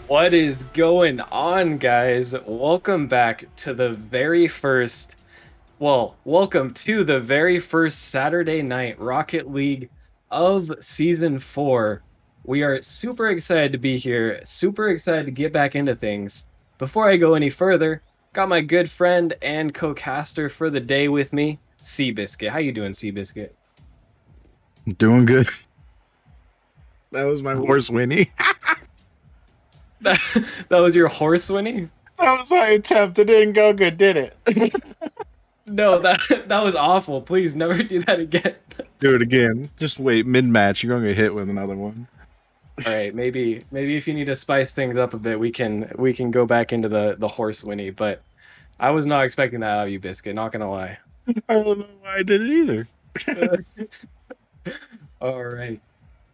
What is going on, guys? Welcome back to the very first, welcome to the very first Saturday night Rocket League of Season 4. We are super excited to be here, super excited to get back into things. Before I go any further, got my good friend and co-caster for the day with me, Seabiscuit. How you doing, Seabiscuit? Doing good. That was my horse, Winnie. That was your horse, Winnie? That was my attempt. It didn't go good, did it? No, that was awful. Please never do that again. Do it again. Just wait, mid-match, you're gonna get hit with another one. All right, maybe if you need to spice things up a bit, we can go back into the horse Winnie. But I was not expecting that out of you, Biscuit. Not gonna lie. I don't know why I did it either. All right.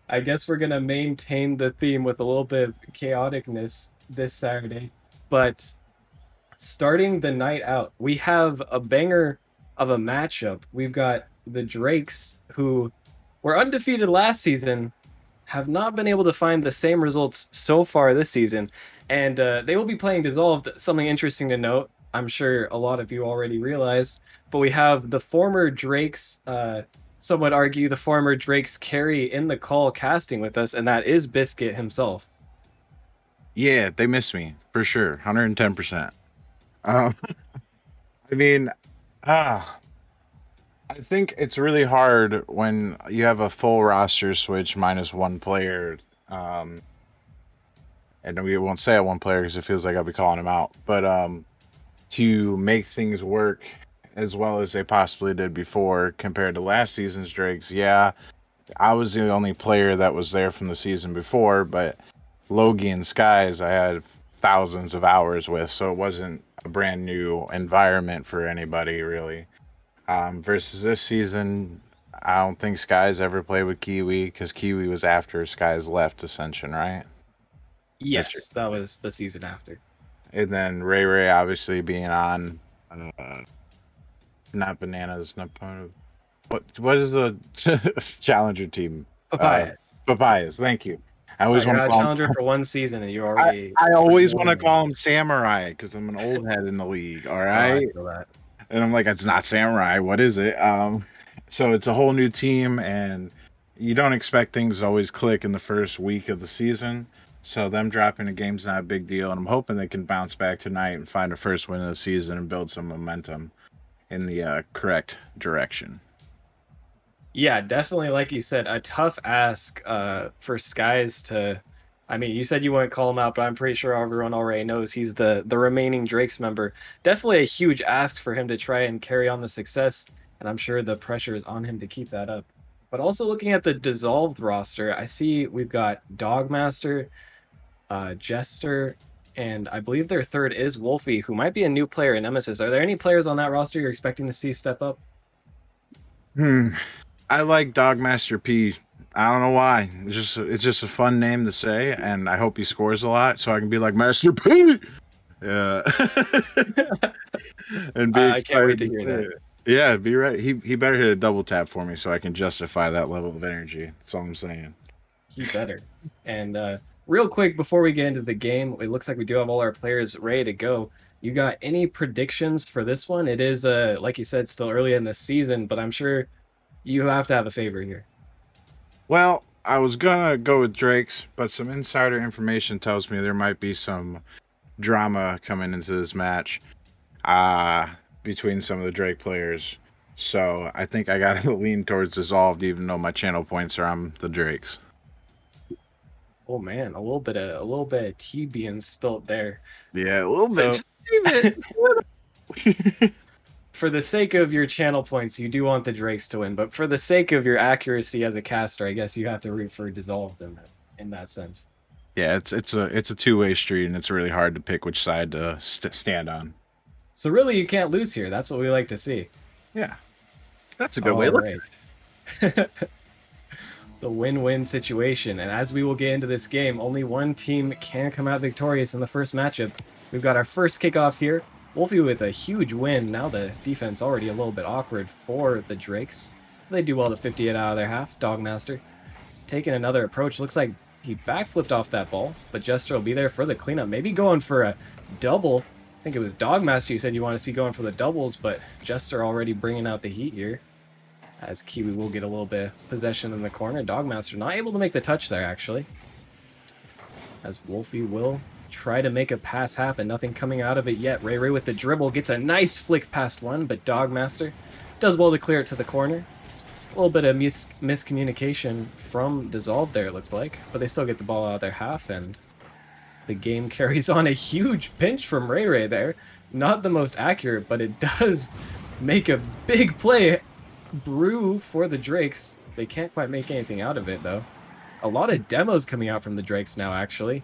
I guess we're gonna maintain the theme with a little bit of chaoticness this Saturday, but starting the night out, we have a banger of a matchup. We've got the Drakes, who were undefeated last season, have not been able to find the same results so far this season, and they will be playing Dissolved. Something interesting to note, I'm sure a lot of you already realized, but we have the former Drake's, some would argue the former Drake's carry in the call casting with us, and that is Biscuit himself. Yeah, they miss me for sure, 110%. Um, I mean, ah, I think it's really hard when you have a full roster switch minus one player. Um, and we won't say it one player because it feels like I'll be calling him out. But to make things work as well as they possibly did before compared to last season's Drakes, yeah, I was the only player that was there from the season before, but Logie and Skies I had thousands of hours with, so it wasn't a brand new environment for anybody really. Versus this season, I don't think Skies ever played with Kiwi because Kiwi was after Skies left Ascension, right? That's Yes, that was the season after. and then Ray Ray obviously being on, not bananas, not what is the challenger team? Uh, Papayas. Papayas. Thank you. I Oh, always you're want to not a call him. challenger for one season, and you I, already I forget always what want his to name call him is. Samurai because I'm an old head in the league. All Oh, I right, feel that. and I'm like, it's not Samurai. What is it? So it's a whole new team, and you don't expect things to always click in the first week of the season. So them dropping a game's not a big deal, and I'm hoping they can bounce back tonight and find a first win of the season and build some momentum in the correct direction. Yeah, definitely, like you said, a tough ask for Skies to. I mean, you said you wouldn't call him out, but I'm pretty sure everyone already knows he's the remaining Drake's member. Definitely a huge ask for him to try and carry on the success, and I'm sure the pressure is on him to keep that up. But also looking at the dissolved roster, I see we've got Dogmaster, Jester, and I believe their third is Wolfie, who might be a new player in Nemesis. Are there any players on that roster you're expecting to see step up? Hmm. I like Dogmaster P. I don't know why. It's just a fun name to say, and I hope he scores a lot so I can be like Master P. Yeah, and be I can't wait excited to to hear say that. it. Yeah, be right. He better hit a double tap for me so I can justify that level of energy. That's all I'm saying. He better. And real quick before we get into the game, it looks like we do have all our players ready to go. You got any predictions for this one? It is like you said, still early in the season, but I'm sure you have to have a favor here. Well, I was gonna go with Drake's, but some insider information tells me there might be some drama coming into this match. Between some of the Drake players. So I think I gotta lean towards dissolved, even though my channel points are on the Drakes. Oh man, a little bit of tea being spilt there. Yeah, a little bit, So just a bit. for the sake of your channel points, you do want the Drakes to win, but for the sake of your accuracy as a caster, I guess you have to root for dissolved in that sense. Yeah, it's a two-way street, and it's really hard to pick which side to stand on. So really, you can't lose here. That's what we like to see. Yeah, that's a good way. All Look, right. The win-win situation. And as we will get into this game, only one team can come out victorious in the first matchup. We've got our first kickoff here. Wolfie with a huge win. Now the defense already a little bit awkward for the Drakes. They do well to 50 it out of their half. Dogmaster taking another approach. Looks like he backflipped off that ball, but Jester will be there for the cleanup. Maybe going for a double. I think it was Dogmaster you said you want to see going for the doubles, but Jester already bringing out the heat here as Kiwi will get a little bit of possession in the corner. Dogmaster not able to make the touch there, actually. As Wolfie will try to make a pass happen. Nothing coming out of it yet. Ray Ray with the dribble gets a nice flick past one, but Dogmaster does well to clear it to the corner. A little bit of miscommunication from Dissolve there, it looks like. But they still get the ball out of their half, and the game carries on. A huge pinch from Ray Ray there. Not the most accurate, but it does make a big play. Brew for the Drakes. They can't quite make anything out of it, though. A lot of demos coming out from the Drakes now, actually.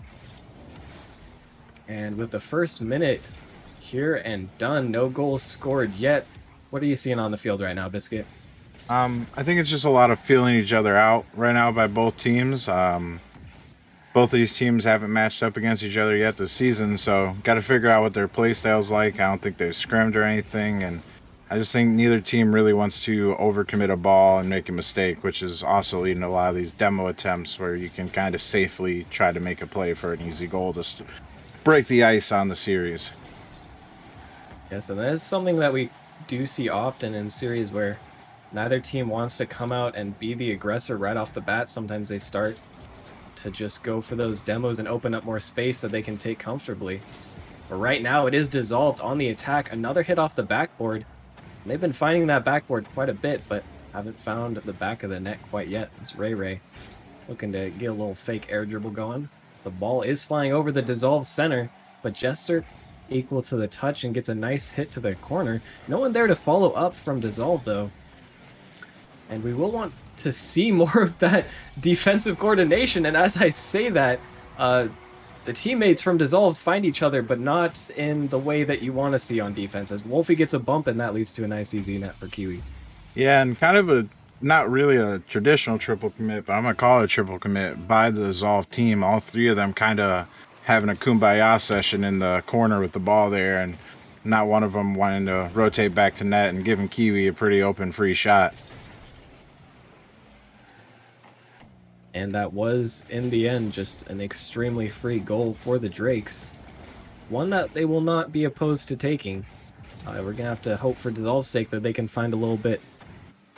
And with the first minute here and done, no goals scored yet. What are you seeing on the field right now, Biscuit? I think it's just a lot of feeling each other out right now by both teams. Both of these teams haven't matched up against each other yet this season, so got to figure out what their play style's like. I don't think they've scrimmed or anything, and I just think neither team really wants to overcommit a ball and make a mistake, which is also leading to a lot of these demo attempts where you can kind of safely try to make a play for an easy goal to break the ice on the series. Yes, and that is something that we do see often in series where neither team wants to come out and be the aggressor right off the bat. Sometimes they start to just go for those demos and open up more space that they can take comfortably. But right now, it is dissolved on the attack. Another hit off the backboard. And they've been finding that backboard quite a bit, but haven't found the back of the net quite yet. It's Ray Ray looking to get a little fake air dribble going. The ball is flying over the dissolved center, but Jester equal to the touch and gets a nice hit to the corner. No one there to follow up from dissolve though. And we will want to see more of that defensive coordination. And as I say that, the teammates from Dissolved find each other, but not in the way that you want to see on defense. As Wolfie gets a bump, and that leads to a nice easy net for Kiwi. Yeah, and kind of a not really a traditional triple commit, but I'm gonna call it a triple commit by the Dissolve team. All three of them kind of having a kumbaya session in the corner with the ball there, and not one of them wanting to rotate back to net and giving Kiwi a pretty open free shot. And that was, in the end, just an extremely free goal for the Drakes. One that they will not be opposed to taking. We're going to have to hope for Dissolve's sake that they can find a little bit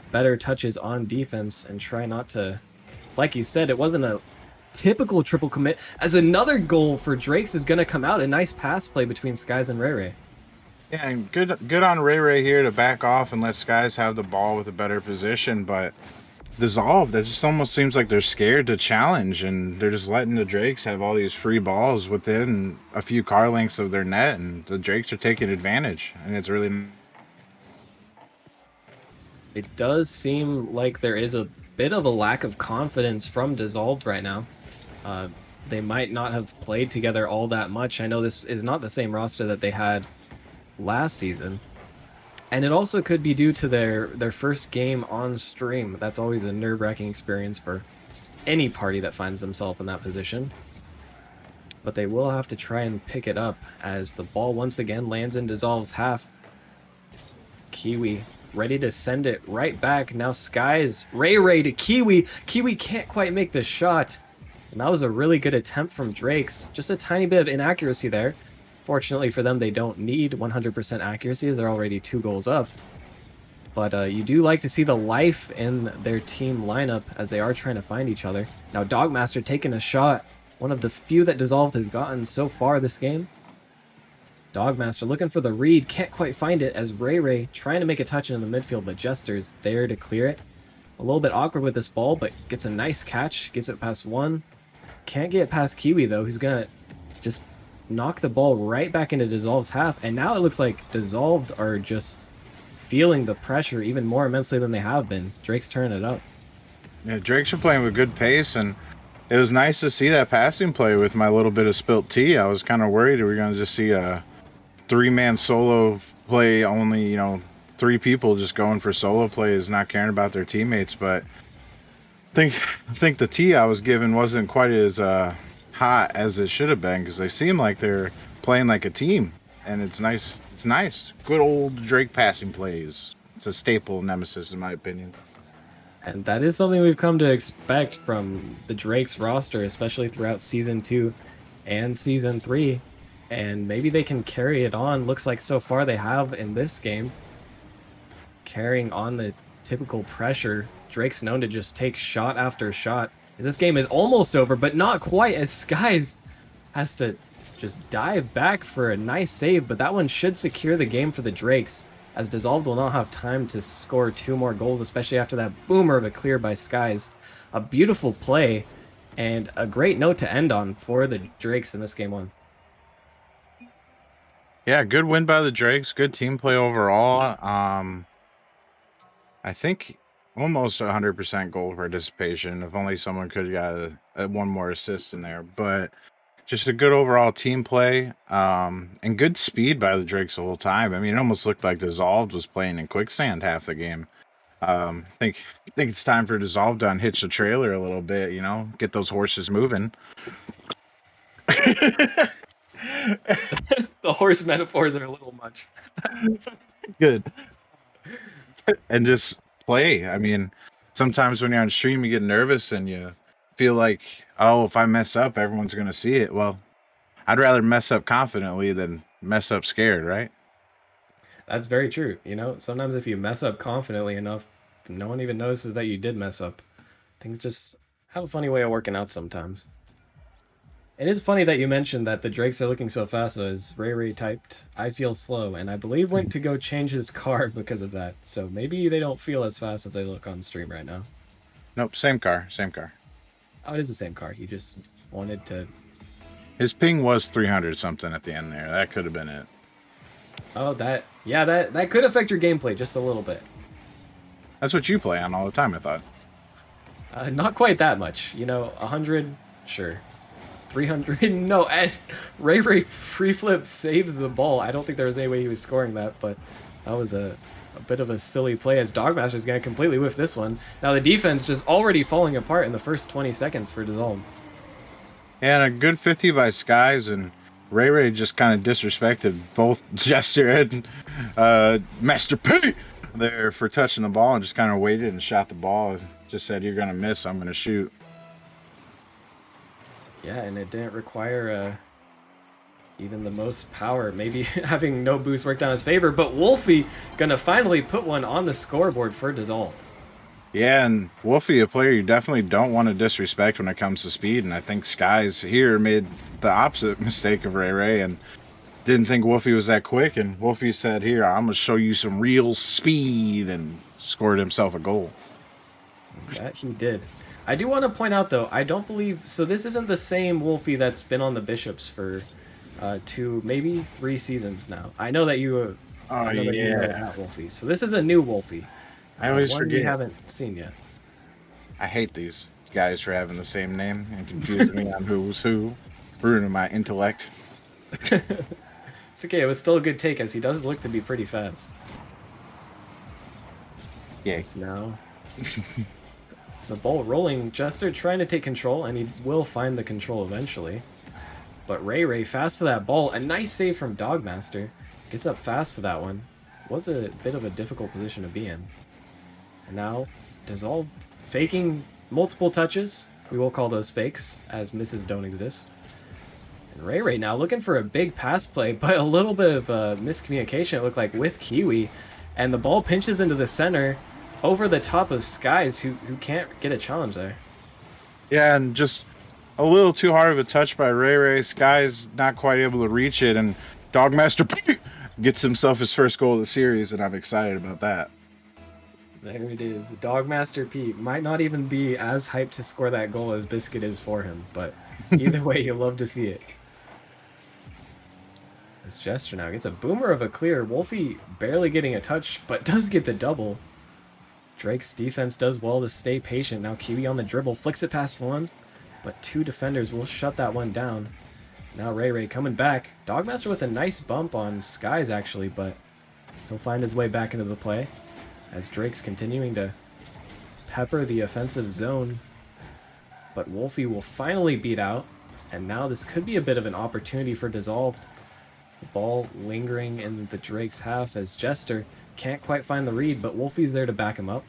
better touches on defense and try not to, like you said, it wasn't a typical triple commit, as another goal for Drakes is going to come out. A nice pass play between Skies and Ray Ray. Yeah, and good on Ray Ray here to back off and let Skies have the ball with a better position, but Dissolved, it just almost seems like they're scared to challenge and they're just letting the Drakes have all these free balls within a few car lengths of their net, and the Drakes are taking advantage, and it's really. It does seem like there is a bit of a lack of confidence from Dissolved right now. Uh, they might not have played together all that much. I know this is not the same roster that they had last season. And it also could be due to their first game on stream. That's always a nerve-wracking experience for any party that finds themselves in that position. But they will have to try and pick it up as the ball once again lands in Dissolve's half. Kiwi ready to send it right back. Now Skies, Ray Ray to Kiwi. Kiwi can't quite make the shot. And that was a really good attempt from Drakes. Just a tiny bit of inaccuracy there. Fortunately for them, they don't need 100% accuracy as they're already 2 goals up. But you do like to see the life in their team lineup as they are trying to find each other. Now Dogmaster taking a shot. One of the few that Dissolved has gotten so far this game. Dogmaster looking for the read, can't quite find it as Ray Ray trying to make a touch in the midfield, but Jester's there to clear it. A little bit awkward with this ball, but gets a nice catch, gets it past one. Can't get past Kiwi though, who's gonna just knock the ball right back into Dissolve's half, and now it looks like Dissolved are just feeling the pressure even more immensely than they have been. Drake's turning it up. Yeah, Drakes are playing with good pace, and it was nice to see that passing play with my little bit of spilt tea. I was kind of worried we were going to just see a three-man solo play, only, 3 people just going for solo plays, not caring about their teammates. But I think the tea I was given wasn't quite as hot as it should have been, because they seem like they're playing like a team, and it's nice. It's nice. Good old Drake passing plays. It's a staple of Nemesis, in my opinion. And that is something we've come to expect from the Drake's roster, especially throughout Season 2 and Season 3. And maybe they can carry it on. Looks like so far they have in this game. Carrying on the typical pressure. Drake's known to just take shot after shot. This game is almost over, but not quite, as Skies has to just dive back for a nice save, but that one should secure the game for the Drakes, as Dissolved will not have time to score 2 more goals, especially after that boomer of a clear by Skies. A beautiful play, and a great note to end on for the Drakes in this game 1. Yeah, good win by the Drakes. Good team play overall. I think almost 100% goal participation. If only someone could have got one more assist in there, but just a good overall team play, and good speed by the Drakes the whole time. I mean, it almost looked like Dissolved was playing in quicksand half the game. I think it's time for Dissolved to unhitch the trailer a little bit. Get those horses moving. The horse metaphors are a little much. Good. And just play. I mean, sometimes when you're on stream, you get nervous and you feel like, oh, if I mess up, everyone's going to see it. Well, I'd rather mess up confidently than mess up scared, right? That's very true. You know, sometimes if you mess up confidently enough, no one even notices that you did mess up. Things just have a funny way of working out sometimes. It is funny that you mentioned that the Drakes are looking so fast, as Ray Ray typed, I feel slow, and I believe went to go change his car because of that. So maybe they don't feel as fast as they look on stream right now. Nope, same car, same car. Oh, it is the same car. He just wanted to. His ping was 300 something at the end there. That could have been it. Oh, that. Yeah, that could affect your gameplay just a little bit. That's what you play on all the time, I thought. Not quite that much. You know, 100, sure. 300, no. And Ray Ray free flip saves the ball. I don't think there was any way he was scoring that, but that was a bit of a silly play as Dogmaster's going to completely whiff this one. Now the defense just already falling apart in the first 20 seconds for Dissolve. And a good 50 by Skies, and Ray Ray just kind of disrespected both Jester and Master P there for touching the ball and just kind of waited and shot the ball. Just said, "You're going to miss, I'm going to shoot." Yeah, and it didn't require even the most power. Maybe having no boost worked out in his favor, but Wolfie gonna finally put one on the scoreboard for Dissolve. Yeah, and Wolfie, a player you definitely don't want to disrespect when it comes to speed, and I think Skies here made the opposite mistake of Ray Ray and didn't think Wolfie was that quick, and Wolfie said, "Here, I'm going to show you some real speed," and scored himself a goal. That he did. I do want to point out though, I don't believe so. This isn't the same Wolfie that's been on the Bishops for 2, maybe 3 seasons now. I know that you. Oh, I know that you know yeah. that Wolfie. So this is a new Wolfie. I always One we forget. haven't seen yet. I hate these guys for having the same name and confusing me on who's who, ruining my intellect. It's okay. It was still a good take as he does look to be pretty fast. Yeah. Yes, now the ball rolling. Jester trying to take control, and he will find the control eventually. But Ray Ray fast to that ball. A nice save from Dogmaster. Gets up fast to that one. Was a bit of a difficult position to be in. And now, Dissolved faking multiple touches. We will call those fakes, as misses don't exist. And Ray Ray now looking for a big pass play, but a little bit of miscommunication, it looked like, with Kiwi. And the ball pinches into the center over the top of Skies, who can't get a challenge there. Yeah, and just a little too hard of a touch by Ray Ray. Sky's not quite able to reach it, and Dogmaster gets himself his first goal of the series, and I'm excited about that. There it is. Dogmaster P might not even be as hyped to score that goal as Biscuit is for him, but either way, you'll love to see it. This Jester now gets a boomer of a clear. Wolfie barely getting a touch, but does get the double. Drake's defense does well to stay patient. Now Kiwi on the dribble, flicks it past one, but 2 defenders will shut that one down. Now Ray Ray coming back. Dogmaster with a nice bump on Skies, actually, but he'll find his way back into the play as Drake's continuing to pepper the offensive zone. But Wolfie will finally beat out, and now this could be a bit of an opportunity for Dissolved. The ball lingering in the Drake's half as Jester can't quite find the read, but Wolfie's there to back him up.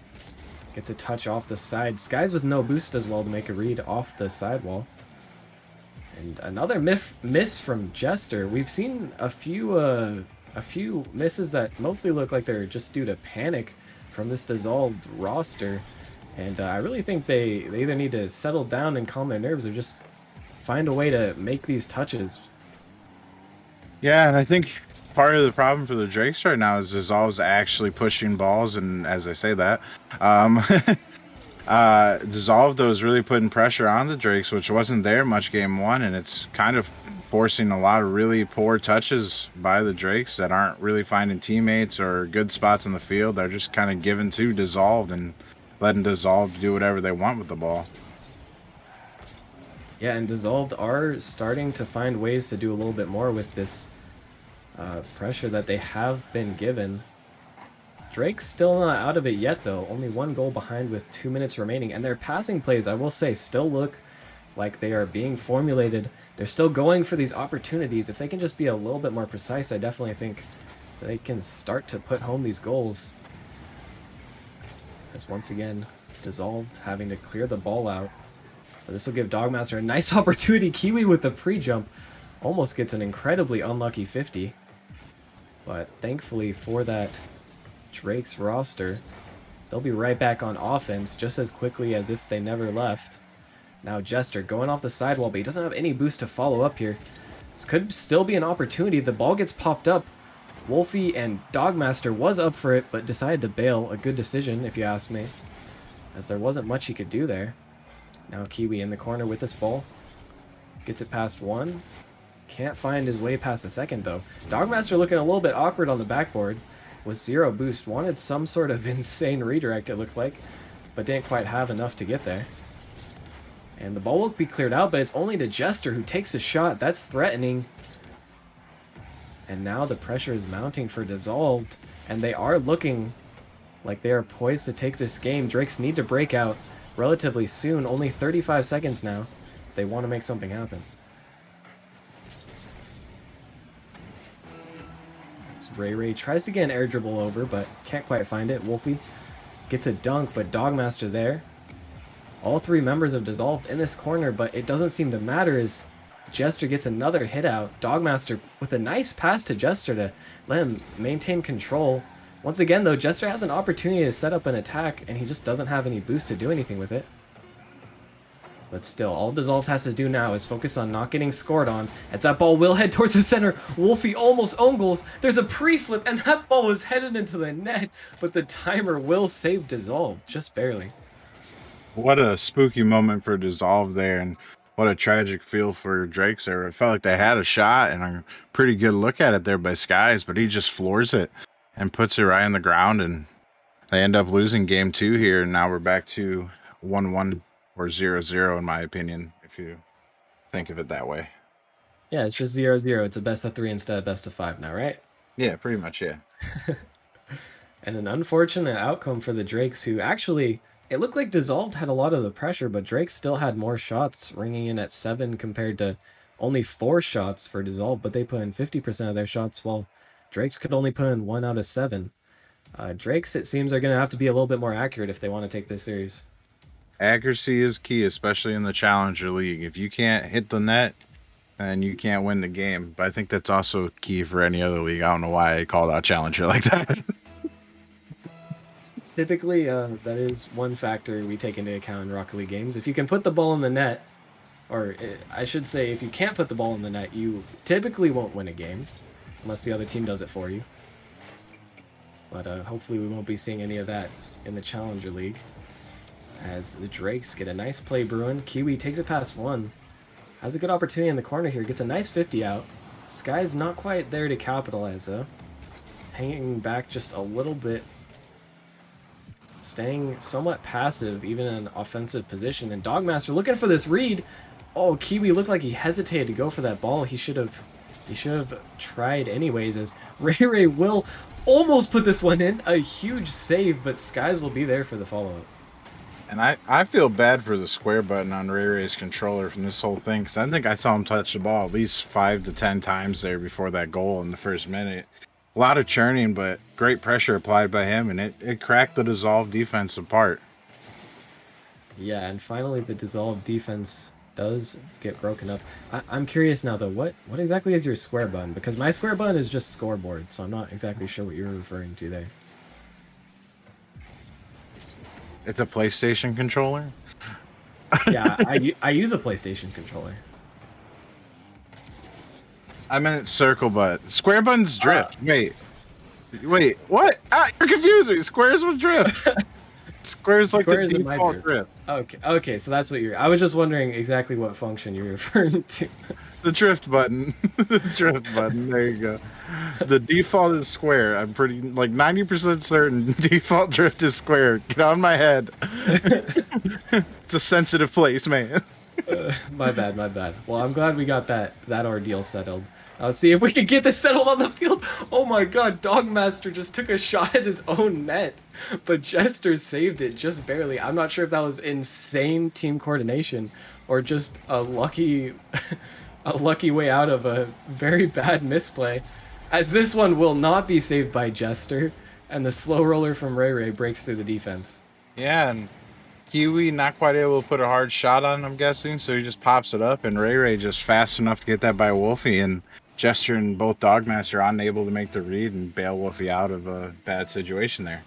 Gets a touch off the side. Skies with no boost as well to make a read off the sidewall. And another miss from Jester. We've seen a few misses that mostly look like they're just due to panic from this Dissolved roster. And I really think they either need to settle down and calm their nerves or just find a way to make these touches. Yeah, and I think part of the problem for the Drakes right now is Dissolve's actually pushing balls, and as I say that, um, Dissolve though is really putting pressure on the Drakes, which wasn't there much game one, and it's kind of forcing a lot of really poor touches by the Drakes that aren't really finding teammates or good spots in the field. They're just kind of giving to Dissolved and letting Dissolved do whatever they want with the ball. Yeah, and Dissolved are starting to find ways to do a little bit more with this pressure that they have been given. Drake's still not out of it yet, though. Only 1 goal behind with 2 minutes remaining. And their passing plays, I will say, still look like they are being formulated. They're still going for these opportunities. If they can just be a little bit more precise, I definitely think they can start to put home these goals. As once again, Dissolved having to clear the ball out. But this will give Dogmaster a nice opportunity. Kiwi with the pre-jump almost gets an incredibly unlucky 50. But thankfully for that Drake's roster, they'll be right back on offense just as quickly as if they never left. Now Jester going off the sidewall, but he doesn't have any boost to follow up here. This could still be an opportunity. The ball gets popped up. Wolfie and Dogmaster was up for it, but decided to bail. A good decision, if you ask me, as there wasn't much he could do there. Now Kiwi in the corner with this ball. Gets it past one. Can't find his way past the second, though. Dogmaster looking a little bit awkward on the backboard. With zero boost. Wanted some sort of insane redirect, it looked like, but didn't quite have enough to get there. And the ball will be cleared out, but it's only to Jester who takes a shot. That's threatening. And now the pressure is mounting for Dissolved, and they are looking like they are poised to take this game. Drakes need to break out relatively soon. Only 35 seconds now. They want to make something happen. So Ray tries to get an air dribble over, but can't quite find it. Wolfie gets a dunk, but Dogmaster there. All three members of Dissolved in this corner, but it doesn't seem to matter as Jester gets another hit out. Dogmaster with a nice pass to Jester to let him maintain control. Once again, though, Jester has an opportunity to set up an attack, and he just doesn't have any boost to do anything with it. But still, all Dissolved has to do now is focus on not getting scored on, as that ball will head towards the center. Wolfie almost own goals. There's a pre-flip, and that ball was headed into the net, but the timer will save Dissolved, just barely. What a spooky moment for Dissolve there, and what a tragic feel for Drake's there. It felt like they had a shot and a pretty good look at it there by Skies, but he just floors it and puts it right on the ground, and they end up losing game 2 here, and now we're back to 1-1 or 0-0 in my opinion, if you think of it that way. Yeah, it's just 0-0. It's a best of 3 instead of best of 5 now, right? Yeah, pretty much, yeah. And an unfortunate outcome for the Drakes, who actually, it looked like Dissolved had a lot of the pressure, but Drake still had more shots, ringing in at 7 compared to only 4 shots for Dissolved, but they put in 50% of their shots, while Drake's could only put in 1 out of 7. Drake's, it seems, are going to have to be a little bit more accurate if they want to take this series. Accuracy is key, especially in the Challenger League. If you can't hit the net, then you can't win the game. But I think that's also key for any other league. I don't know why I called out Challenger like that. Typically, that is one factor we take into account in Rocket League games. If you can put the ball in the net, or I should say, if you can't put the ball in the net, you typically won't win a game, unless the other team does it for you. But hopefully we won't be seeing any of that in the Challenger League. As the Drakes get a nice play brewing. Kiwi takes it past one. Has a good opportunity in the corner here. Gets a nice 50 out. Sky's not quite there to capitalize, though. Hanging back just a little bit. Staying somewhat passive, even in an offensive position. And Dogmaster looking for this read. Oh, Kiwi looked like he hesitated to go for that ball. He should have tried anyways, as Ray will almost put this one in. A huge save, but Skies will be there for the follow-up. And I feel bad for the square button on Ray Ray's controller from this whole thing, because I think I saw him touch the ball at least 5 to 10 times there before that goal in the first minute. A lot of churning, but great pressure applied by him, and it cracked the Dissolve defense apart. Yeah, and finally the Dissolve defense does get broken up. I'm curious now, though, what exactly is your square button? Because my square button is just scoreboard, so I'm not exactly sure what you're referring to there. It's a PlayStation controller? Yeah, I use a PlayStation controller. I meant circle button. Square buttons drift. Wait, what? Ah, you're confusing me. Squares with drift. Squares like Squares the in my default drift. Okay, so that's what you're. I was just wondering exactly what function you're referring to. The drift button. The drift button. There you go. The default is square. I'm pretty like 90% certain default drift is square. Get on my head. It's a sensitive place, man. My bad. Well, I'm glad we got that ordeal settled. Let's see if we can get this settled on the field. Oh my god, Dogmaster just took a shot at his own net, but Jester saved it just barely. I'm not sure if that was insane team coordination or just a lucky a lucky way out of a very bad misplay, as this one will not be saved by Jester, and the slow roller from Ray breaks through the defense. Yeah, and Kiwi not quite able to put a hard shot on, I'm guessing, so he just pops it up, and Ray just fast enough to get that by Wolfie, and Jester and both Dogmaster unable to make the read and bail Wolfie out of a bad situation there.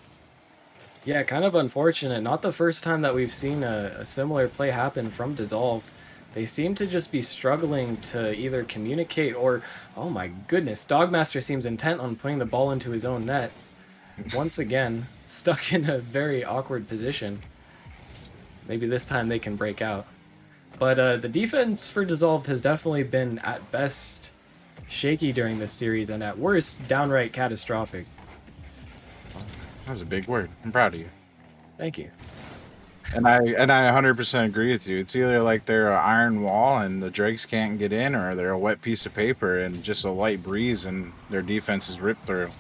Yeah, kind of unfortunate. Not the first time that we've seen a similar play happen from Dissolved. They seem to just be struggling to either communicate or, oh my goodness, Dogmaster seems intent on putting the ball into his own net. Once again, stuck in a very awkward position. Maybe this time they can break out. But the defense for Dissolved has definitely been, at best, shaky during this series, and at worst, downright catastrophic. That was a big word. I'm proud of you. Thank you. And I 100% agree with you. It's either like they're an iron wall and the Drakes can't get in, or they're a wet piece of paper and just a light breeze and their defense is ripped through.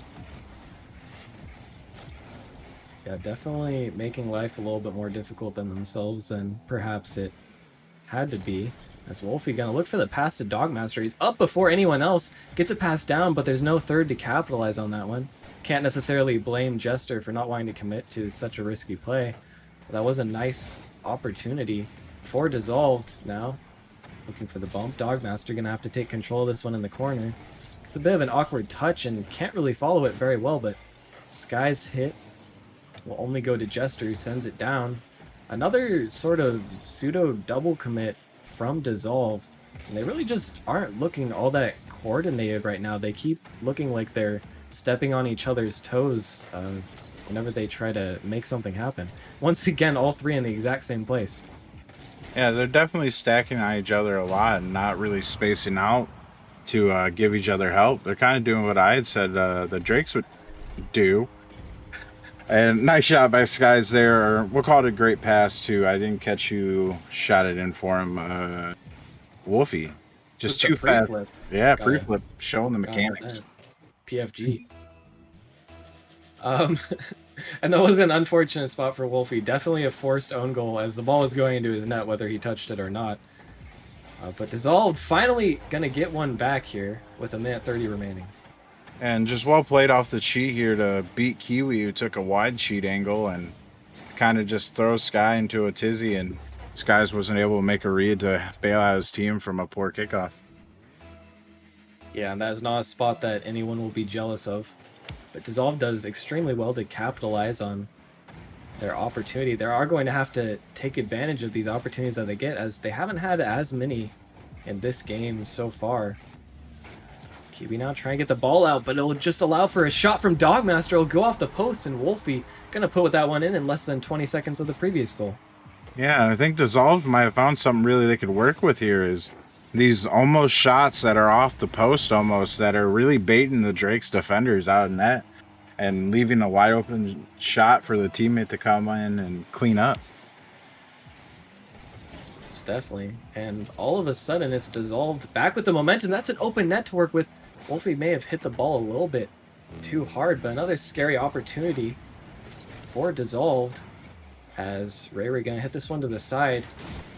Yeah, definitely making life a little bit more difficult than themselves than perhaps it had to be. As Wolfie gonna look for the pass to Dogmaster. He's up before anyone else. Gets a pass down, but there's no third to capitalize on that one. Can't necessarily blame Jester for not wanting to commit to such a risky play. But that was a nice opportunity for Dissolved now. Looking for the bump. Dogmaster gonna have to take control of this one in the corner. It's a bit of an awkward touch and can't really follow it very well, but Sky's hit will only go to Jester, who sends it down. Another sort of pseudo double commit from Dissolved. And they really just aren't looking all that coordinated right now. They keep looking like they're stepping on each other's toes whenever they try to make something happen. Once again, all three in the exact same place. Yeah, they're definitely stacking on each other a lot and not really spacing out to give each other help. They're kind of doing what I had said the Drakes would do. And nice shot by Skies there. We'll call it a great pass too. I didn't catch you shot it in for him. Wolfie. Just Just a too fast. pre-flip. Yeah, Gotta, pre-flip, showing the gotta love mechanics. that. PFG. Um, and that was an unfortunate spot for Wolfie. Definitely a forced own goal as the ball was going into his net, whether he touched it or not. But Dissolved finally gonna get one back here with a minute 30 remaining. And just well played off the cheat here to beat Kiwi, who took a wide cheat angle and kind of just throws Sky into a tizzy. And Skies wasn't able to make a read to bail out his team from a poor kickoff. Yeah, and that is not a spot that anyone will be jealous of. But Dissolve does extremely well to capitalize on their opportunity. They are going to have to take advantage of these opportunities that they get, as they haven't had as many in this game so far. Kiwi now trying to get the ball out, but it'll just allow for a shot from Dogmaster. It'll go off the post, and Wolfie gonna put that one in less than 20 seconds of the previous goal. Yeah, I think Dissolved might have found something really they could work with here is these almost shots that are off the post almost that are really baiting the Drake's defenders out in net and leaving a wide open shot for the teammate to come in and clean up. It's definitely. And all of a sudden, it's Dissolved back with the momentum. That's an open net to work with. Wolfie may have hit the ball a little bit too hard, but another scary opportunity for Dissolved, as Ray gonna hit this one to the side.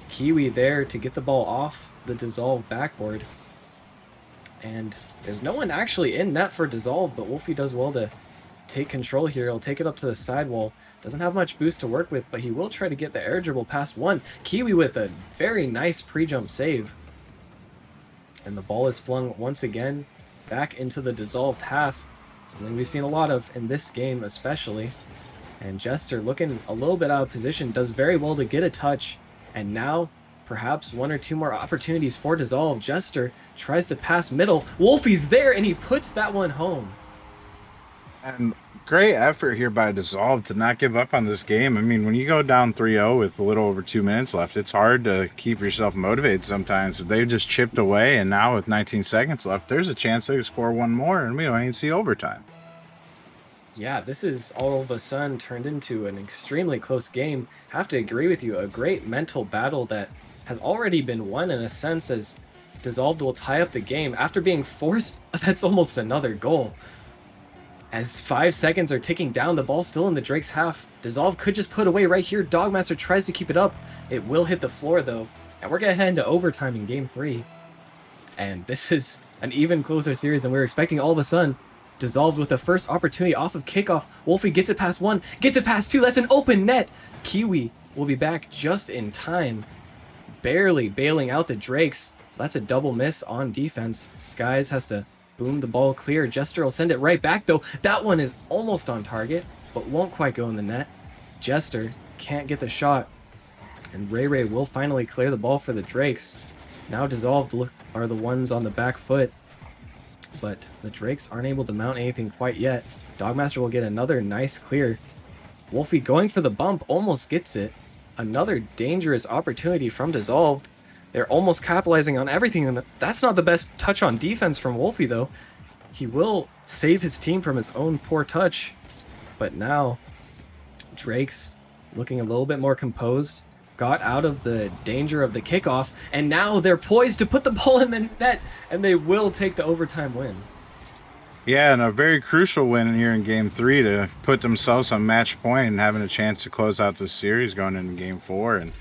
Kiwi there to get the ball off the Dissolved backboard. And there's no one actually in net for Dissolved, but Wolfie does well to take control here. He'll take it up to the sidewall. Doesn't have much boost to work with, but he will try to get the air dribble past one. Kiwi with a very nice pre-jump save. And the ball is flung once again back into the Dissolved half. Something we've seen a lot of in this game especially. And Jester, looking a little bit out of position, does very well to get a touch. And now, perhaps one or two more opportunities for Dissolve. Jester tries to pass middle. Wolfie's there, and he puts that one home. And great effort here by Dissolve to not give up on this game. I mean, when you go down 3-0 with a little over 2 minutes left, it's hard to keep yourself motivated sometimes. If they just chipped away, and now with 19 seconds left, there's a chance they could score one more, and we don't even see overtime. Yeah, this is all of a sudden turned into an extremely close game. Have to agree with you, a great mental battle that has already been won in a sense, as Dissolved will tie up the game after being forced. That's almost another goal. As 5 seconds are ticking down, the ball still in the Drake's half. Dissolve could just put away right here. Dogmaster tries to keep it up. It will hit the floor though. And we're gonna head into overtime in game 3. And this is an even closer series than we were expecting. All of a sudden, Dissolved with the first opportunity off of kickoff. Wolfie gets it past one, gets it past two. That's an open net. Kiwi will be back just in time, barely bailing out the Drakes. That's a double miss on defense. Skies has to boom the ball clear. Jester will send it right back, though. That one is almost on target, but won't quite go in the net. Jester can't get the shot, and Ray Ray will finally clear the ball for the Drakes. Now Dissolved are the ones on the back foot, but the Drakes aren't able to mount anything quite yet. Dogmaster will get another nice clear. Wolfie going for the bump, almost gets it. Another dangerous opportunity from Dissolved. They're almost capitalizing on everything, and that's not the best touch on defense from Wolfie, though. He will save his team from his own poor touch, but now Drake's looking a little bit more composed, got out of the danger of the kickoff, and now they're poised to put the ball in the net, and they will take the overtime win. Yeah, and a very crucial win here in Game 3 to put themselves on match point and having a chance to close out the series going into Game 4. And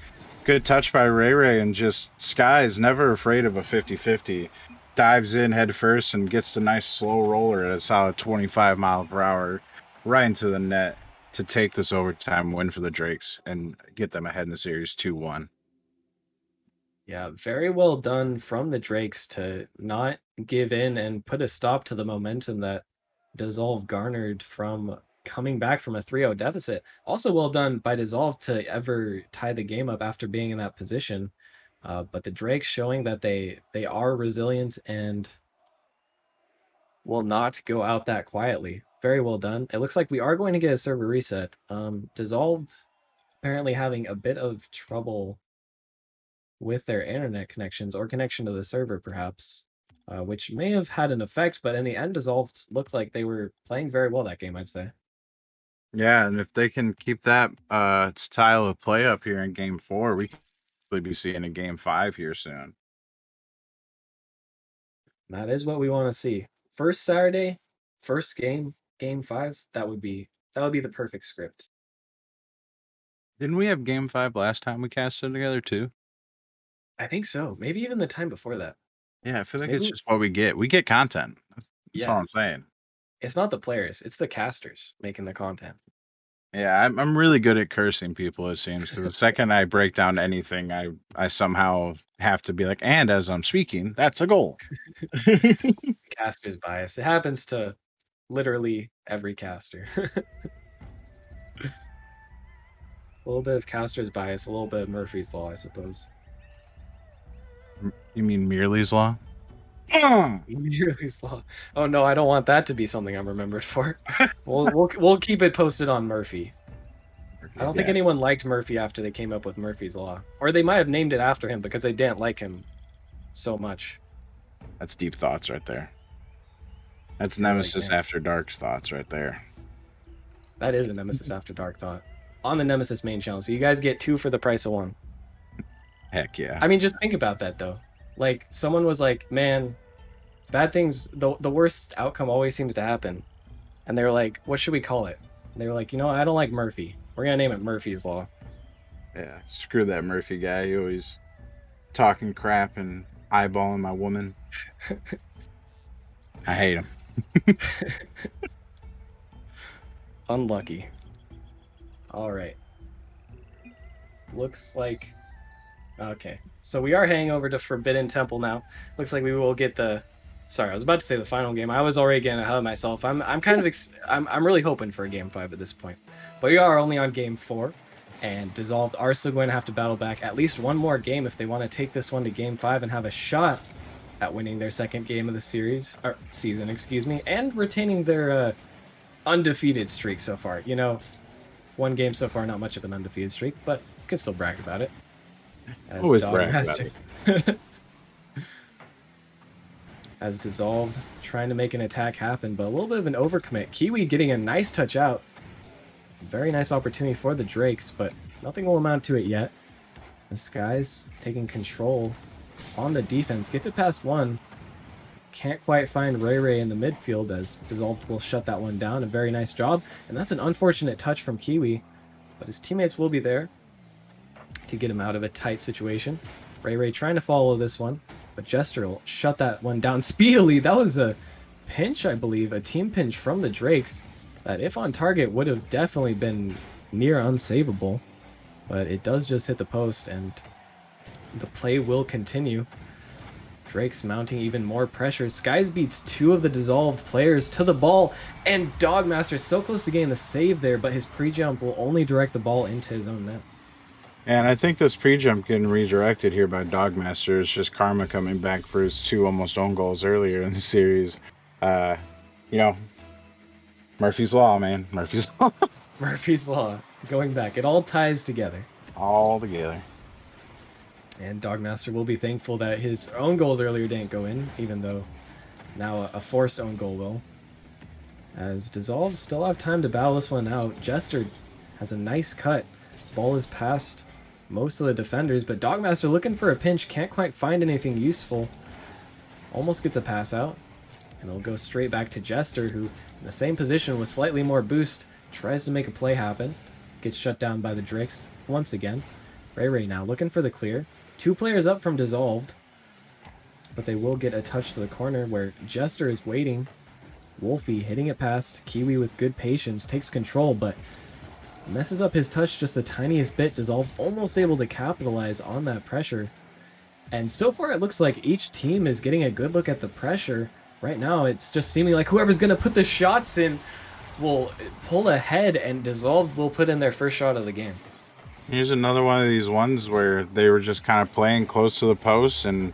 good touch by Ray Ray, and just Sky's never afraid of a 50-50. Dives in head first and gets the nice slow roller at a solid 25 mile per hour right into the net to take this overtime win for the Drakes and get them ahead in the series 2-1. Yeah, very well done from the Drakes to not give in and put a stop to the momentum that Dissolve garnered from coming back from a 3-0 deficit. Also well done by Dissolve to ever tie the game up after being in that position. But the Drakes showing that they are resilient and will not go out that quietly. Very well done. It looks like we are going to get a server reset. Dissolved apparently having a bit of trouble with their internet connections or connection to the server, perhaps, which may have had an effect. But in the end, Dissolved looked like they were playing very well that game, I'd say. Yeah, and if they can keep that style of play up here in Game 4, we could be seeing a Game 5 here soon. That is what we want to see. First Saturday, first game, Game 5. That would be the perfect script. Didn't we have Game 5 last time we casted together too? I think so. Maybe even the time before that. Yeah, I feel like it's Maybe, just what we get. We get content. That's all yeah. I'm saying. It's not the players; it's the casters making the content. Yeah, I'm really good at cursing people, it seems, because the second I break down anything, I somehow have to be like, and as I'm speaking, that's a goal. Casters bias. It happens to literally every caster. A little bit of caster's bias, a little bit of Murphy's Law, I suppose. You mean Merely's Law? Murphy's Law. Oh no, I don't want that to be something I'm remembered for. We'll keep it posted on Murphy. I don't think Yeah, anyone liked Murphy after they came up with Murphy's Law, or they might have named it after him because they didn't like him so much. that's deep thoughts right there. That's They were like, Nemesis man, After Dark thoughts right there. that is a Nemesis After Dark thought on the Nemesis main channel. So you guys get 2 for the price of 1. Heck yeah. I mean, just think about that though. Like someone was like, "Man, bad things. The worst outcome always seems to happen," and they were like, "What should we call it?" And they were like, I don't like Murphy. We're gonna name it Murphy's Law." Yeah, screw that Murphy guy. He always talking crap and eyeballing my woman. I hate him. Unlucky. All right. Looks like okay. So we are heading over to Forbidden Temple now. Looks like we will get the. Sorry, I was about to say the final game. I was already getting ahead of myself. I'm kind of I'm really hoping for a game 5 at this point, but we are only on game 4, and Dissolved are still going to have to battle back at least one more game if they want to take this one to game 5 and have a shot at winning their second game of the series or season, excuse me, and retaining their undefeated streak so far. One game so far, not much of an undefeated streak, but can still brag about it. As Always brag about Dogmaster it. has Dissolved, trying to make an attack happen, but a little bit of an overcommit. Kiwi getting a nice touch out. Very nice opportunity for the Drakes, but nothing will amount to it yet. The Skies taking control on the defense. Gets it past 1. Can't quite find Ray Ray in the midfield as Dissolved will shut that one down. A very nice job. And that's an unfortunate touch from Kiwi, but his teammates will be there to get him out of a tight situation. Ray Ray trying to follow this one, but Jester will shut that one down speedily. That was a pinch, I believe, a team pinch from the Drakes that, if on target, would have definitely been near unsavable. But it does just hit the post, and the play will continue. Drake's mounting even more pressure. Skies beats two of the dissolved players to the ball, and Dogmaster is so close to getting the save there, but his pre-jump will only direct the ball into his own net. And I think this pre-jump getting redirected here by Dogmaster is just karma coming back for his two almost own goals earlier in the series. Uh, you know, Murphy's Law, man. Murphy's Law. Murphy's Law, going back. It all ties together. All together. And Dogmaster will be thankful that his own goals earlier didn't go in, even though now a forced own goal will. As Dissolve still have time to battle this one out. Jester has a nice cut. Ball is past most of the defenders, but Dogmaster looking for a pinch, can't quite find anything useful. Almost gets a pass out, and it'll go straight back to Jester, who, in the same position with slightly more boost, tries to make a play happen. Gets shut down by the Drakes once again. Ray now looking for the clear. Two players up from Dissolved, but they will get a touch to the corner where Jester is waiting. Wolfie hitting it past. Kiwi with good patience takes control, but messes up his touch just the tiniest bit. Dissolved almost able to capitalize on that pressure. And so far it looks like each team is getting a good look at the pressure. Right now it's just seeming like whoever's going to put the shots in will pull ahead, and Dissolved will put in their first shot of the game. Here's another one of these ones where they were just kind of playing close to the post and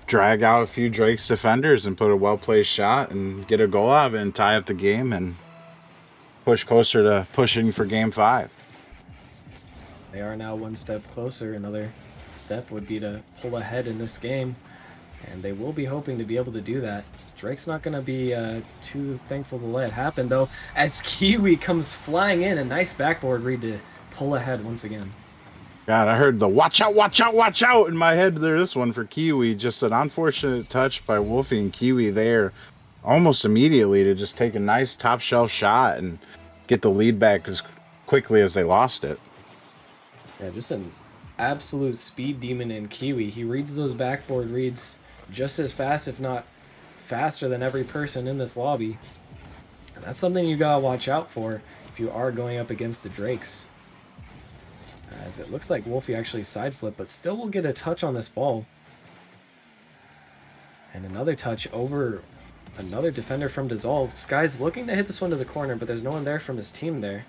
drag out a few Drake's defenders and put a well-placed shot and get a goal out of it and tie up the game and push closer to pushing for game 5. They are now one step closer. Another step would be to pull ahead in this game, and they will be hoping to be able to do that. Drake's not going to be too thankful to let it happen, though, as Kiwi comes flying in. A nice backboard read to pull ahead once again. God, I heard the watch out, watch out, watch out in my head. There's this one for Kiwi. Just an unfortunate touch by Wolfie and Kiwi there almost immediately to just take a nice top shelf shot and get the lead back as quickly as they lost it. Yeah, just an absolute speed demon in Kiwi. He reads those backboard reads just as fast, if not faster, than every person in this lobby. And that's something you gotta watch out for if you are going up against the Drakes. As it looks like Wolfie actually side flip, but still will get a touch on this ball. And another touch over another defender from Dissolve. Sky's looking to hit this one to the corner, but there's no one there from his team there.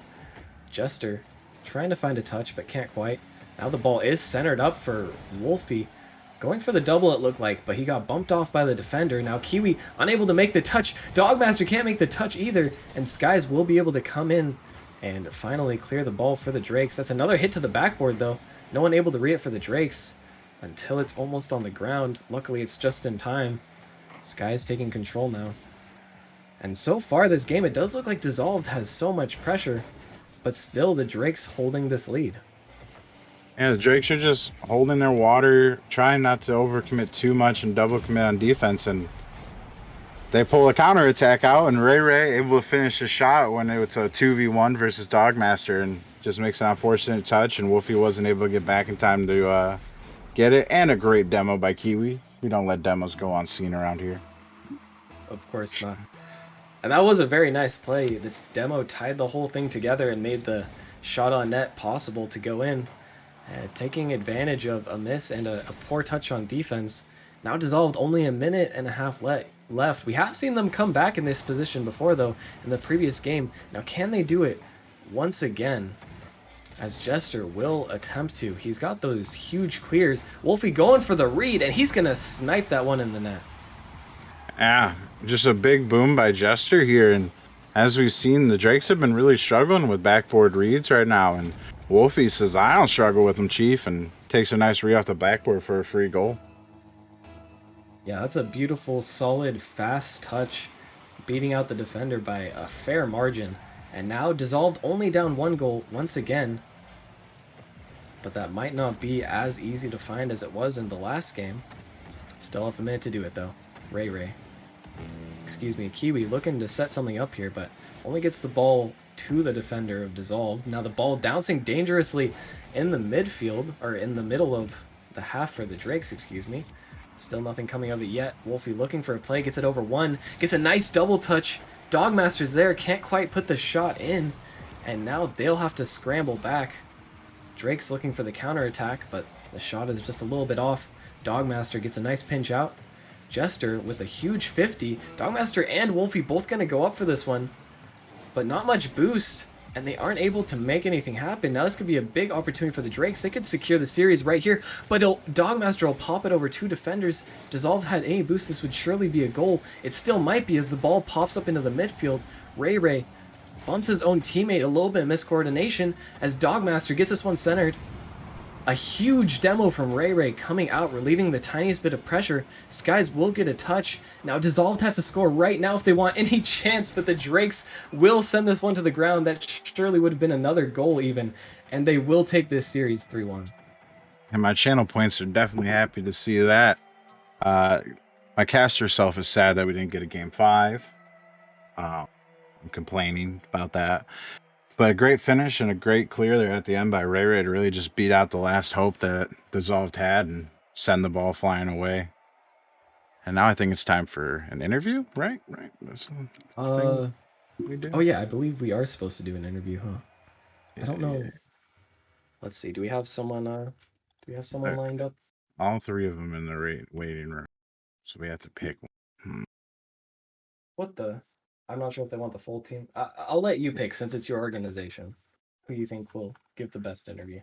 Jester trying to find a touch, but can't quite. Now the ball is centered up for Wolfie. Going for the double it looked like, but he got bumped off by the defender. Now Kiwi unable to make the touch. Dogmaster can't make the touch either, and Skies will be able to come in and finally clear the ball for the Drakes. That's another hit to the backboard, though. No one able to read it for the Drakes until it's almost on the ground. Luckily, it's just in time. Sky's taking control now. And so far this game, it does look like Dissolved has so much pressure, but still the Drakes holding this lead. Yeah, the Drakes are just holding their water, trying not to overcommit too much and double commit on defense, and they pull a counterattack out, and Ray able to finish the shot when it's a 2v1 versus Dogmaster, and just makes an unfortunate touch, and Wolfie wasn't able to get back in time to get it. And a great demo by Kiwi. We don't let demos go unseen around here. Of course not. And that was a very nice play. The demo tied the whole thing together and made the shot on net possible to go in. Taking advantage of a miss and a poor touch on defense. Now Dissolved only a minute and a half left. We have seen them come back in this position before, though, in the previous game. Now, can they do it once again? As Jester will attempt to. He's got those huge clears. Wolfie going for the read, and he's going to snipe that one in the net. Yeah, just a big boom by Jester here. And as we've seen, the Drakes have been really struggling with backboard reads right now. And Wolfie says, I don't struggle with them, Chief, and takes a nice read off the backboard for a free goal. Yeah, that's a beautiful, solid, fast touch, beating out the defender by a fair margin. And now Dissolved only down one goal once again. But that might not be as easy to find as it was in the last game. Still have a minute to do it, though. Ray. Excuse me, Kiwi looking to set something up here, but only gets the ball to the defender of Dissolved. Now the ball bouncing dangerously in the midfield, or in the middle of the half for the Drakes, excuse me. Still nothing coming of it yet. Wolfie looking for a play, gets it over one, gets a nice double touch. Dogmaster's there, can't quite put the shot in, and now they'll have to scramble back. Drake's looking for the counterattack, but the shot is just a little bit off. Dogmaster gets a nice pinch out. Jester with a huge 50. Dogmaster and Wolfie both going to go up for this one, but not much boost, and they aren't able to make anything happen. Now this could be a big opportunity for the Drakes. They could secure the series right here, but Dogmaster will pop it over two defenders. If Dissolve had any boost, this would surely be a goal. It still might be as the ball pops up into the midfield. Ray bumps his own teammate, a little bit of miscoordination as Dogmaster gets this one centered. A huge demo from Ray coming out, relieving the tiniest bit of pressure. Skies will get a touch. Now Dissolved has to score right now if they want any chance, but the Drakes will send this one to the ground. That surely would have been another goal even, and they will take this series 3-1. And my channel points are definitely happy to see that. My caster self is sad that we didn't get a game 5. I'm complaining about that. But a great finish and a great clear there at the end by Ray to really just beat out the last hope that Dissolved had and send the ball flying away. And now I think it's time for an interview, right? Right. That's the thing we do. Oh yeah, I believe we are supposed to do an interview, huh? I don't Yeah. know. Let's see. Do we have someone? Do we have someone lined up? All 3 of them in the waiting room, so we have to pick one. What the? I'm not sure if they want the full team. I'll let you pick since it's your organization. Who you think will give the best interview?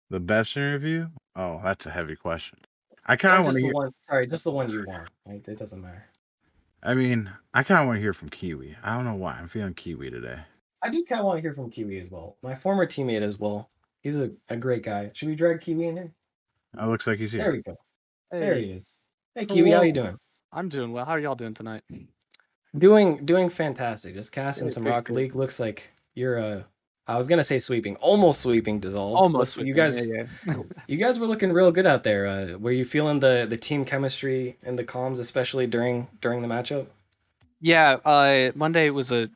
The best interview? Oh, that's a heavy question. I kind Or of want just to the hear. one. Sorry, just the one you want. Like, it doesn't matter. I mean, I kind of want to hear from Kiwi. I don't know why. I'm feeling Kiwi today. I do kind of want to hear from Kiwi as well. My former teammate as well. He's a great guy. Should we drag Kiwi in here? Oh, looks like he's There here. we go. There he Hey, is. Hey Kiwi, how you Hello. doing? I'm doing well. How are y'all doing tonight? Doing fantastic. Just casting Good, some good, Rocket good. League. Looks like you're I was gonna say sweeping, almost sweeping Dissolved. Look, Almost you sweeping. Yeah, guys, yeah. you guys were looking real good out there. Were you feeling the team chemistry and the comms, especially during the matchup? Yeah, Monday was a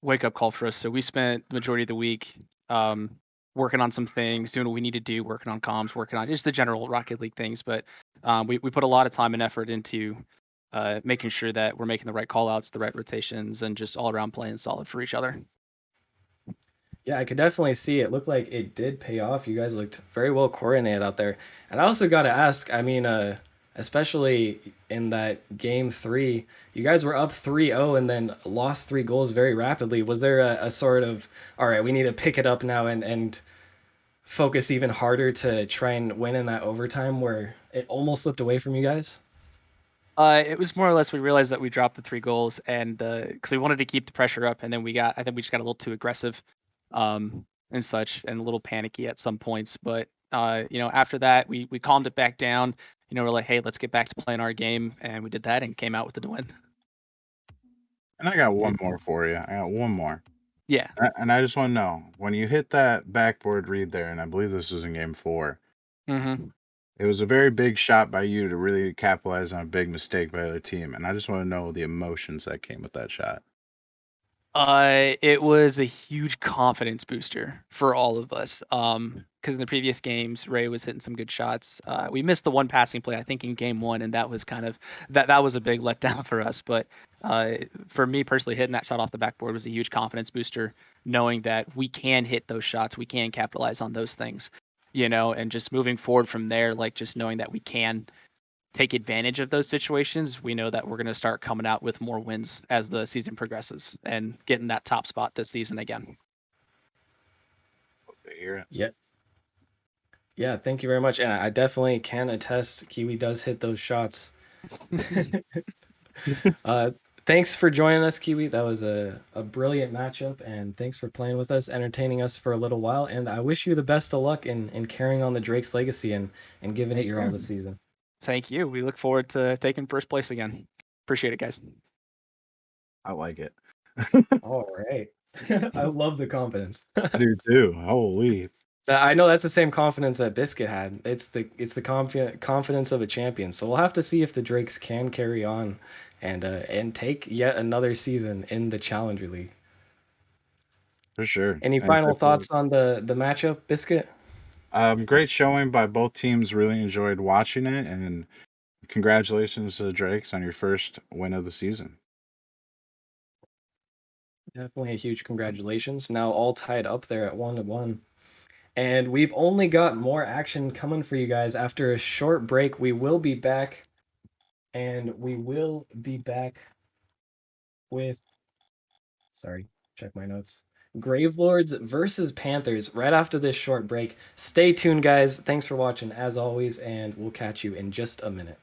wake up call for us. So we spent the majority of the week um, working on some things, doing what we need to do, working on comms, working on just the general Rocket League things. But we put a lot of time and effort into making sure that we're making the right call outs, the right rotations, and just all around playing solid for each other. Yeah, I could definitely see it. Looked like it did pay off. You guys looked very well coordinated out there. And I also got to ask, I mean, especially in that game 3, you guys were up 3-0 and then lost 3 goals very rapidly. Was there a sort of, all right, we need to pick it up now and focus even harder to try and win in that overtime where it almost slipped away from you guys? It was more or less we realized that we dropped the 3 goals, and because we wanted to keep the pressure up, and then I think we just got a little too aggressive, and such, and a little panicky at some points. But after that, we calmed it back down. We're like, hey, let's get back to playing our game, and we did that and came out with the win. And I got one more for you. I got one more. Yeah. And I just want to know when you hit that backboard read there, and I believe this was in game 4. Mm-hmm. It was a very big shot by you to really capitalize on a big mistake by the other team, and I just want to know the emotions that came with that shot. It was a huge confidence booster for all of us. Because in the previous games, Ray was hitting some good shots. We missed the one passing play, I think, in game 1, and that was kind of that was a big letdown for us. But for me personally, hitting that shot off the backboard was a huge confidence booster, knowing that we can hit those shots, we can capitalize on those things, and just moving forward from there, like just knowing that we can take advantage of those situations, we know that we're going to start coming out with more wins as the season progresses and getting that top spot this season again. Love to hear it. Yeah. Yeah, thank you very much. And I definitely can attest Kiwi does hit those shots. uh, thanks for joining us, Kiwi. That was a brilliant matchup, and thanks for playing with us, entertaining us for a little while. And I wish you the best of luck in carrying on the Drake's legacy and giving it Thank your all you. this season. Thank you. We look forward to taking first place again. Appreciate it, guys. I like it. All right. I love the confidence. I do too. Holy. I know that's the same confidence that Biscuit had. It's the confidence of a champion. So we'll have to see if the Drakes can carry on and take yet another season in the Challenger League. For sure. Any And final thoughts on the matchup, Biscuit? great showing by both teams. Really enjoyed watching it, and congratulations to the Drakes on your first win of the season. Definitely a huge congratulations. Now all tied up there at 1-1. And we've only got more action coming for you guys after a short break. We will be back, and we will be back with, sorry, check my notes. Gravelords versus Panthers right after this short break. Stay tuned, guys. Thanks for watching as always, and we'll catch you in just a minute.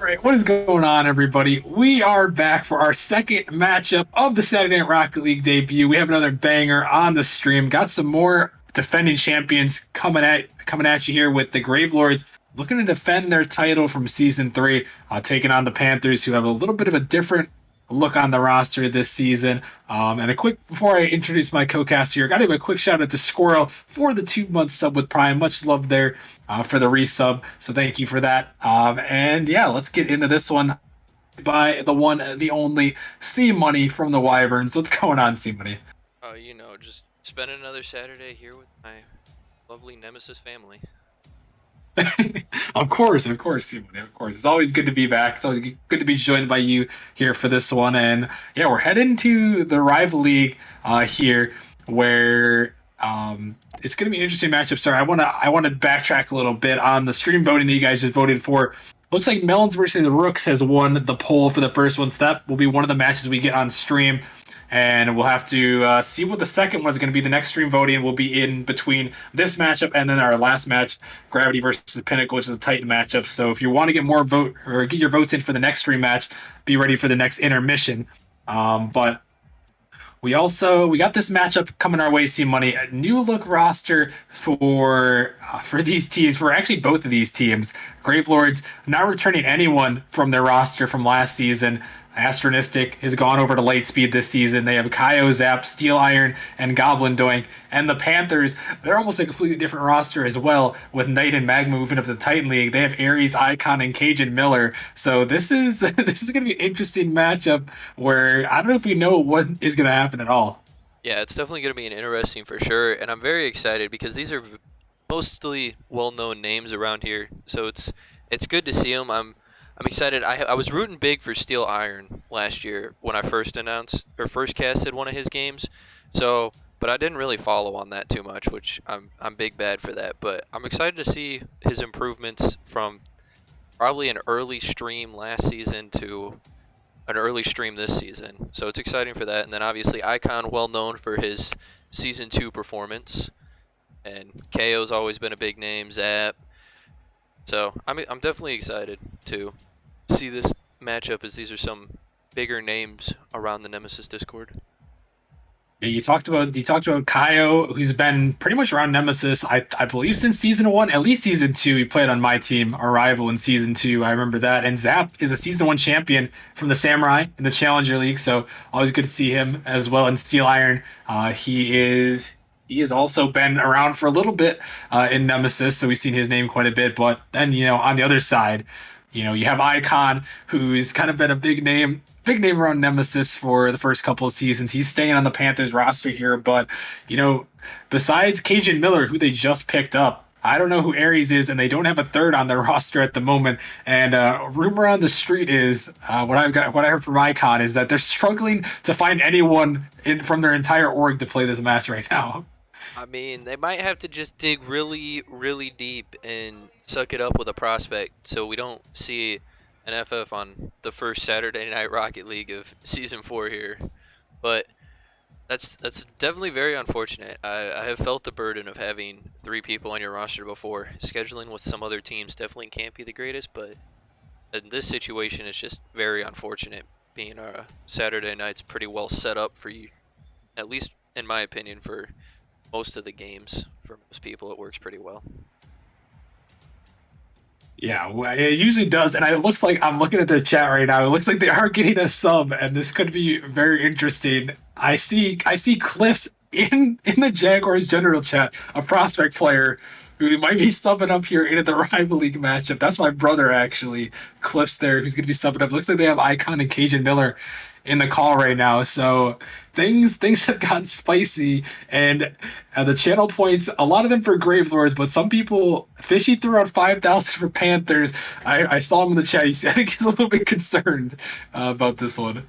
right, what is going on, everybody? We are back for our second matchup of the Saturday Night Rocket League debut. We have another banger on the stream. Got some more defending champions coming at you here with the Gravelords looking to defend their title from season three, taking on the Panthers, who have a little bit of a different look on the roster this season. And a quick before I introduce my co-caster here, got to give a quick shout out to Squirrel for the 2 month sub with Prime. Much love there for the resub. So thank you for that. And yeah, let's get into this one by the one, the only C Money from the Wyverns. What's going on, C Money? Just spending another Saturday here with my lovely Nemesis family. Of course, C Money, of course. It's always good to be back. It's always good to be joined by you here for this one. And yeah, we're heading to the rival league here, where it's going to be an interesting matchup. Sorry, I want to backtrack a little bit on the stream voting that you guys just voted for. Looks like Melons versus Rooks has won the poll for the first one. So that will be one of the matches we get on stream. And we'll have to see what the second one's going to be. The next stream voting will be in between this matchup and then our last match, Gravity versus Pinnacle, which is a Titan matchup. So if you want to get more vote or get your votes in for the next stream match, be ready for the next intermission. But we got this matchup coming our way, C Money. A new look roster for these teams, for actually both of these teams. Gravelords not returning anyone from their roster from last season. Astronistic has gone over to Lightspeed this season. They have Kaio, Zap, Steel Iron, and Goblin Doink. And the Panthers, they're almost a completely different roster as well, with Knight and Magma moving up to the Titan League. They have Ares, Icon, and Cajun Miller. So this is this is going to be an interesting matchup where I don't know if we know what is going to happen at all. Yeah, it's definitely going to be an interesting for sure, and I'm very excited because these are mostly well-known names around here. So it's good to see them. I'm excited. I was rooting big for Steel Iron last year when I first casted one of his games. So, but I didn't really follow on that too much, which I'm big bad for that. But I'm excited to see his improvements from probably an early stream last season to an early stream this season. So it's exciting for that. And then obviously Icon, well known for his season 2 performance, and KO's always been a big name. Zap. So I'm definitely excited to see this matchup, as these are some bigger names around the Nemesis Discord. Yeah, you talked about Kaio, who's been pretty much around Nemesis, I believe, since season one, at least season two. He played on my team, our rival, in season two. I remember that. And Zap is a season one champion from the Samurai in the Challenger League, so always good to see him as well. And Steel Iron, he has also been around for a little bit in Nemesis, so we've seen his name quite a bit. But then, on the other side, you have Icon, who's kind of been a big name around Nemesis for the first couple of seasons. He's staying on the Panthers roster here, but besides Cajun Miller, who they just picked up, I don't know who Ares is, and they don't have a third on their roster at the moment. And rumor on the street is what I heard from Icon is that they're struggling to find anyone from their entire org to play this match right now. I mean, they might have to just dig really, really deep and suck it up with a prospect, so we don't see an FF on the first Saturday Night Rocket League of Season 4 here. But that's definitely very unfortunate. I have felt the burden of having 3 people on your roster before. Scheduling with some other teams definitely can't be the greatest, but in this situation, it's just very unfortunate, being Saturday night's pretty well set up for you, at least in my opinion, for most of the games. For most people, it works pretty well. Yeah, well, it usually does, and it looks like I'm looking at the chat right now. It looks like they are getting a sub, and this could be very interesting. I see Cliffs in the Jaguars general chat, a prospect player who might be subbing up here into the rival league matchup. That's my brother, actually, Cliffs there, who's going to be subbing up. Looks like they have Icon and Cajun Miller in the call right now. So things have gotten spicy, and the channel points, a lot of them for Gravelords, but some people, Fishy threw out 5,000 for Panthers. I saw him in the chat. I think he's a little bit concerned about this one.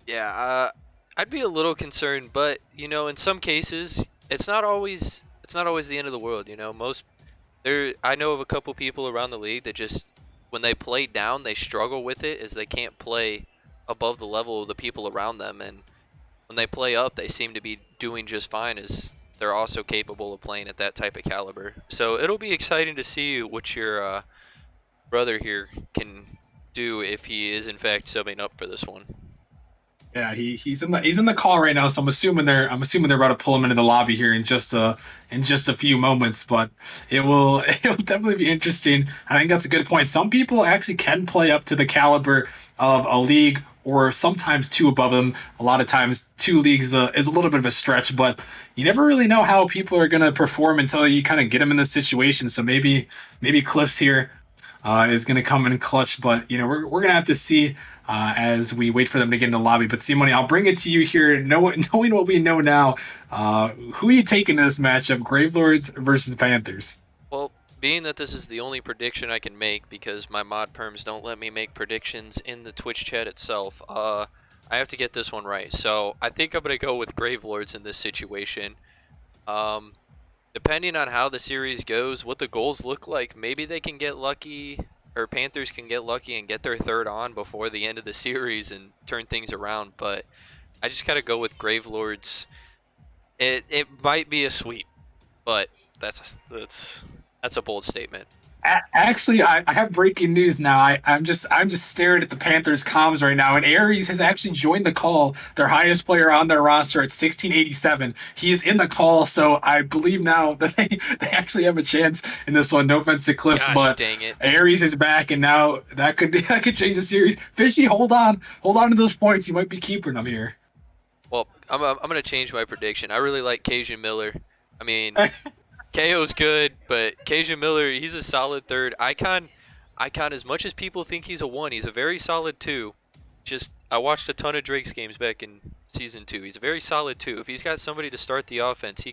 Yeah, I'd be a little concerned, but in some cases, it's not always the end of the world. I know of a couple people around the league that just, when they play down, they struggle with it, as they can't play above the level of the people around them, and when they play up, they seem to be doing just fine, as they're also capable of playing at that type of caliber. So it'll be exciting to see what your brother here can do if he is in fact subbing up for this one. Yeah, he's in the call right now, so I'm assuming they're about to pull him into the lobby here in just a few moments. But it will definitely be interesting. I think that's a good point. Some people actually can play up to the caliber of a league or sometimes two above them. A lot of times, two leagues is a little bit of a stretch, but you never really know how people are going to perform until you kind of get them in this situation. So maybe Cliff's here is going to come in clutch, but we're going to have to see as we wait for them to get in the lobby. But Simone, I'll bring it to you here, knowing what we know now. Who are you taking in this matchup, Gravelords versus Panthers? Well, being that this is the only prediction I can make because my mod perms don't let me make predictions in the Twitch chat itself, I have to get this one right. So I think I'm going to go with Gravelords in this situation. Depending on how the series goes, what the goals look like, maybe they can get lucky, or Panthers can get lucky and get their third on before the end of the series and turn things around. But I just gotta go with Gravelords. It might be a sweep, but that's a bold statement. Actually, I have breaking news now. I'm just staring at the Panthers comms right now, and Aries has actually joined the call. Their highest player on their roster at 1687. He is in the call, so I believe now that they actually have a chance in this one. No offense to Cliffs, Gosh, but dang it. Aries is back, and now that could change the series. Fishy, hold on to those points. You might be keeping them here. Well, I'm gonna change my prediction. I really like Cajun Miller. I mean, KO's good, but Cajun Miller, he's a solid third. Icon, as much as people think he's a 1, he's a very solid 2. Just, I watched a ton of Drake's games back in Season 2. He's a very solid 2. If he's got somebody to start the offense,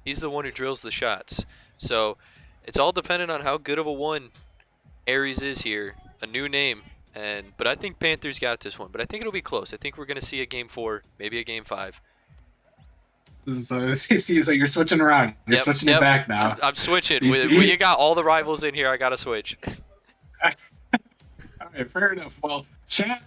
he's the one who drills the shots. So, it's all dependent on how good of a 1 Aries is here. A new name. But I think Panthers got this one. But I think it'll be close. I think we're going to see a Game 4, maybe a Game 5. So you're switching around. You're switching it back now. I'm switching. When you got all the rivals in here, I got to switch. All right, fair enough. Well, chat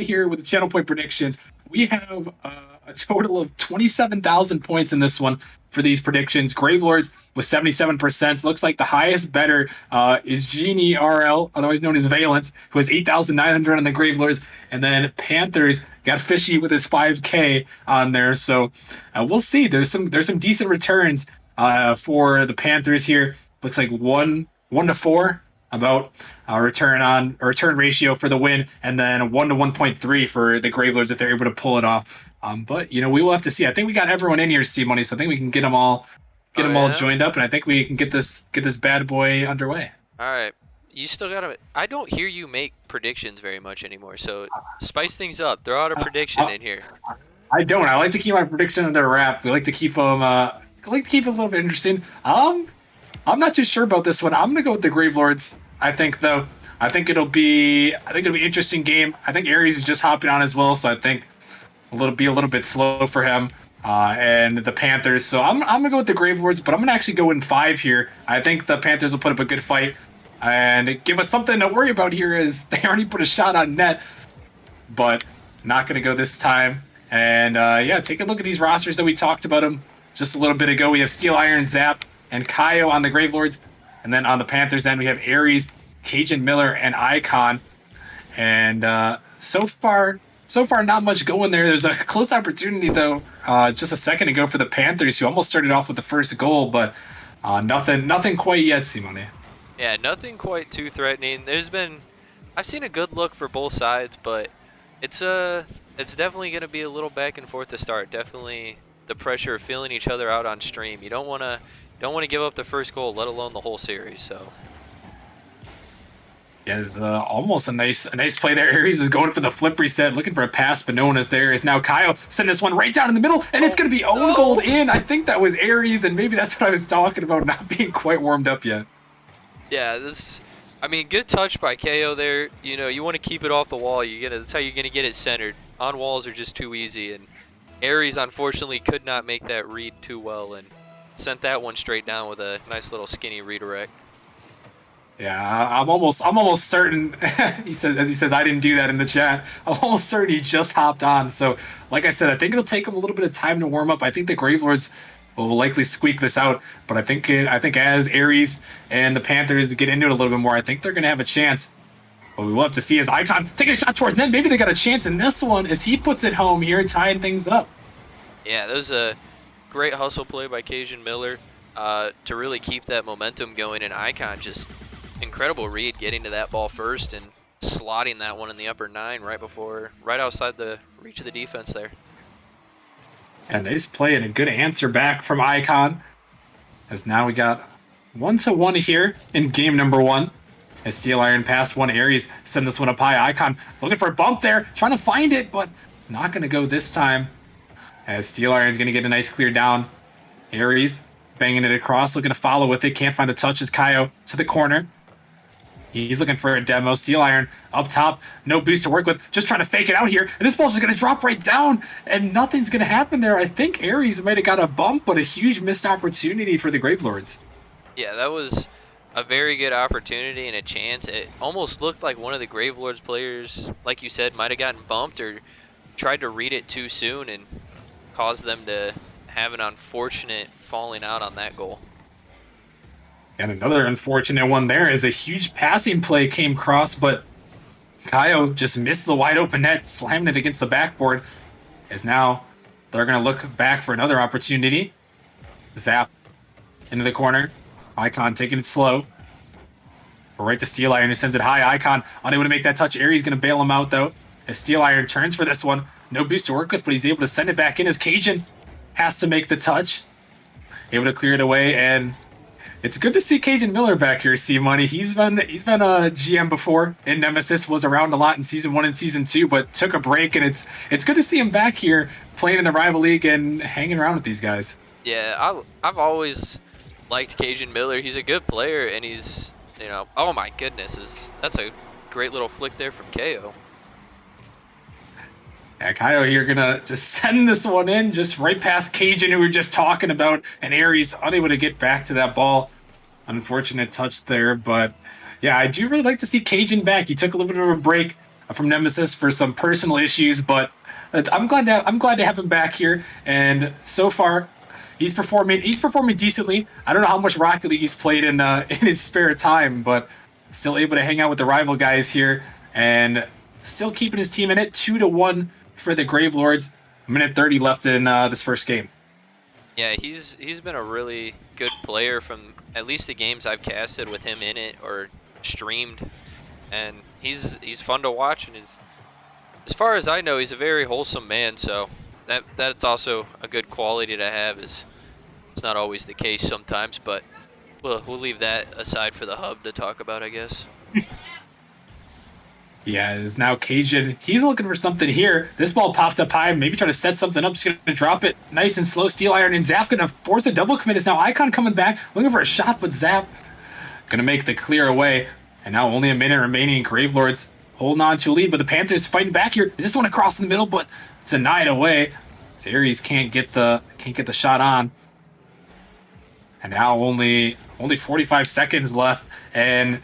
here with the channel point predictions. We have a total of 27,000 points in this one for these predictions. Gravelords with 77%. Looks like the highest bettor is SNRL, otherwise known as Valence, who has 8,900 on the Gravelords. And then Panthers got Fishy with his 5K on there. So we'll see. There's some decent returns for the Panthers here. Looks like 1 to 4 about return ratio for the win, and then 1 to 1.3 for the Gravelords if they're able to pull it off. But we will have to see. I think we got everyone in here, C-Money, so I think we can get them all joined up, and I think we can get this bad boy underway. All right. You still gotta. I don't hear you make predictions very much anymore, so spice things up. Throw out a prediction in here. I don't. I like to keep my prediction under wrap. We like to keep them. I like to keep it a little bit interesting. I'm not too sure about this one. I'm gonna go with the Gravelords. I think it'll be an interesting game. I think Aries is just hopping on as well, so I think be a little bit slow for him. And the Panthers. So I'm gonna go with the Gravelords, but I'm gonna actually go in 5 here. I think the Panthers will put up a good fight and give us something to worry about here, as they already put a shot on net, but not gonna go this time. And take a look at these rosters that we talked about them just a little bit ago. We have Steel Iron, Zap, and Kaio on the Gravelords, and then on the Panthers end we have Aries, Cajun Miller, and Icon. And so far not much going there. There's a close opportunity though, just a second ago for the Panthers, who almost started off with the first goal, but nothing quite yet, Simone. Yeah, nothing quite too threatening. I've seen a good look for both sides, but it's definitely going to be a little back and forth to start. Definitely the pressure of feeling each other out on stream. You don't want to give up the first goal, let alone the whole series. So. Yeah, it's almost a nice play there. Aries is going for the flip reset, looking for a pass, but no one is there. Is now Kyle sending this one right down in the middle, and it's going to be own goal in. I think that was Aries, and maybe that's what I was talking about, not being quite warmed up yet. Yeah, good touch by KO there. You want to keep it off the wall. That's how you're gonna get it centered. On walls are just too easy, and Aries unfortunately could not make that read too well and sent that one straight down with a nice little skinny redirect. Yeah, I'm almost certain. He says I didn't do that in the chat. I'm almost certain he just hopped on. So, like I said, I think it'll take him a little bit of time to warm up. I think the Gravelords will likely squeak this out, but I think as Aries and the Panthers get into it a little bit more, I think they're going to have a chance. But we will have to see as Icon taking a shot towards them. Maybe they got a chance in this one as he puts it home here, tying things up. Yeah, that was a great hustle play by Cajun Miller to really keep that momentum going, and Icon just incredible read getting to that ball first and slotting that one in the upper 9 right outside the reach of the defense there. And nice play and a good answer back from Icon. As now we got 1-1 here in game number 1. As Steel Iron passed one Aries, send this one up high. Icon looking for a bump there, trying to find it, but not going to go this time. As Steel Iron is going to get a nice clear down. Aries banging it across, looking to follow with it. Can't find the touch as Kaio to the corner. He's looking for a demo. Steel Iron up top. No boost to work with. Just trying to fake it out here. And this ball's just going to drop right down. And nothing's going to happen there. I think Aries might have got a bump, but a huge missed opportunity for the Gravelords. Yeah, that was a very good opportunity and a chance. It almost looked like one of the Gravelords players, like you said, might have gotten bumped or tried to read it too soon and caused them to have an unfortunate falling out on that goal. And another unfortunate one there is a huge passing play came across, but Kaio just missed the wide open net, slamming it against the backboard. As now they're going to look back for another opportunity. Zap into the corner. Icon taking it slow. Right to Steel Iron, who sends it high. Icon unable to make that touch. Aries going to bail him out, though, as Steel Iron turns for this one. No boost to work with, but he's able to send it back in as Cajun has to make the touch. Able to clear it away, and it's good to see Cajun Miller back here, C-Money. He's been a GM before in Nemesis, was around a lot in Season 1 and Season 2, but took a break, and it's good to see him back here playing in the rival league and hanging around with these guys. Yeah, I've always liked Cajun Miller. He's a good player, and he's, oh my goodness, that's a great little flick there from KO. Yeah, Kaio here gonna just send this one in, just right past Cajun, who we were just talking about, and Aries unable to get back to that ball. Unfortunate touch there, but yeah, I do really like to see Cajun back. He took a little bit of a break from Nemesis for some personal issues, but I'm glad to have him back here. And so far, he's performing decently. I don't know how much Rocket League he's played in his spare time, but still able to hang out with the rival guys here and still keeping his team in it. 2-1 for the Gravelords. A minute 30 left in this first game. Yeah, he's been a really good player from at least the games I've casted with him in it or streamed, and he's fun to watch. And as far as I know, he's a very wholesome man. So that's also a good quality to have. It's not always the case sometimes, but we'll leave that aside for the hub to talk about, I guess. Yeah, is now Cajun. He's looking for something here. This ball popped up high, maybe trying to set something up. Just going to drop it nice and slow. Steel Iron and Zap going to force a double commit. Is now Icon coming back, looking for a shot, but Zap going to make the clear away. And now only a minute remaining. Gravelords holding on to a lead, but the Panthers fighting back here. Is this one across in the middle, but denied away. Aries can't get the shot on. And now only 45 seconds left, and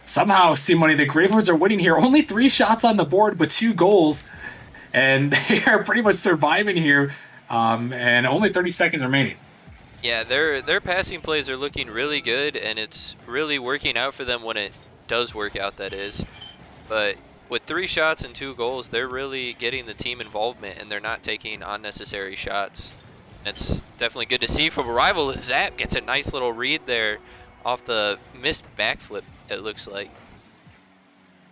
somehow, C-Money, the Gravelords are winning here. Only 3 shots on the board, but 2 goals. And they are pretty much surviving here. And only 30 seconds remaining. Yeah, their passing plays are looking really good, and it's really working out for them when it does work out, that is. But with 3 shots and 2 goals, they're really getting the team involvement, and they're not taking unnecessary shots. It's definitely good to see from a rival. Zap gets a nice little read there off the missed backflip, it looks like.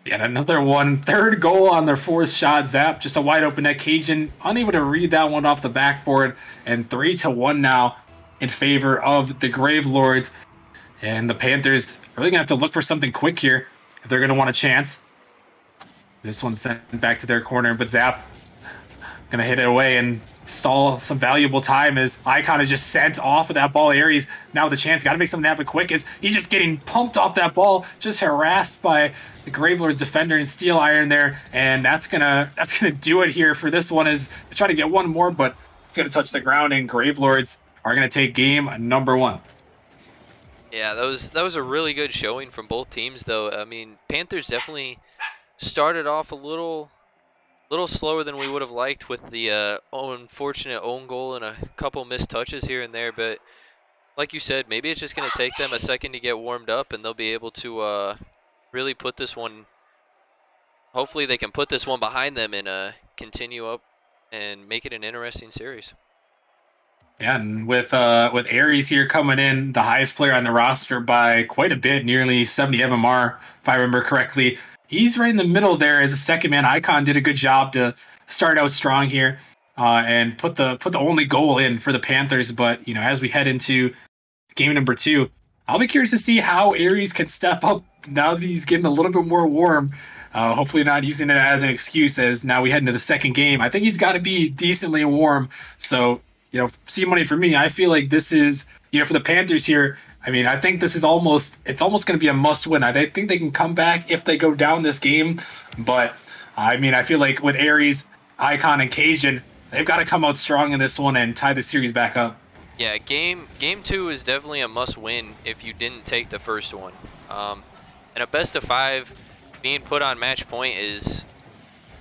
Yet another one. 3rd goal on their 4th shot. Zap, just a wide open net. Cajun unable to read that one off the backboard. And 3-1 now in favor of the Gravelords. And the Panthers really going to have to look for something quick here if they're going to want a chance. This one's sent back to their corner, but Zap going to hit it away and stall some valuable time as Icon is just sent off of that ball. Aries now with a chance, got to make something happen quick as he's just getting pumped off that ball, just harassed by the Gravelords defender and Steel Iron there, and that's gonna do it here for this one. As they try to get one more, but it's gonna touch the ground, and Gravelords are gonna take game number 1. Yeah, that was a really good showing from both teams, though. I mean, Panthers definitely started off a little slower than we would have liked with the unfortunate own goal and a couple missed touches here and there, but like you said, maybe it's just going to take them a second to get warmed up, and they'll be able to really put this one hopefully they can put this one behind them and continue up and make it an interesting series. Yeah, and with Aries here coming in, the highest player on the roster by quite a bit, nearly 70 MMR, if I remember correctly. He's right in the middle there as a second man. Icon did a good job to start out strong here and put the only goal in for the Panthers. But as we head into game number 2, I'll be curious to see how Aries can step up now that he's getting a little bit more warm. Hopefully not using it as an excuse as now we head into the second game. I think he's got to be decently warm. So, C money for me. I feel like this is, for the Panthers here. I mean, I think this is almost going to be a must win. I think they can come back if they go down this game. But, I mean, I feel like with Aries, Icon, and Cajun, they've got to come out strong in this one and tie the series back up. Yeah, game 2 is definitely a must win if you didn't take the first one. And a best of 5 being put on match point is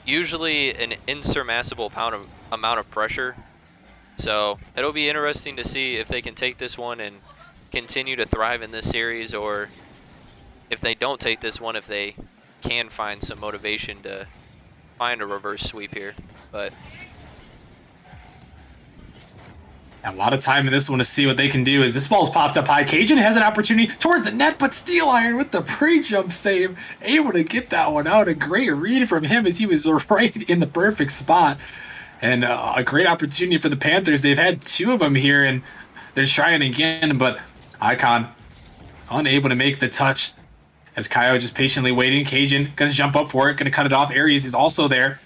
usually an insurmountable amount of pressure. So it'll be interesting to see if they can take this one and continue to thrive in this series, or if they don't take this one, if they can find some motivation to find a reverse sweep here. But a lot of time in this one to see what they can do as this ball's popped up high. Cajun has an opportunity towards the net, but Steel Iron with the pre-jump save, able to get that one out. A great read from him as he was right in the perfect spot. And a great opportunity for the Panthers. They've had 2 of them here, and they're trying again, but Icon unable to make the touch as Kyo just patiently waiting. Cajun going to jump up for it, going to cut it off. Aries is also there.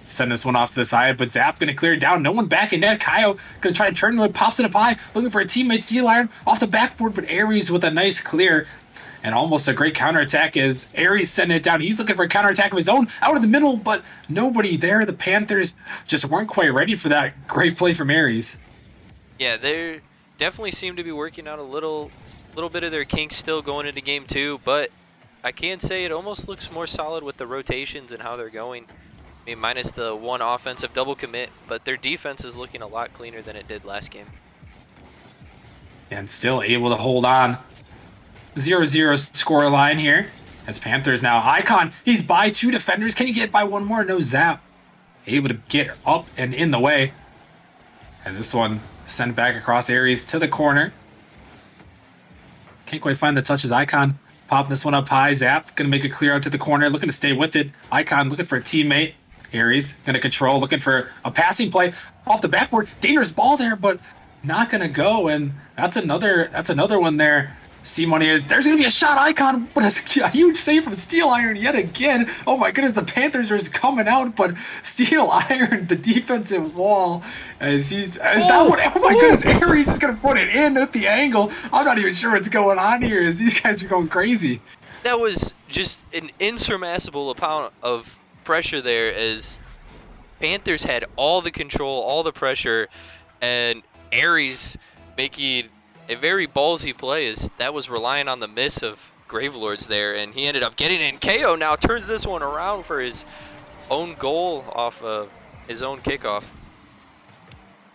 Send this one off to the side, but Zap going to clear it down. No one back in net. Kyo going to try to turn to it, pops it up high, looking for a teammate. Steel Iron off the backboard, but Aries with a nice clear. And almost a great counterattack as Aries sending it down. He's looking for a counterattack of his own out of the middle, but nobody there. The Panthers just weren't quite ready for that great play from Aries. Yeah, they definitely seem to be working out a little bit of their kinks still going into game 2, but I can say it almost looks more solid with the rotations and how they're going. I mean, minus the one offensive double commit, but their defense is looking a lot cleaner than it did last game. And still able to hold on. 0-0 score line here as Panthers now. Icon, he's by 2 defenders. Can he get by one more? No. Zap able to get up and in the way as this one sent back across Aries to the corner. Can't quite find the touches. Icon popping this one up high. Zap gonna make a clear out to the corner, looking to stay with it. Icon looking for a teammate. Aries gonna control, looking for a passing play off the backboard. Dangerous ball there, but not gonna go. And that's another one there. C money is there's gonna be a shot. Icon, but a huge save from Steel Iron yet again. Oh my goodness, the Panthers are just coming out, but Steel Iron, the defensive wall, that one. Oh my goodness, Aries is gonna put it in at the angle. I'm not even sure what's going on here as these guys are going crazy. That was just an insurmountable amount of pressure there as Panthers had all the control, all the pressure, and Aries making a very ballsy play is that was relying on the miss of Gravelords there, and he ended up getting it. And KO now turns this one around for his own goal off of his own kickoff.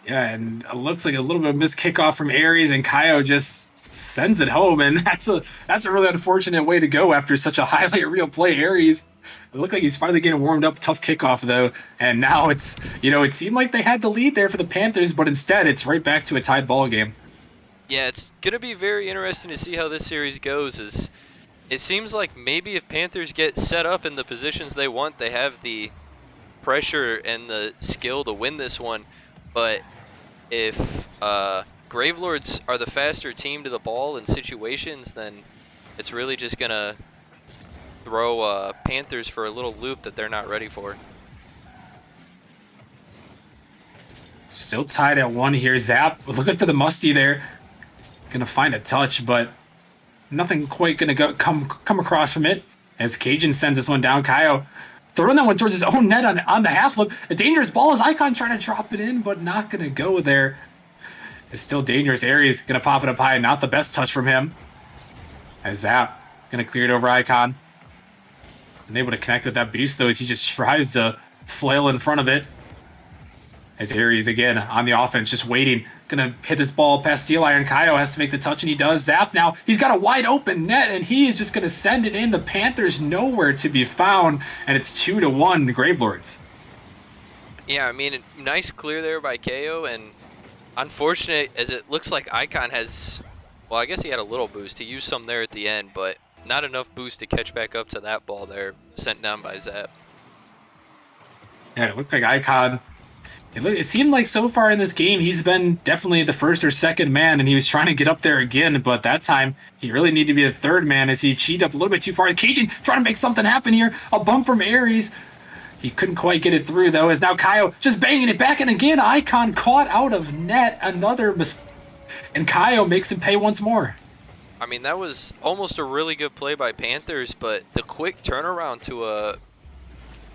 Yeah, and it looks like a little bit of missed kickoff from Aries, and Kyo just sends it home, and that's a really unfortunate way to go after such a highlight reel play. Aries, it looked like he's finally getting warmed up. Tough kickoff though, and now it's it seemed like they had the lead there for the Panthers, but instead it's right back to a tied ball game. Yeah, it's gonna be very interesting to see how this series goes. As it seems like maybe if Panthers get set up in the positions they want, they have the pressure and the skill to win this one. But if Gravelords are the faster team to the ball in situations, then it's really just gonna throw Panthers for a little loop that they're not ready for. Still tied at 1 here. Zap looking for the musty there. Gonna find a touch, but nothing quite gonna come across from it as Cajun sends this one down. Kyo throwing that one towards his own net on the half flip. A dangerous ball as Icon trying to drop it in, but not gonna go there. It's still dangerous. Aries gonna pop it up high. Not the best touch from him. As Zap gonna clear it over Icon. Unable to connect with that boost though as he just tries to flail in front of it. As Aries again on the offense, just waiting. gonna hit this ball past Steel Iron. Kaio has to make the touch, and he does. Zap now. He's got a wide open net, and he is just gonna send it in. The Panthers nowhere to be found, and it's 2-1 Gravelords. Yeah, I mean, nice clear there by KO, and unfortunate as it looks like Icon has, well, I guess he had a little boost. He used some there at the end, but not enough boost to catch back up to that ball there, sent down by Zap. Yeah, it looked like Icon. It seemed like so far in this game, he's been definitely the first or second man, and he was trying to get up there again, but that time, he really needed to be the third man as he cheated up a little bit too far. Cajun trying to make something happen here. A bump from Aries. He couldn't quite get it through, though, as now Kaio just banging it back, and again, Icon caught out of net. Another mistake, and Kaio makes him pay once more. I mean, that was almost a really good play by Panthers, but the quick turnaround to a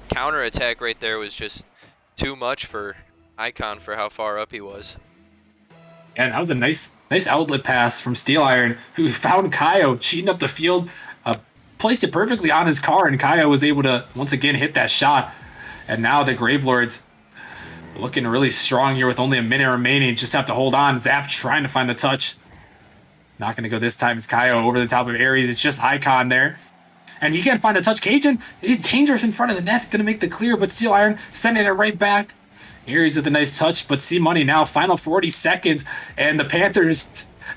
counter attack right there was just too much for Icon for how far up he was. And that was a nice outlet pass from Steel Iron, who found Kaio cheating up the field, placed it perfectly on his car, and Kaio was able to once again hit that shot. And now the Gravelords looking really strong here with only a minute remaining. Just have to hold on. Zap trying to find the touch. Not going to go this time. It's Kaio over the top of Aries. It's just Icon there. And he can't find a touch. Cajun, he's dangerous in front of the net. Going to make the clear, but Steel Iron sending it right back. Aries with a nice touch, but see money now. Final 40 seconds. And the Panthers,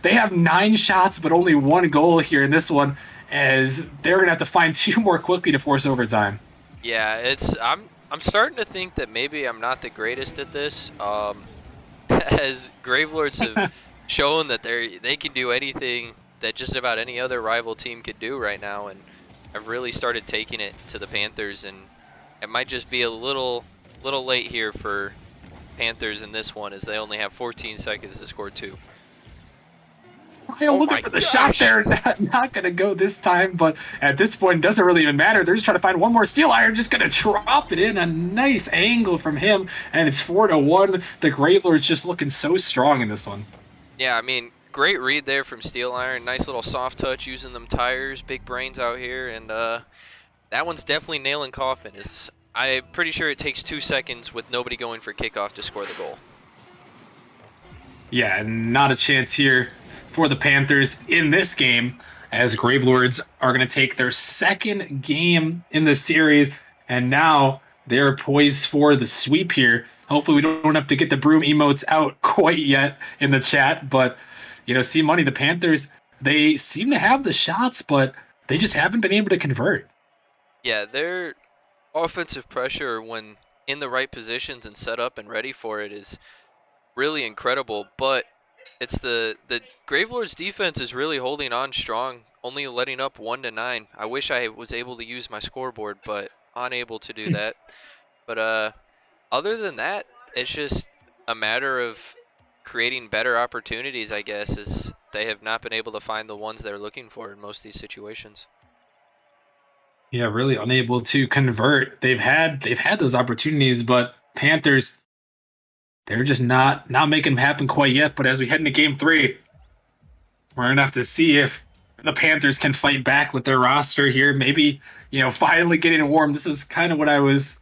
they have 9 shots, but only 1 goal here in this one, as they're going to have to find 2 more quickly to force overtime. Yeah, I'm starting to think that maybe I'm not the greatest at this. As Gravelords have shown that they can do anything that just about any other rival team could do right now, and I've really started taking it to the Panthers, and it might just be a little late here for Panthers in this one, as they only have 14 seconds to score 2. Looking for the shot there. Not going to go this time, but at this point, it doesn't really even matter. They're just trying to find one more. Steel Iron just going to drop it in. A nice angle from him, and it's 4-1. The Gravelords just looking so strong in this one. Yeah, I mean, great read there from Steel Iron. Nice little soft touch using them tires. Big brains out here, and that one's definitely nail in coffin. I'm pretty sure it takes 2 seconds with nobody going for kickoff to score the goal. Yeah, and not a chance here for the Panthers in this game, as Gravelords are going to take their second game in the series, and now they're poised for the sweep here. Hopefully we don't have to get the broom emotes out quite yet in the chat, but, see money, the Panthers, they seem to have the shots, but they just haven't been able to convert. Yeah, their offensive pressure when in the right positions and set up and ready for it is really incredible, but it's the Gravelords defense is really holding on strong, only letting up 1-9. I wish I was able to use my scoreboard, but unable to do that. But other than that, it's just a matter of creating better opportunities, I guess, as they have not been able to find the ones they're looking for in most of these situations. Yeah, really unable to convert. They've had those opportunities, but Panthers, they're just not making them happen quite yet. But as we head into Game 3, we're going to have to see if the Panthers can fight back with their roster here. Maybe, finally getting warm. This is kind of what I was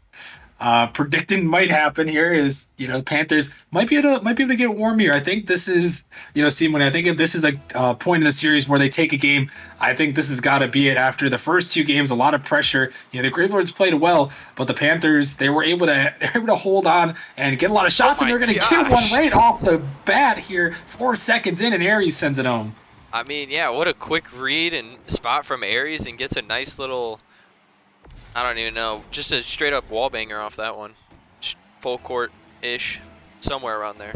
predicting might happen here, is, the Panthers might be able to get warm here. I think this is, Simon, I think if this is a point in the series where they take a game, I think this has got to be it. After the first 2 games, a lot of pressure. The Gravelords played well, but the Panthers, they were able to hold on and get a lot of shots, and they're going to get one right off the bat here. 4 seconds in, and Aries sends it home. I mean, yeah, what a quick read and spot from Aries, and gets a nice little, I don't even know, just a straight up wall banger off that one. Full court-ish, somewhere around there.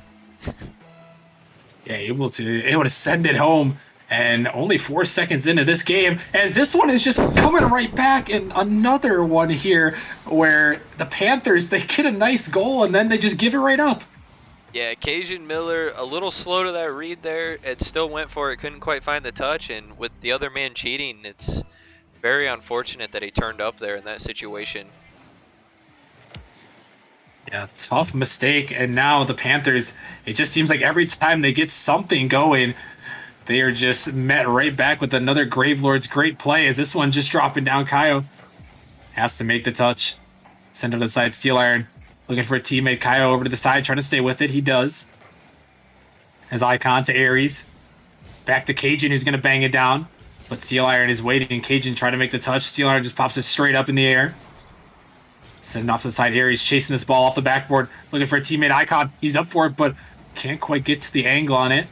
Yeah, able to send it home, and only 4 seconds into this game, as this one is just coming right back, and another one here where the Panthers, they get a nice goal, and then they just give it right up. Yeah, Cajun Miller, a little slow to that read there. It still went for it, couldn't quite find the touch, and with the other man cheating, it's very unfortunate that he turned up there in that situation. Yeah, tough mistake, and now the Panthers, it just seems like every time they get something going, they are just met right back with another Gravelords great play, as this one just dropping down. Kaio has to make the touch. Send it to the side, Steel Iron looking for a teammate. Kaio over to the side, trying to stay with it. He does. As Icon to Aries. Back to Cajun, who's going to bang it down. But Steel Iron is waiting. Cajun trying to make the touch. Steel Iron just pops it straight up in the air. Sending off to the side. Aries chasing this ball off the backboard. Looking for a teammate. Icon, he's up for it, but can't quite get to the angle on it.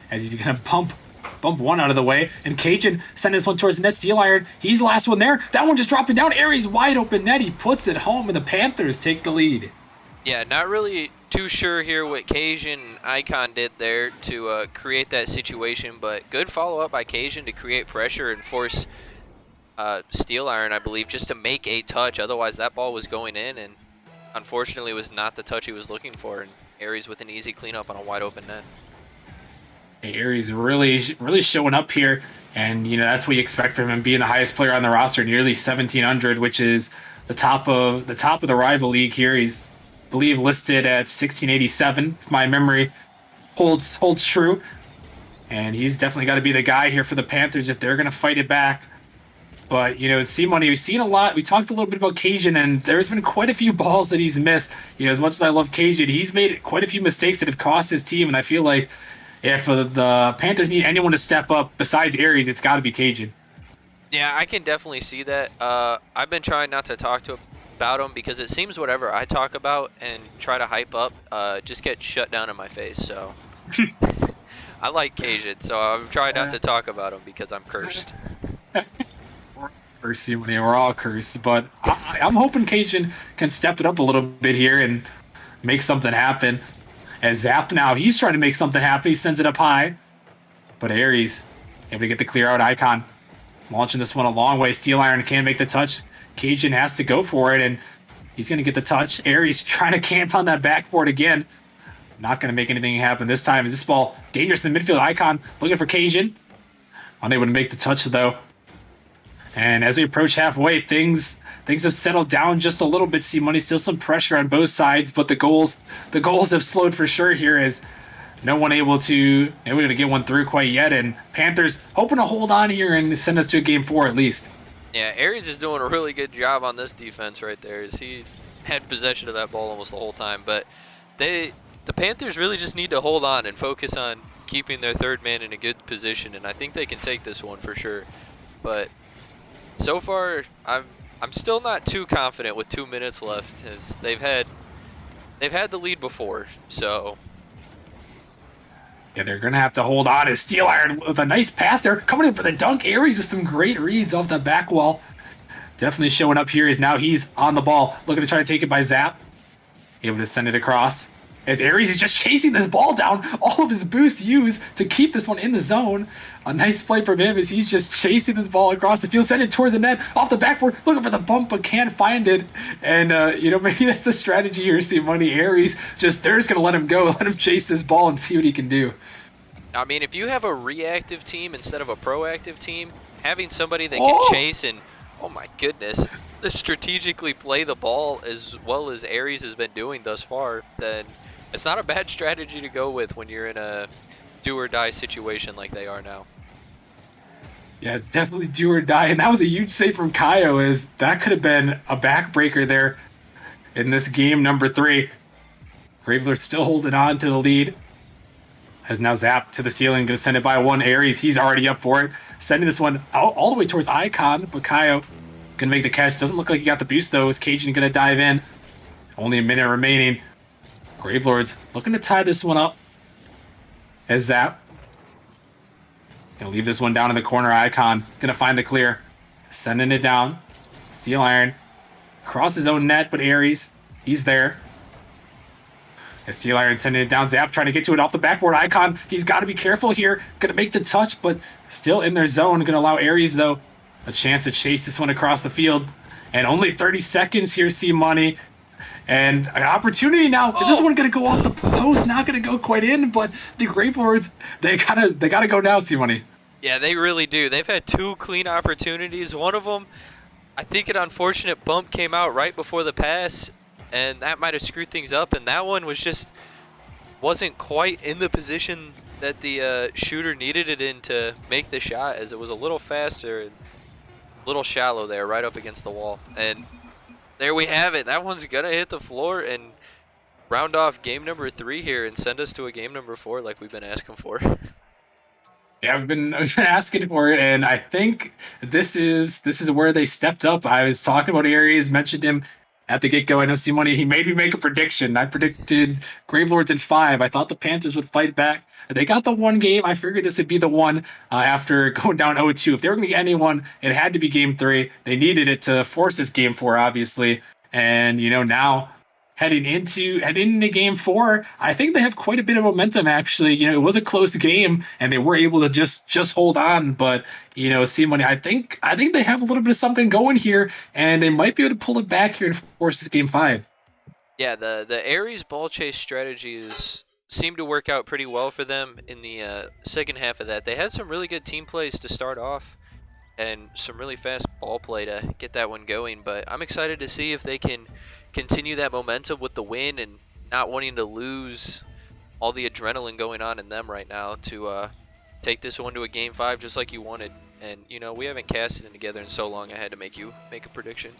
As he's going to bump one out of the way. And Cajun sending this one towards the net. Steel Iron, he's the last one there. That one just dropping down. Aries wide open net. He puts it home, and the Panthers take the lead. Yeah, not really too sure here what Cajun Icon did there to create that situation, but good follow-up by Cajun to create pressure and force Steel Iron, I believe, just to make a touch. Otherwise, that ball was going in, and unfortunately, it was not the touch he was looking for. And Aries with an easy cleanup on a wide-open net. Aries really showing up here, and that's what you expect from him, being the highest player on the roster, nearly 1,700, which is the top of the rival league here. He's, I believe, listed at 1687, if my memory holds true. And he's definitely got to be the guy here for the Panthers if they're going to fight it back. But, C-Money, we've seen a lot. We talked a little bit about Cajun, and there's been quite a few balls that he's missed. As much as I love Cajun, he's made quite a few mistakes that have cost his team, and I feel like if the Panthers need anyone to step up besides Aries, it's got to be Cajun. Yeah, I can definitely see that. I've been trying not to talk about him because it seems whatever I talk about and try to hype up just gets shut down in my face. So I like Cajun, so I'm trying not to talk about him because I'm cursed. We're all cursed, but I'm hoping Cajun can step it up a little bit here and make something happen. As Zap now, he's trying to make something happen. He sends it up high, but Aries able to get the clear out. Icon launching this one a long way. Steel Iron can't make the touch. Cajun has to go for it, and he's going to get the touch. Aries trying to camp on that backboard again. Not going to make anything happen this time. Is this ball dangerous in the midfield? Icon looking for Cajun. Unable to make the touch, though. And as we approach halfway, things have settled down just a little bit. C-Money, still some pressure on both sides, but the goals have slowed for sure here, as no one able to get one through quite yet. And Panthers hoping to hold on here and send us to a game 4 at least. Yeah, Aries is doing a really good job on this defense right there, as he had possession of that ball almost the whole time. But the Panthers really just need to hold on and focus on keeping their third man in a good position, and I think they can take this one for sure. But so far, I'm still not too confident with 2 minutes left, as they've had the lead before. So yeah, they're gonna have to hold on. As Steel Iron with a nice pass there, coming in for the dunk. Aries with some great reads off the back wall. Definitely showing up here, as now he's on the ball, looking to try to take it by Zap. Able to send it across. As Aries is just chasing this ball down, all of his boosts used to keep this one in the zone. A nice play from him as he's just chasing this ball across the field, sending it towards the net, off the backboard, looking for the bump, but can't find it. And, maybe that's the strategy here, C-Money. Aries they're just going to let him go, let him chase this ball and see what he can do. I mean, if you have a reactive team instead of a proactive team, having somebody that can chase and, oh my goodness, strategically play the ball as well as Aries has been doing thus far, then it's not a bad strategy to go with when you're in a do-or-die situation like they are now. Yeah, it's definitely do or die, and that was a huge save from Kaio, as that could have been a backbreaker there in this game number 3. Graveler still holding on to the lead. Has now zapped to the ceiling, going to send it by one. Aries, he's already up for it. Sending this one out all the way towards Icon, but Kaio going to make the catch. Doesn't look like he got the boost, though. Is Cajun going to dive in? Only a minute remaining. Gravelords looking to tie this one up. As Zap gonna leave this one down in the corner. Icon gonna find the clear, sending it down. Steel Iron across his own net, but Aries, he's there. As Steel Iron sending it down. Zap trying to get to it off the backboard. Icon, he's got to be careful here. Gonna make the touch, but still in their zone. Gonna allow Aries, though, a chance to chase this one across the field. And only 30 seconds here, C-Money. And an opportunity now. Is this one going to go off the post? Not going to go quite in, but the Gravelords, they gotta go now, C-Money. Yeah, they really do. They've had 2 clean opportunities. One of them, I think an unfortunate bump came out right before the pass, and that might have screwed things up. And that one wasn't quite in the position that the shooter needed it in to make the shot, as it was a little faster and a little shallow there, right up against the wall. And there we have it. That one's gonna hit the floor, and round off game number 3 here and send us to a game number 4 like we've been asking for. Yeah, I've been asking for it, and I think this is where they stepped up. I was talking about Aries, mentioned him at the get go. I know Simone, he made me make a prediction. I predicted Gravelords in 5. I thought the Panthers would fight back. They got the one game. I figured this would be the one after going down 0-2. If they were going to get anyone, it had to be game 3. They needed it to force this game 4, obviously. And now heading into game 4, I think they have quite a bit of momentum. Actually, it was a close game, and they were able to just hold on. But Simone, I think they have a little bit of something going here, and they might be able to pull it back here and force this game 5. Yeah, the Aries ball chase strategies seemed to work out pretty well for them in the second half of that. They had some really good team plays to start off and some really fast ball play to get that one going, but I'm excited to see if they can continue that momentum with the win and not wanting to lose all the adrenaline going on in them right now to take this one to a game 5 just like you wanted. And we haven't casted it together in so long, I had to make you make a prediction.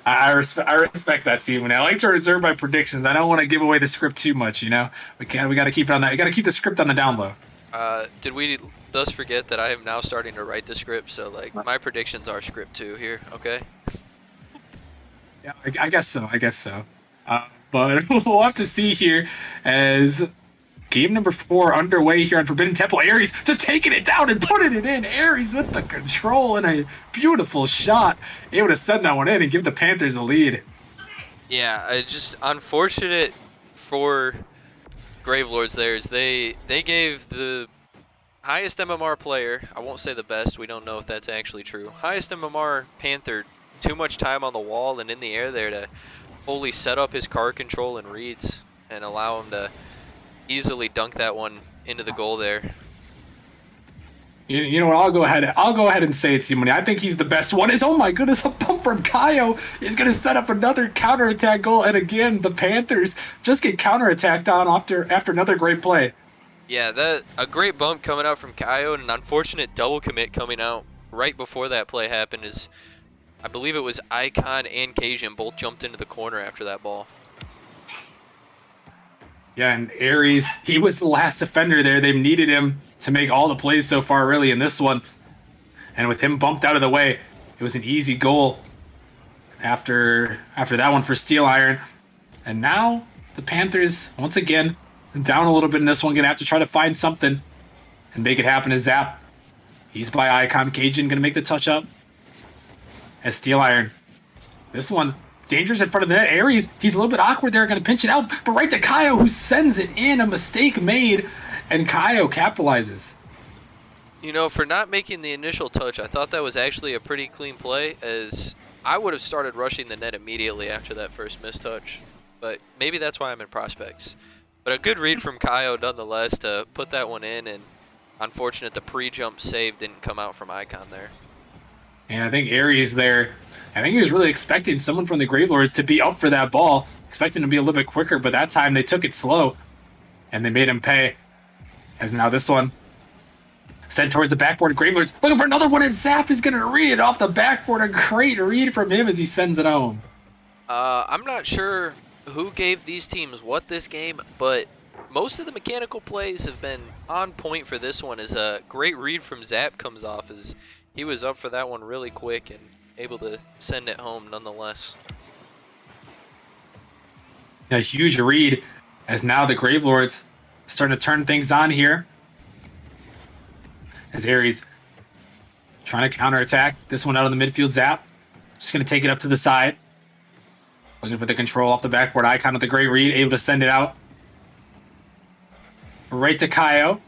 I respect that, Simon. I like to reserve my predictions. I don't want to give away the script too much. We got to keep it on that. We got to keep the script on the down low. Did we thus forget that I am now starting to write the script? So my predictions are script too here. Okay. Yeah, I guess so. But we'll have to see here as game number 4 underway here on Forbidden Temple. Aries just taking it down and putting it in. Aries with the control and a beautiful shot, able to send that one in and give the Panthers the lead. Yeah, just unfortunate for Gravelords there is they gave the highest MMR player, I won't say the best, we don't know if that's actually true, highest MMR Panther too much time on the wall and in the air there to fully set up his card control and reads and allow him to easily dunk that one into the goal there. You know what? I'll go ahead and say it, Simone. I think he's the best one. Oh my goodness, a bump from Kaio is going to set up another counterattack goal, and again the Panthers just get counterattacked on after another great play. Yeah, a great bump coming out from Kaio and an unfortunate double commit coming out right before that play happened is, I believe it was Icon and Cajun both jumped into the corner after that ball. Yeah, and Aries, he was the last defender there. They've needed him to make all the plays so far, really, in this one. And with him bumped out of the way, it was an easy goal after that one for Steel Iron. And now the Panthers, once again, down a little bit in this one, going to have to try to find something and make it happen as Zap. He's by Icon. Cajun going to make the touch up as Steel Iron. This one, dangerous in front of the net. Aries, he's a little bit awkward there, going to pinch it out, but right to Kaio, who sends it in. A mistake made, and Kaio capitalizes. For not making the initial touch, I thought that was actually a pretty clean play, as I would have started rushing the net immediately after that first mistouch. But maybe that's why I'm in prospects. But a good read from Kaio nonetheless to put that one in, and unfortunate the pre-jump save didn't come out from Icon there. And I think Aries there, I think he was really expecting someone from the Gravelords to be up for that ball, expecting to be a little bit quicker, but that time they took it slow, and they made him pay. As now this one, sent towards the backboard. Gravelords looking for another one, and Zap is going to read it off the backboard. A great read from him as he sends it home. I'm not sure who gave these teams what this game, but most of the mechanical plays have been on point for this one. As a great read from Zap comes off, as he was up for that one really quick and able to send it home nonetheless. A huge read as now the Gravelords starting to turn things on here. As Aries trying to counterattack. This one out of the midfield. Zap just going to take it up to the side. Looking for the control off the backboard. Icon with the great read, able to send it out. Right to Kaio.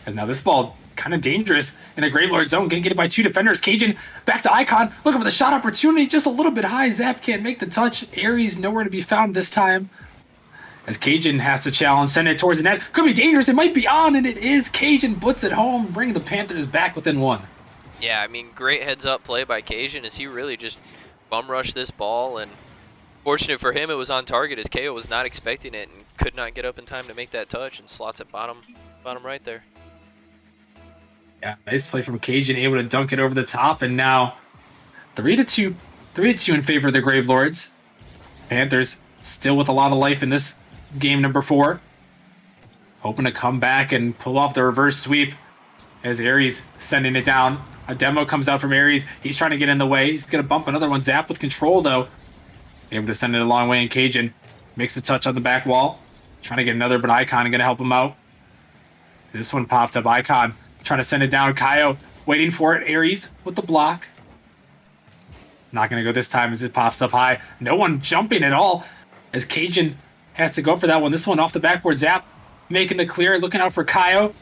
And now this ball kind of dangerous in the Gravelord zone. Gonna get it by 2 defenders. Cajun back to Icon. Looking for the shot opportunity. Just a little bit high. Zap can't make the touch. Aries nowhere to be found this time. As Cajun has to challenge. Send it towards the net. Could be dangerous. It might be on, and it is. Cajun puts it home, bringing the Panthers back within 1. Yeah, I mean, great heads-up play by Cajun as he really just bum-rushed this ball. And fortunate for him, it was on target as KO was not expecting it and could not get up in time to make that touch and slots it bottom right there. Yeah, nice play from Cajun, able to dunk it over the top, and now 3-2 in favor of the Gravelords. Panthers still with a lot of life in this game number 4. Hoping to come back and pull off the reverse sweep as Aries sending it down. A demo comes out from Aries. He's trying to get in the way. He's going to bump another one. Zap with control, though. Able to send it a long way, and Cajun makes the touch on the back wall. Trying to get another, but Icon going to help him out. This one popped up. Icon trying to send it down. Kaio waiting for it. Aries with the block. Not going to go this time as it pops up high. No one jumping at all as Cajun has to go for that one. This one off the backboard. Zap making the clear, looking out for Kaio.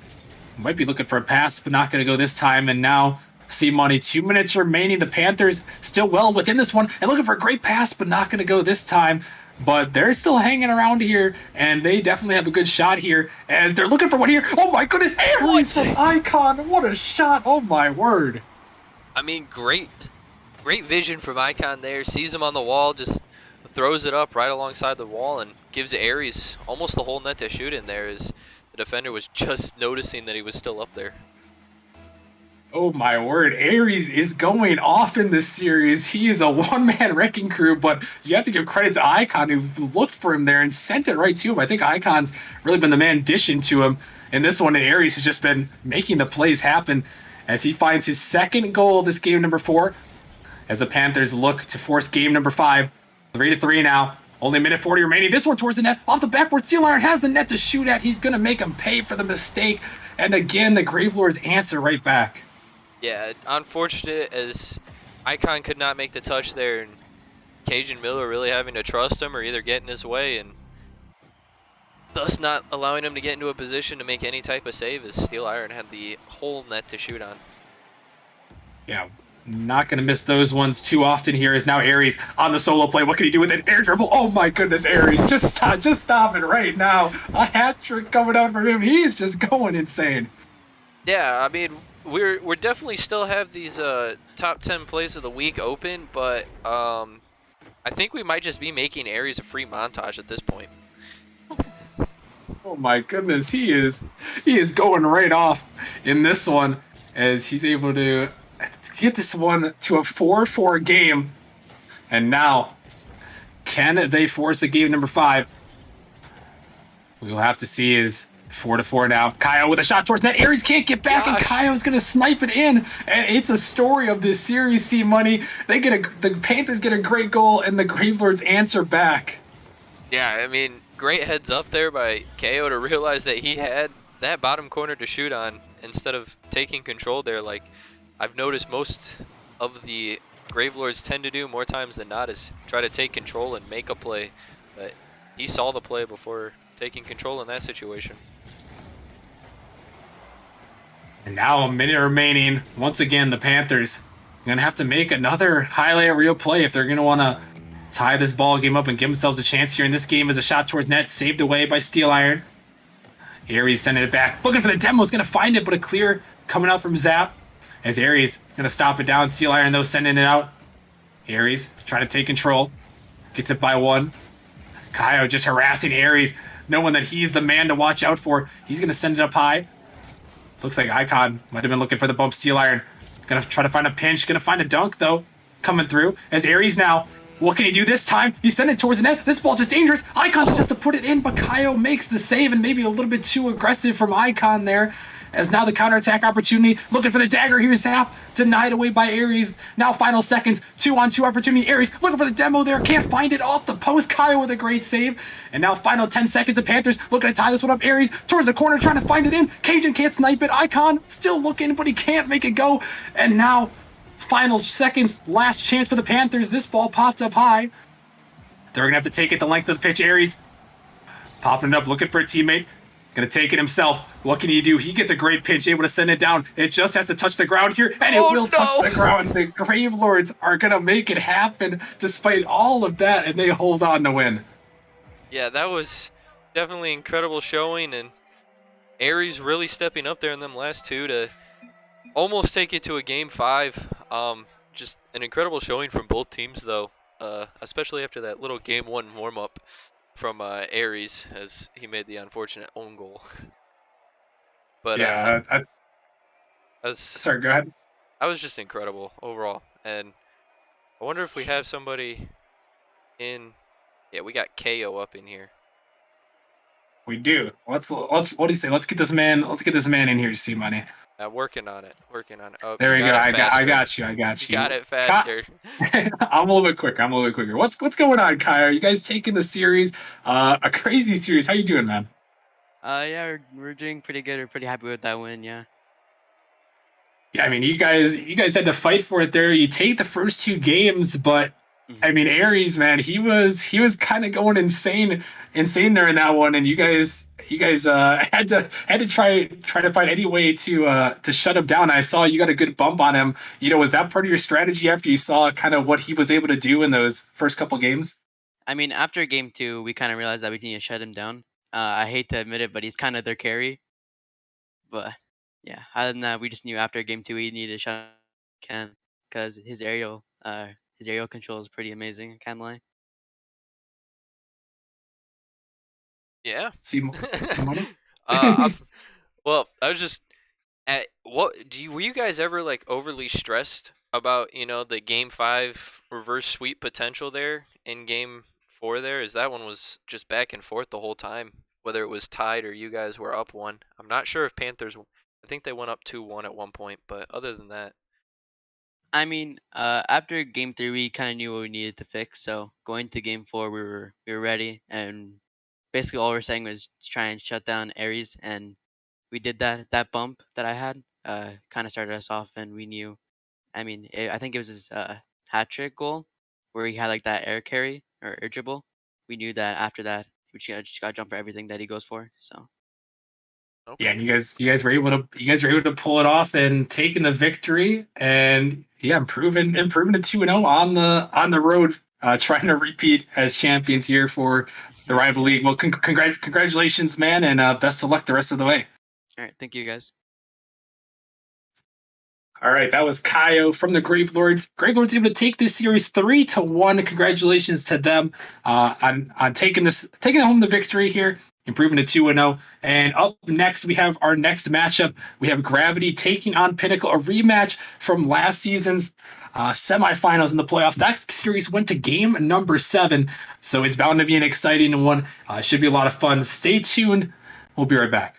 Might be looking for a pass, but not going to go this time. And now, C-Money, 2 minutes remaining. The Panthers still well within this one and looking for a great pass, but not going to go this time. But they're still hanging around here, and they definitely have a good shot here as they're looking for one here. Oh my goodness, Aries from Icon. What a shot. Oh my word. I mean, great vision from Icon there. Sees him on the wall, just throws it up right alongside the wall and gives Aries almost the whole net to shoot in there as the defender was just noticing that he was still up there. Oh my word, Aries is going off in this series. He is a one-man wrecking crew, but you have to give credit to Icon who looked for him there and sent it right to him. I think Icon's really been the man dishing to him. In this one, Aries has just been making the plays happen as he finds his second goal this game number 4 as the Panthers look to force game number 5. 3-3 now. Only a minute 40 remaining. This one towards the net. Off the backboard. Steel Iron has the net to shoot at. He's going to make him pay for the mistake. And again, the Gravelords answer right back. Yeah, unfortunate as Icon could not make the touch there, and Cajun Miller really having to trust him or either get in his way and thus not allowing him to get into a position to make any type of save as Steel Iron had the whole net to shoot on. Yeah, not going to miss those ones too often here as now Aries on the solo play. What can he do with it? Air dribble. Oh my goodness, Aries. Just stop it right now. A hat trick coming out from him. He's just going insane. Yeah, I mean, we're definitely still have these top 10 plays of the week open, but I think we might just be making Aries a free montage at this point. Oh my goodness, he is going right off in this one as he's able to get this one to a 4-4 game. And now, can they force a game number 5? We'll have to see. Is 4-4 now. Kaio with a shot towards net. Aries can't get back, and Kaio's gonna snipe it in. And it's a story of this series. C-Money. The Panthers get a great goal, and the Gravelords answer back. Yeah, I mean, great heads up there by KO to realize that he had that bottom corner to shoot on instead of taking control there. Like I've noticed most of the Gravelords tend to do more times than not is try to take control and make a play. But he saw the play before taking control in that situation. And now a minute remaining. Once again, the Panthers are going to have to make another highlight reel play if they're going to want to tie this ball game up and give themselves a chance here in this game as a shot towards net, saved away by Steel Iron. Aries sending it back, looking for the demo, is going to find it, but a clear coming out from Zap as Aries going to stop it down. Steel Iron, though, sending it out. Aries trying to take control, gets it by 1. Kaio just harassing Aries, knowing that he's the man to watch out for. He's going to send it up high. Looks like Icon might have been looking for the bump. Steel Iron gonna try to find a pinch, gonna find a dunk though, coming through as Aries now. What can he do this time? He's sending it towards the net. This ball just dangerous. Icon just has to put it in, but Kaio makes the save, and maybe a little bit too aggressive from Icon there. As now the counterattack opportunity, looking for the dagger. Here's Zap, denied away by Aries. Now final seconds, 2-on-2 opportunity. Aries looking for the demo there, can't find it off the post. Kaio with a great save. And now final 10 seconds, the Panthers looking to tie this one up. Aries towards the corner, trying to find it in. Cajun can't snipe it. Icon still looking, but he can't make it go. And now final seconds, last chance for the Panthers. This ball popped up high. They're gonna have to take it the length of the pitch. Aries popping it up, looking for a teammate. Gonna take it himself. What can he do? He gets a great pitch, able to send it down. It just has to touch the ground here, and it will touch the ground. The Gravelords are gonna make it happen despite all of that, and they hold on to win. Yeah, that was definitely incredible showing, and Aries really stepping up there in them last two to almost take it to a game 5. Just an incredible showing from both teams, though, especially after that little game 1 warm-up from Aries as he made the unfortunate own goal. But yeah, sorry, go ahead. That was just incredible overall, and I wonder if we have somebody in Yeah, we got KO up in here. We do. Let's what do you say? Let's get this man in here, C Money. Working on it. Working on it. Oh, There you we go. got it I faster. got you. I got You you. got it faster. I'm a little bit quicker. What's going on, Kai? Are you guys taking the series? A crazy series. How you doing, man? Yeah, we're doing pretty good. We're pretty happy with that win. Yeah. Yeah, I mean, you guys had to fight for it there. You take the first two games, but I mean, Aries, man, he was kind of going insane there in that one, and you guys had to try to find any way to shut him down. I saw you got a good bump on him. Was that part of your strategy after you saw kind of what he was able to do in those first couple games? I mean, after game 2, we kind of realized that we need to shut him down. I hate to admit it, but he's kind of their carry. But yeah, other than that, we just knew after game 2 we needed to shut him because his aerial control is pretty amazing. I can't lie. Yeah. Simone? Well, I was just were you guys ever like overly stressed about, the game 5 reverse sweep potential there in game 4 there? Is that one was just back and forth the whole time, whether it was tied or you guys were up 1. I'm not sure if Panthers, I think they went up 2-1 at one point, but other than that. I mean, after game 3, we kind of knew what we needed to fix. So going to game 4, we were ready, and basically all we're saying was try and shut down Aries, and we did that. That bump that I had kind of started us off, and we knew. I mean, I think it was his hat trick goal where he had like that air carry or air dribble. We knew that after that, we just got to jump for everything that he goes for. So. Okay. Yeah, and you guys were able to pull it off and taking the victory, and yeah, improving to 2-0 on the road, trying to repeat as champions here for the rival league. Well, congratulations, man, and best of luck the rest of the way. All right, thank you guys. All right, that was Kaio from the Grave Lords. Grave Lords able to take this series 3-1. Congratulations to them on taking home the victory here, improving to 2-0. And up next, we have our next matchup. We have Gravity taking on Pinnacle, a rematch from last season's semifinals in the playoffs. That series went to game number 7, so it's bound to be an exciting one. Should be a lot of fun. Stay tuned. We'll be right back.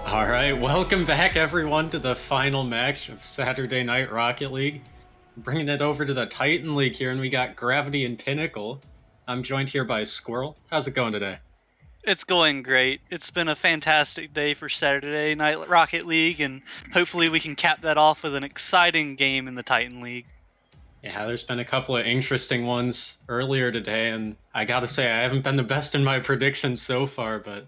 All right, welcome back everyone to the final match of Saturday Night Rocket League. Bringing it over to the Titan League here, and we got Gravity and Pinnacle. I'm joined here by Squirrel. How's it going today? It's going great. It's been a fantastic day for Saturday Night Rocket League, and hopefully we can cap that off with an exciting game in the Titan League. Yeah, there's been a couple of interesting ones earlier today, and I gotta say I haven't been the best in my predictions so far, but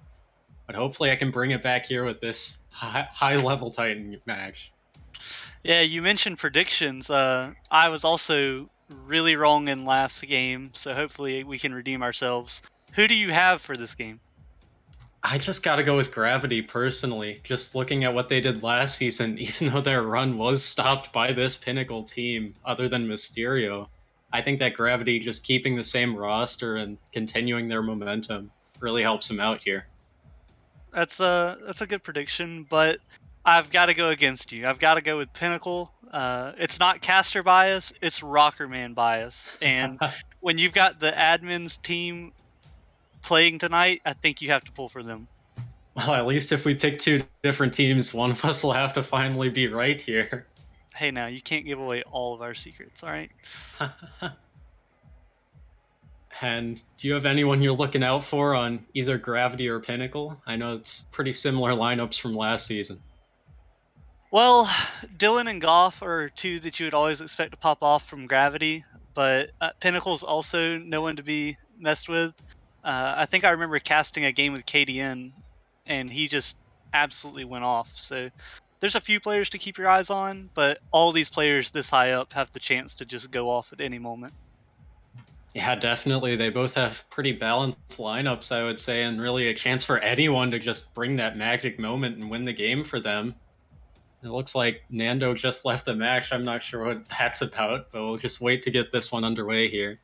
hopefully I can bring it back here with this high level Titan match. Yeah, you mentioned predictions. I was also really wrong in last game, so hopefully we can redeem ourselves. Who do you have for this game? I just got to go with Gravity personally. Just looking at what they did last season, even though their run was stopped by this Pinnacle team, other than Mysterio, I think that Gravity just keeping the same roster and continuing their momentum really helps them out here. That's a good prediction, but I've got to go against you. I've got to go with Pinnacle. It's not caster bias, it's Rockerman bias. And when you've got the admins team playing tonight, I think you have to pull for them. Well, at least if we pick two different teams, one of us will have to finally be right here. Hey, now, you can't give away all of our secrets, all right? And do you have anyone you're looking out for on either Gravity or Pinnacle? I know it's pretty similar lineups from last season. Well, Dylan and Goff are two that you would always expect to pop off from Gravity, but Pinnacle's also no one to be messed with. I think I remember casting a game with KDN, and he just absolutely went off. So there's a few players to keep your eyes on, but all these players this high up have the chance to just go off at any moment. Yeah, definitely. They both have pretty balanced lineups, I would say, and really a chance for anyone to just bring that magic moment and win the game for them. It looks like Nando just left the match. I'm not sure what that's about, but we'll just wait to get this one underway here.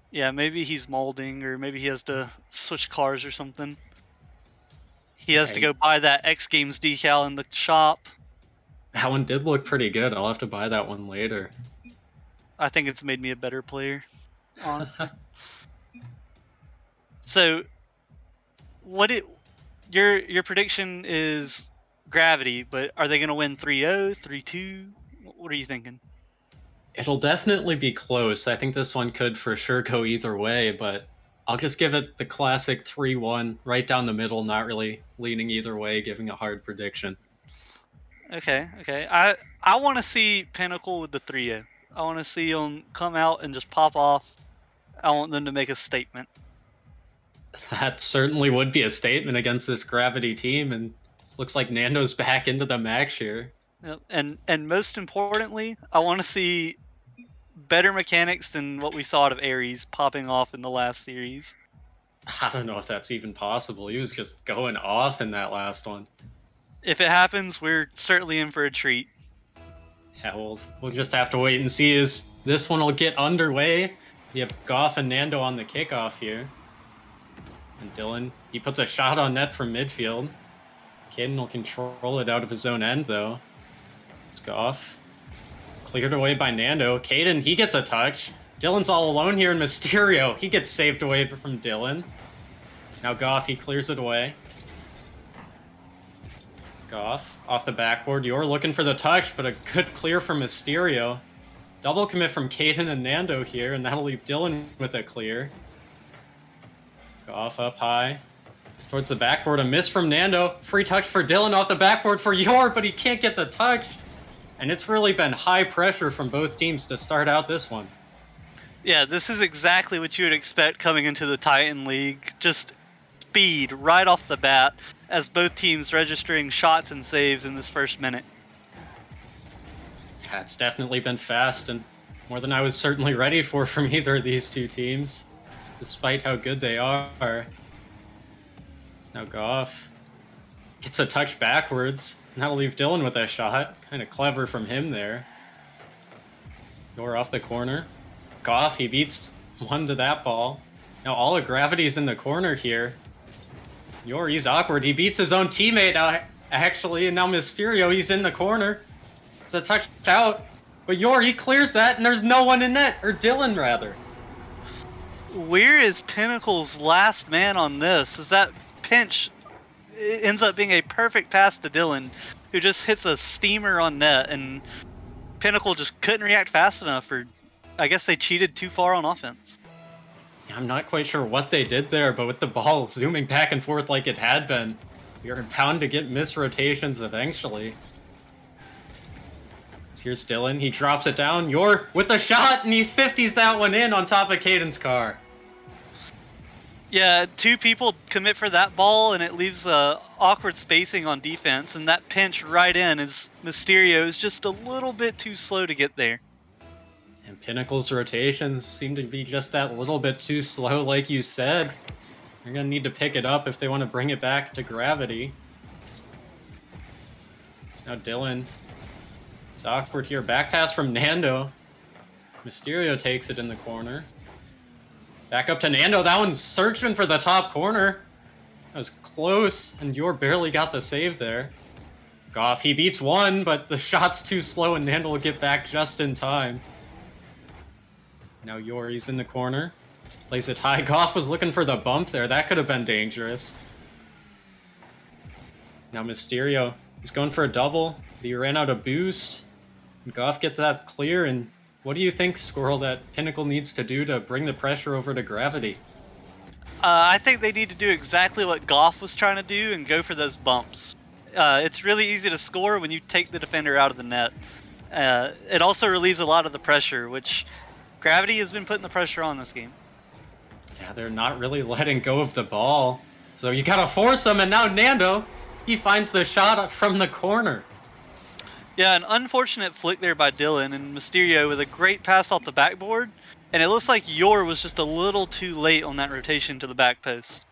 Yeah, maybe he's molding, or maybe he has to switch cars or something. He has to go buy that X Games decal in the shop. That one did look pretty good. I'll have to buy that one later. I think it's made me a better player. So, your prediction is Gravity, but are they going to win 3-0, 3-2? What are you thinking? It'll definitely be close. I think this one could for sure go either way, but I'll just give it the classic 3-1, right down the middle, not really leaning either way, giving a hard prediction. Okay. I want to see Pinnacle with the 3-0. I want to see them come out and just pop off. I want them to make a statement. That certainly would be a statement against this Gravity team, and looks like Nando's back into the match here. Yep. And most importantly, I want to see better mechanics than what we saw out of Ares popping off in the last series. I don't know if that's even possible. He was just going off in that last one. If it happens, we're certainly in for a treat. Yeah, we'll just have to wait and see as this one will get underway. We have Goff and Nando on the kickoff here. And Dylan, he puts a shot on net from midfield. Caden will control it out of his own end, though. It's Goff. Cleared away by Nando. Caden, he gets a touch. Dylan's all alone here in Mysterio. He gets saved away from Dylan. Now Goff, he clears it away. Goff, off the backboard. You're looking for the touch, but a good clear from Mysterio. Double commit from Caden and Nando here, and that'll leave Dylan with a clear. Goff up high. Towards the backboard, a miss from Nando. Free touch for Dylan off the backboard for Yor, but he can't get the touch. And it's really been high pressure from both teams to start out this one. Yeah, this is exactly what you would expect coming into the Titan League. Just speed right off the bat, as both teams registering shots and saves in this first minute. Yeah, it's definitely been fast, and more than I was certainly ready for from either of these two teams, despite how good they are. Now Goff gets a touch backwards, and that'll leave Dylan with a shot. Kind of clever from him there. Yor off the corner. Goff, he beats one to that ball. Now all of Gravity's in the corner here. Yor, he's awkward. He beats his own teammate actually, and now Mysterio, he's in the corner. It's a touch out. But Yor, he clears that, and there's no one in net. Or Dylan, rather. Where is Pinnacle's last man on this? Is that pinch it ends up being a perfect pass to Dylan, who just hits a steamer on net, and Pinnacle just couldn't react fast enough, or I guess they cheated too far on offense. I'm not quite sure what they did there, but with the ball zooming back and forth like it had been, you're bound to get misrotations eventually. Here's Dylan. He drops it down. You're with the shot, and he 50s that one in on top of Caden's car. Yeah, 2 people commit for that ball, and it leaves awkward spacing on defense, and that pinch right in is Mysterio is just a little bit too slow to get there. And Pinnacle's rotations seem to be just that little bit too slow, like you said. They're going to need to pick it up if they want to bring it back to gravity. So now Dylan. It's awkward here. Back pass from Nando. Mysterio takes it in the corner. Back up to Nando. That one's searching for the top corner. That was close, and Yor barely got the save there. Goff, he beats one, but the shot's too slow, and Nando will get back just in time. Now Yori's in the corner. Plays it high. Goff was looking for the bump there. That could have been dangerous. Now Mysterio. He's going for a double. But he ran out of boost. And Goff gets that clear. And what do you think, Squirrel, that Pinnacle needs to do to bring the pressure over to gravity? I think they need to do exactly what Goff was trying to do and go for those bumps. It's really easy to score when you take the defender out of the net. It also relieves a lot of the pressure, which Gravity has been putting the pressure on this game. Yeah, they're not really letting go of the ball. So you gotta force them, and now Nando, he finds the shot from the corner. Yeah, an unfortunate flick there by Dylan, and Mysterio with a great pass off the backboard. And it looks like Yor was just a little too late on that rotation to the back post.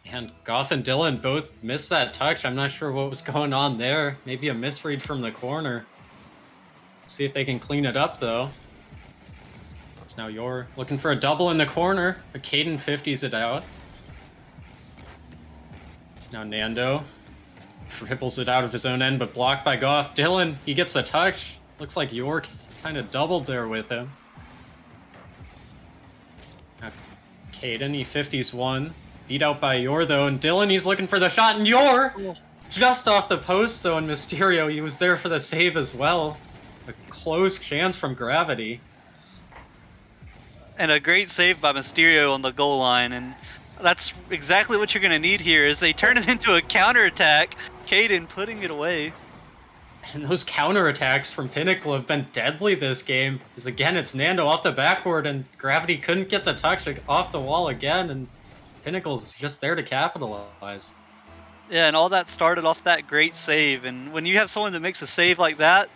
And Goff and Dylan both missed that touch. I'm not sure what was going on there. Maybe a misread from the corner. Let's see if they can clean it up, though. So now Yor looking for a double in the corner, but Caden 50s it out. Now Nando dribbles it out of his own end, but blocked by Goff. Dylan, he gets the touch. Looks like York kind of doubled there with him. Now Caden, he 50s one. Beat out by Yor, though, and Dylan, he's looking for the shot, and Yor! Just off the post, though, and Mysterio, he was there for the save as well. A close chance from Gravity. And a great save by Mysterio on the goal line, and that's exactly what you're going to need here, is they turn it into a counterattack, Caden putting it away. And those counterattacks from Pinnacle have been deadly this game. Because again, it's Nando off the backboard, and Gravity couldn't get the touch off the wall again, and Pinnacle's just there to capitalize. Yeah, and all that started off that great save, and when you have someone that makes a save like that,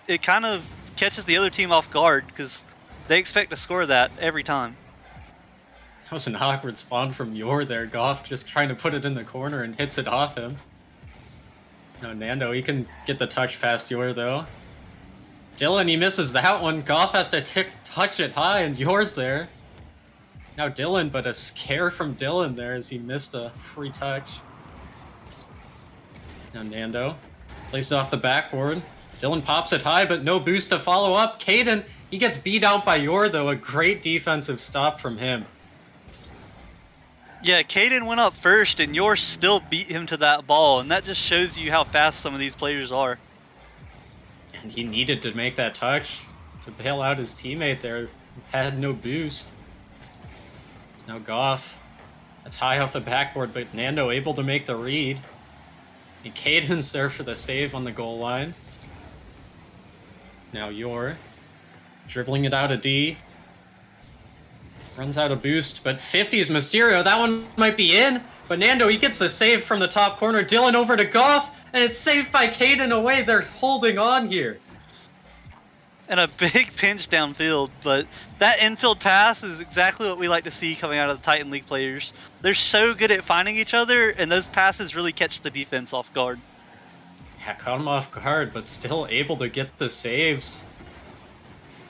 it kind of catches the other team off guard, because they expect to score that every time. That was an awkward spawn from Yor there. Goff just trying to put it in the corner and hits it off him. No, Nando, he can get the touch past Yor, though. Dylan, he misses that one. Goff has to touch it high, and Yor's there. Now Dylan, but a scare from Dylan there as he missed a free touch. Now Nando plays it off the backboard. Dylan pops it high, but no boost to follow up. Caden, he gets beat out by Yor, though. A great defensive stop from him. Yeah, Caden went up first, and Yor still beat him to that ball, and that just shows you how fast some of these players are. And he needed to make that touch to bail out his teammate there. He had no boost. It's now Goff. That's high off the backboard, but Nando able to make the read. And Caden's there for the save on the goal line. Now Yor dribbling it out of D. Runs out of boost, but 50's Mysterio. That one might be in, but Nando, he gets the save from the top corner. Dylan over to Goff, and it's saved by Caden away. They're holding on here. And a big pinch downfield, but that infield pass is exactly what we like to see coming out of the Titan League players. They're so good at finding each other, and those passes really catch the defense off guard. Yeah, caught him off guard, but still able to get the saves.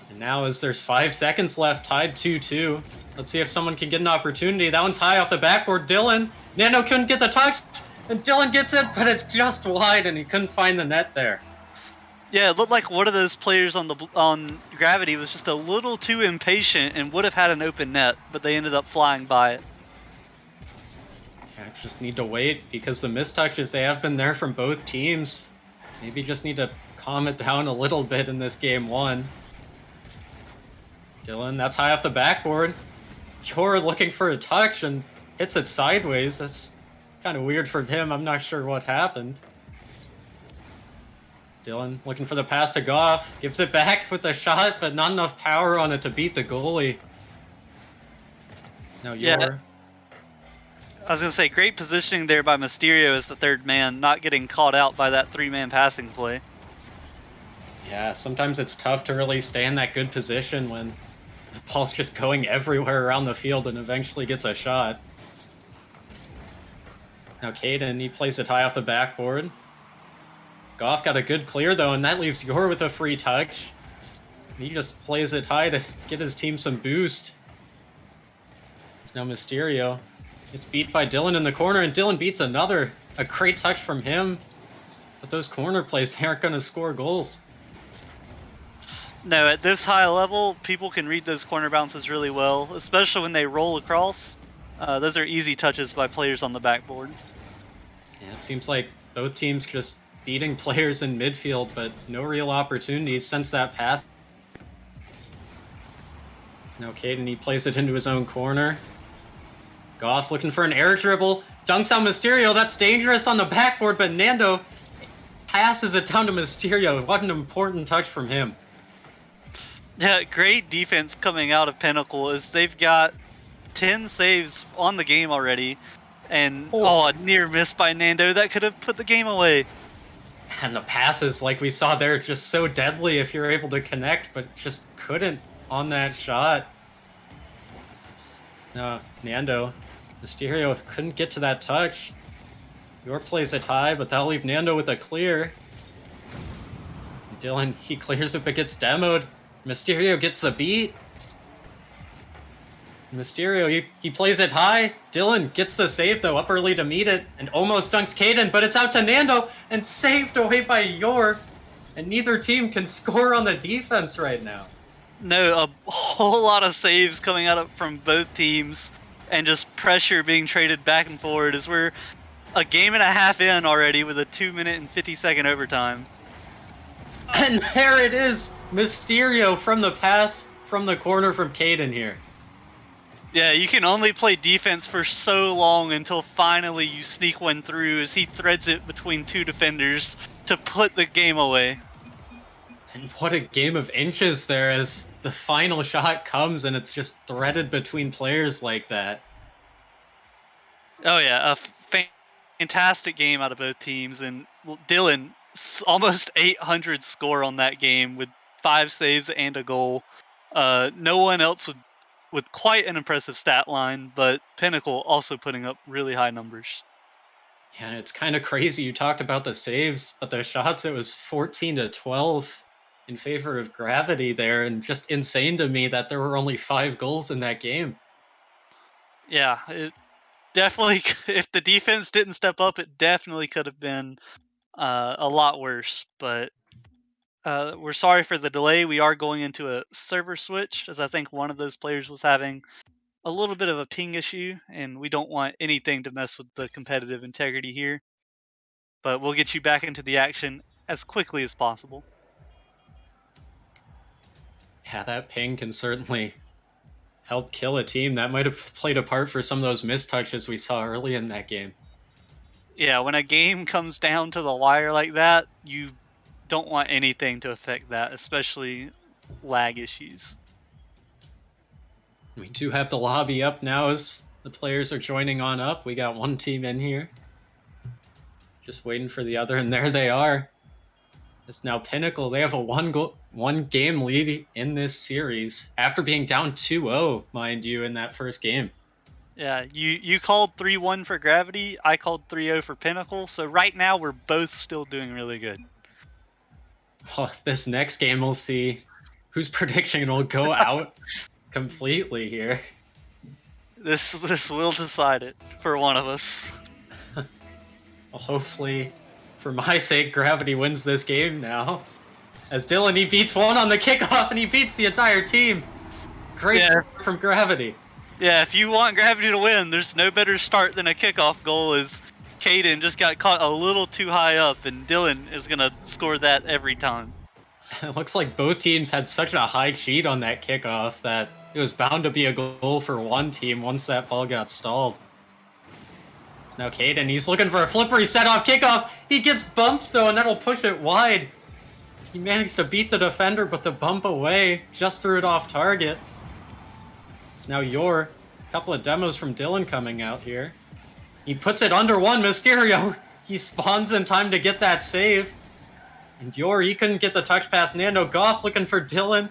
And now as there's 5 seconds left, tied 2-2. Let's see if someone can get an opportunity. That one's high off the backboard. Dylan. Nando couldn't get the touch, and Dylan gets it, but it's just wide, and he couldn't find the net there. Yeah, it looked like one of those players on Gravity was just a little too impatient and would have had an open net, but they ended up flying by it. I just need to wait because the mistouches, they have been there from both teams. Maybe just need to calm it down a little bit in this game one. Dylan, that's high off the backboard. You're looking for a touch and hits it sideways. That's kind of weird for him. I'm not sure what happened. Dylan looking for the pass to Goff. Gives it back with a shot, but not enough power on it to beat the goalie. Now you're... I was going to say, great positioning there by Mysterio as the third man, not getting caught out by that three-man passing play. Yeah, sometimes it's tough to really stay in that good position when the ball's just going everywhere around the field and eventually gets a shot. Now Caden, he plays it high off the backboard. Goff got a good clear though, and that leaves Yor with a free touch. He just plays it high to get his team some boost. It's now Mysterio. It's beat by Dylan in the corner, and Dylan beats another. A great touch from him. But those corner plays, they aren't going to score goals. No, at this high level, people can read those corner bounces really well, especially when they roll across. Those are easy touches by players on the backboard. Yeah, it seems like both teams just beating players in midfield, but no real opportunities since that pass. Now Caden, he plays it into his own corner. Goff looking for an air dribble. Dunks on Mysterio. That's dangerous on the backboard, but Nando passes it down to Mysterio. What an important touch from him. Yeah, great defense coming out of Pinnacle as they've got 10 saves on the game already. And, a near miss by Nando. That could have put the game away. And the passes, like we saw there, just so deadly if you're able to connect, but just couldn't on that shot. Nando. Mysterio couldn't get to that touch. Yor plays it high, but that'll leave Nando with a clear. Dylan, he clears it but gets demoed. Mysterio gets the beat. Mysterio, he plays it high. Dylan gets the save, though, up early to meet it, and almost dunks Caden, but it's out to Nando, and saved away by Yor. And neither team can score on the defense right now. No, a whole lot of saves coming out from both teams, and just pressure being traded back and forward as we're a game and a half in already with a 2-minute and 50-second overtime. And there it is, Mysterio from the pass from the corner from Caden here. Yeah, you can only play defense for so long until finally you sneak one through as he threads it between two defenders to put the game away. And what a game of inches there as the final shot comes and it's just threaded between players like that. Oh yeah, a fantastic game out of both teams, and Dylan, almost 800 score on that game with 5 saves and a goal. No one else with quite an impressive stat line, but Pinnacle also putting up really high numbers. Yeah, and it's kind of crazy. You talked about the saves, but the shots, it was 14-12 in favor of Gravity there, and just insane to me that there were only 5 goals in that game. Yeah, it definitely, if the defense didn't step up, it definitely could have been a lot worse, but we're sorry for the delay. We are going into a server switch, as I think one of those players was having a little bit of a ping issue, and we don't want anything to mess with the competitive integrity here. But we'll get you back into the action as quickly as possible. Yeah, that ping can certainly help kill a team. That might have played a part for some of those mistouches we saw early in that game. Yeah, when a game comes down to the wire like that, you don't want anything to affect that, especially lag issues. We do have the lobby up now as the players are joining on up. We got one team in here. Just waiting for the other, and there they are. It's now Pinnacle. They have a one game lead in this series after being down 2-0, mind you, in that first game. Yeah, you called 3-1 for Gravity. I called 3-0 for Pinnacle. So right now we're both still doing really good. Well, this next game we'll see whose prediction will go out completely here. This will decide it for one of us. Well, hopefully, for my sake, Gravity wins this game now. As Dylan, he beats one on the kickoff and he beats the entire team. Great start from Gravity. Yeah, if you want Gravity to win, there's no better start than a kickoff goal. As Caden just got caught a little too high up, and Dylan is gonna score that every time. It looks like both teams had such a high cheat on that kickoff that it was bound to be a goal for one team once that ball got stalled. Now Caden, he's looking for a flippery set-off kickoff. He gets bumped, though, and that'll push it wide. He managed to beat the defender, but the bump away just threw it off target. So now a couple of demos from Dylan coming out here. He puts it under one. Mysterio, he spawns in time to get that save. And he couldn't get the touch pass. Nando Goff looking for Dylan.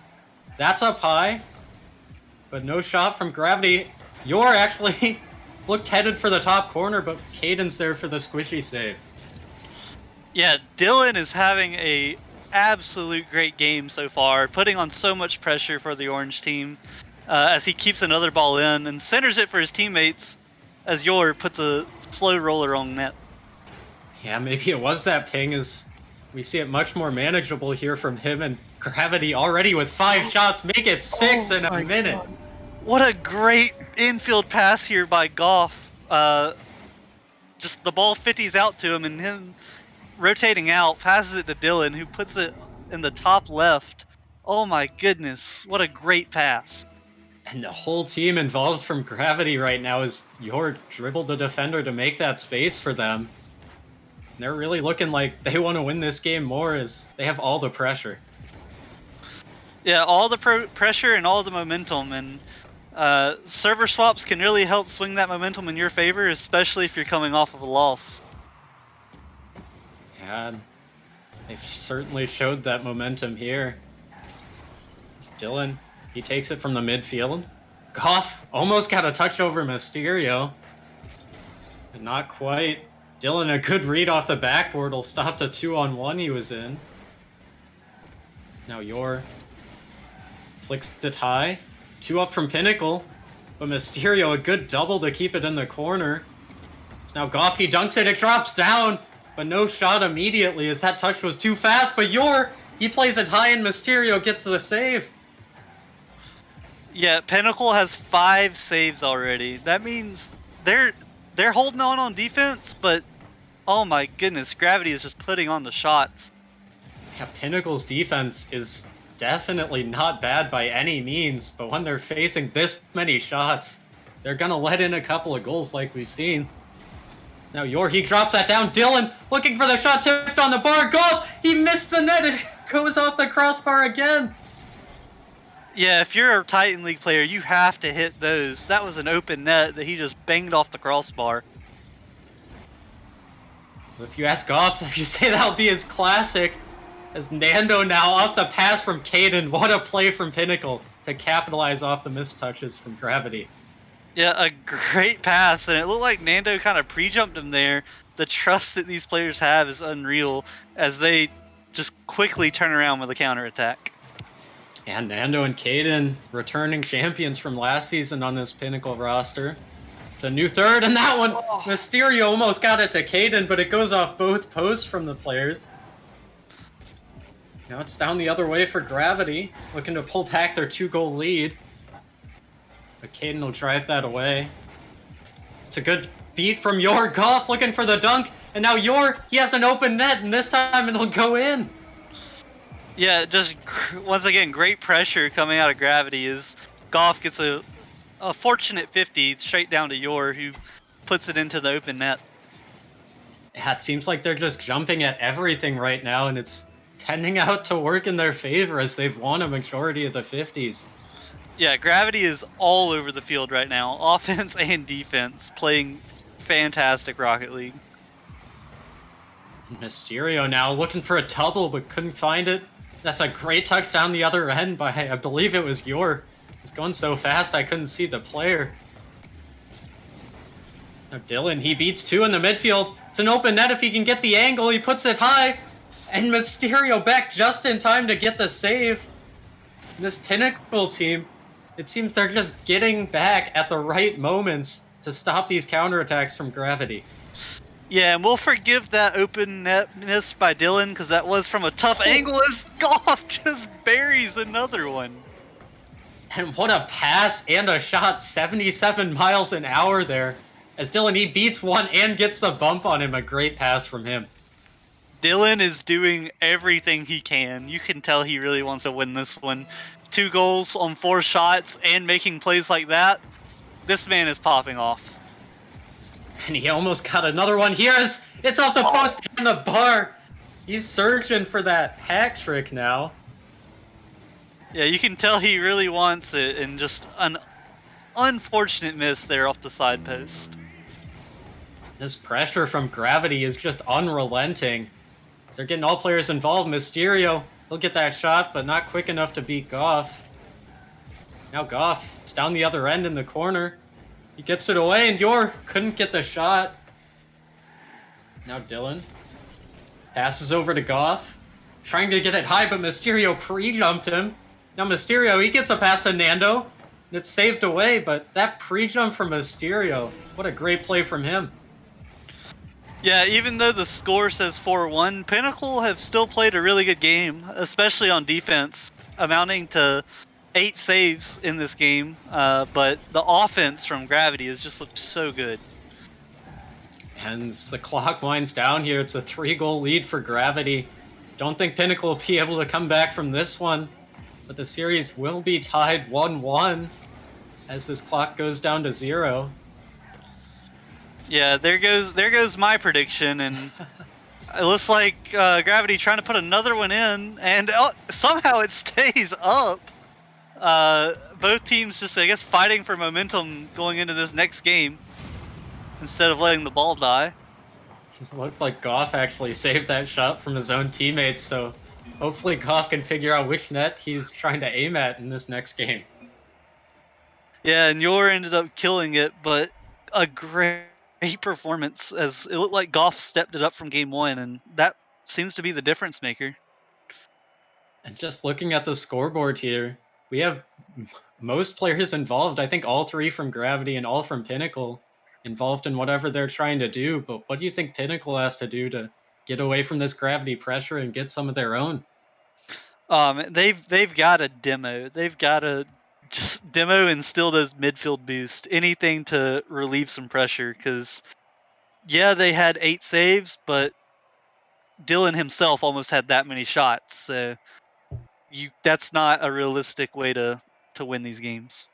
That's up high. But no shot from Gravity. Actually looked headed for the top corner, but Caden's there for the squishy save. Yeah, Dylan is having a absolute great game so far, putting on so much pressure for the orange team as he keeps another ball in and centers it for his teammates as puts a slow roller on net. Yeah, maybe it was that ping, as we see it much more manageable here from him, and Gravity already with 5 shots, make it 6 in a minute. God. What a great infield pass here by Goff. Just the ball 50s out to him, and him rotating out, passes it to Dylan, who puts it in the top left. Oh my goodness, what a great pass. And the whole team involved from Gravity right now is dribbled the defender to make that space for them. And they're really looking like they want to win this game more, as they have all the pressure. Yeah, all the pressure and all the momentum, and server swaps can really help swing that momentum in your favor, especially if you're coming off of a loss. Yeah, they've certainly showed that momentum here. It's Dylan. He takes it from the midfield. Goff almost got a touch over Mysterio. But not quite. Dylan, a good read off the backboard, will stop the 2-on-1 he was in. Now flicks it high. 2 up from Pinnacle. But Mysterio, a good double to keep it in the corner. Now Goff, he dunks it drops down. But no shot immediately, as that touch was too fast. But he plays it high, and Mysterio gets the save. Yeah, Pinnacle has 5 saves already. That means they're holding on defense, but oh my goodness, Gravity is just putting on the shots. Yeah, Pinnacle's defense is definitely not bad by any means, but when they're facing this many shots, they're gonna let in a couple of goals like we've seen. So now he drops that down. Dylan looking for the shot, tipped on the bar. Goff, he missed the net. It goes off the crossbar again. Yeah, if you're a Titan League player, you have to hit those. That was an open net that he just banged off the crossbar. If you ask Goff, you say that'll be his classic. As Nando now off the pass from Caden. What a play from Pinnacle to capitalize off the mistouches from Gravity. Yeah, a great pass, and it looked like Nando kind of pre-jumped him there. The trust that these players have is unreal as they just quickly turn around with a counterattack. And Nando and Caden, returning champions from last season on this Pinnacle roster. The new third, and that one, Mysterio almost got it to Caden, but it goes off both posts from the players. Now it's down the other way for Gravity, looking to pull back their 2-goal lead. But Caden will drive that away. It's a good beat from Goff, looking for the dunk, and now he has an open net, and this time it'll go in. Yeah, just once again, great pressure coming out of Gravity as Goff gets a fortunate 50 straight down to who puts it into the open net. Yeah, it seems like they're just jumping at everything right now, and it's tending out to work in their favor as they've won a majority of the 50s. Yeah, Gravity is all over the field right now, offense and defense, playing fantastic Rocket League. Mysterio now looking for a double, but couldn't find it. That's a great touch down the other end by, I believe it was It's going so fast I couldn't see the player. Now Dylan, he beats 2 in the midfield. It's an open net if he can get the angle. He puts it high. And Mysterio back just in time to get the save. And this Pinnacle team, it seems they're just getting back at the right moments to stop these counterattacks from Gravity. Yeah, and we'll forgive that open net miss by Dylan because that was from a tough angle as Goff just buries another one. And what a pass and a shot, 77 miles an hour there. As Dylan, he beats one and gets the bump on him. A great pass from him. Dylan is doing everything he can. You can tell he really wants to win this one. 2 goals on 4 shots and making plays like that. This man is popping off. And he almost got another one here. It's off the post and the bar. He's searching for that hat trick now. Yeah, you can tell he really wants it, and just an unfortunate miss there off the side post. This pressure from Gravity is just unrelenting. They're getting all players involved. Mysterio, he'll get that shot, but not quick enough to beat Goff. Now Goff is down the other end in the corner. He gets it away, and Yor couldn't get the shot. Now Dylan passes over to Goff, trying to get it high, but Mysterio pre-jumped him. Now Mysterio, he gets a pass to Nando, and it's saved away, but that pre-jump from Mysterio, what a great play from him. Yeah, even though the score says 4-1, Pinnacle have still played a really good game, especially on defense, amounting to 8 saves in this game. But the offense from Gravity has just looked so good. And as the clock winds down here, it's a 3-goal lead for Gravity. Don't think Pinnacle will be able to come back from this one, but the series will be tied 1-1 as this clock goes down to 0. Yeah, there goes my prediction, and it looks like Gravity trying to put another one in, and somehow it stays up. Both teams just, I guess, fighting for momentum going into this next game instead of letting the ball die. It looked like Goff actually saved that shot from his own teammates, so hopefully Goff can figure out which net he's trying to aim at in this next game. Yeah, and Yor ended up killing it, but a great performance, as it looked like Goff stepped it up from game 1, and that seems to be the difference maker. And just looking at the scoreboard here, we have most players involved. I think all 3 from Gravity and all from Pinnacle involved in whatever they're trying to do. But what do you think Pinnacle has to do to get away from this Gravity pressure and get some of their own? They've got to demo. They've got to just demo and still those midfield boost. Anything to relieve some pressure, because yeah, they had 8 saves, but Dylan himself almost had that many shots. So that's not a realistic way to win these games.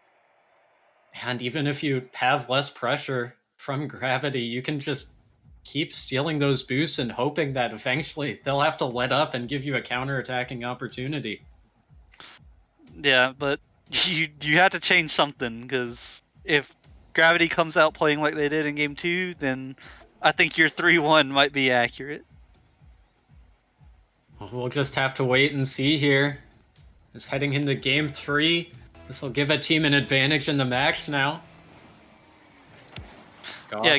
And even if you have less pressure from Gravity, you can just keep stealing those boosts and hoping that eventually they'll have to let up and give you a counter-attacking opportunity. Yeah, but you have to change something, because if Gravity comes out playing like they did in game 2, then I think your 3-1 might be accurate. We'll just have to wait and see here. It's heading into game 3. This will give a team an advantage in the match now. Goff. Yeah,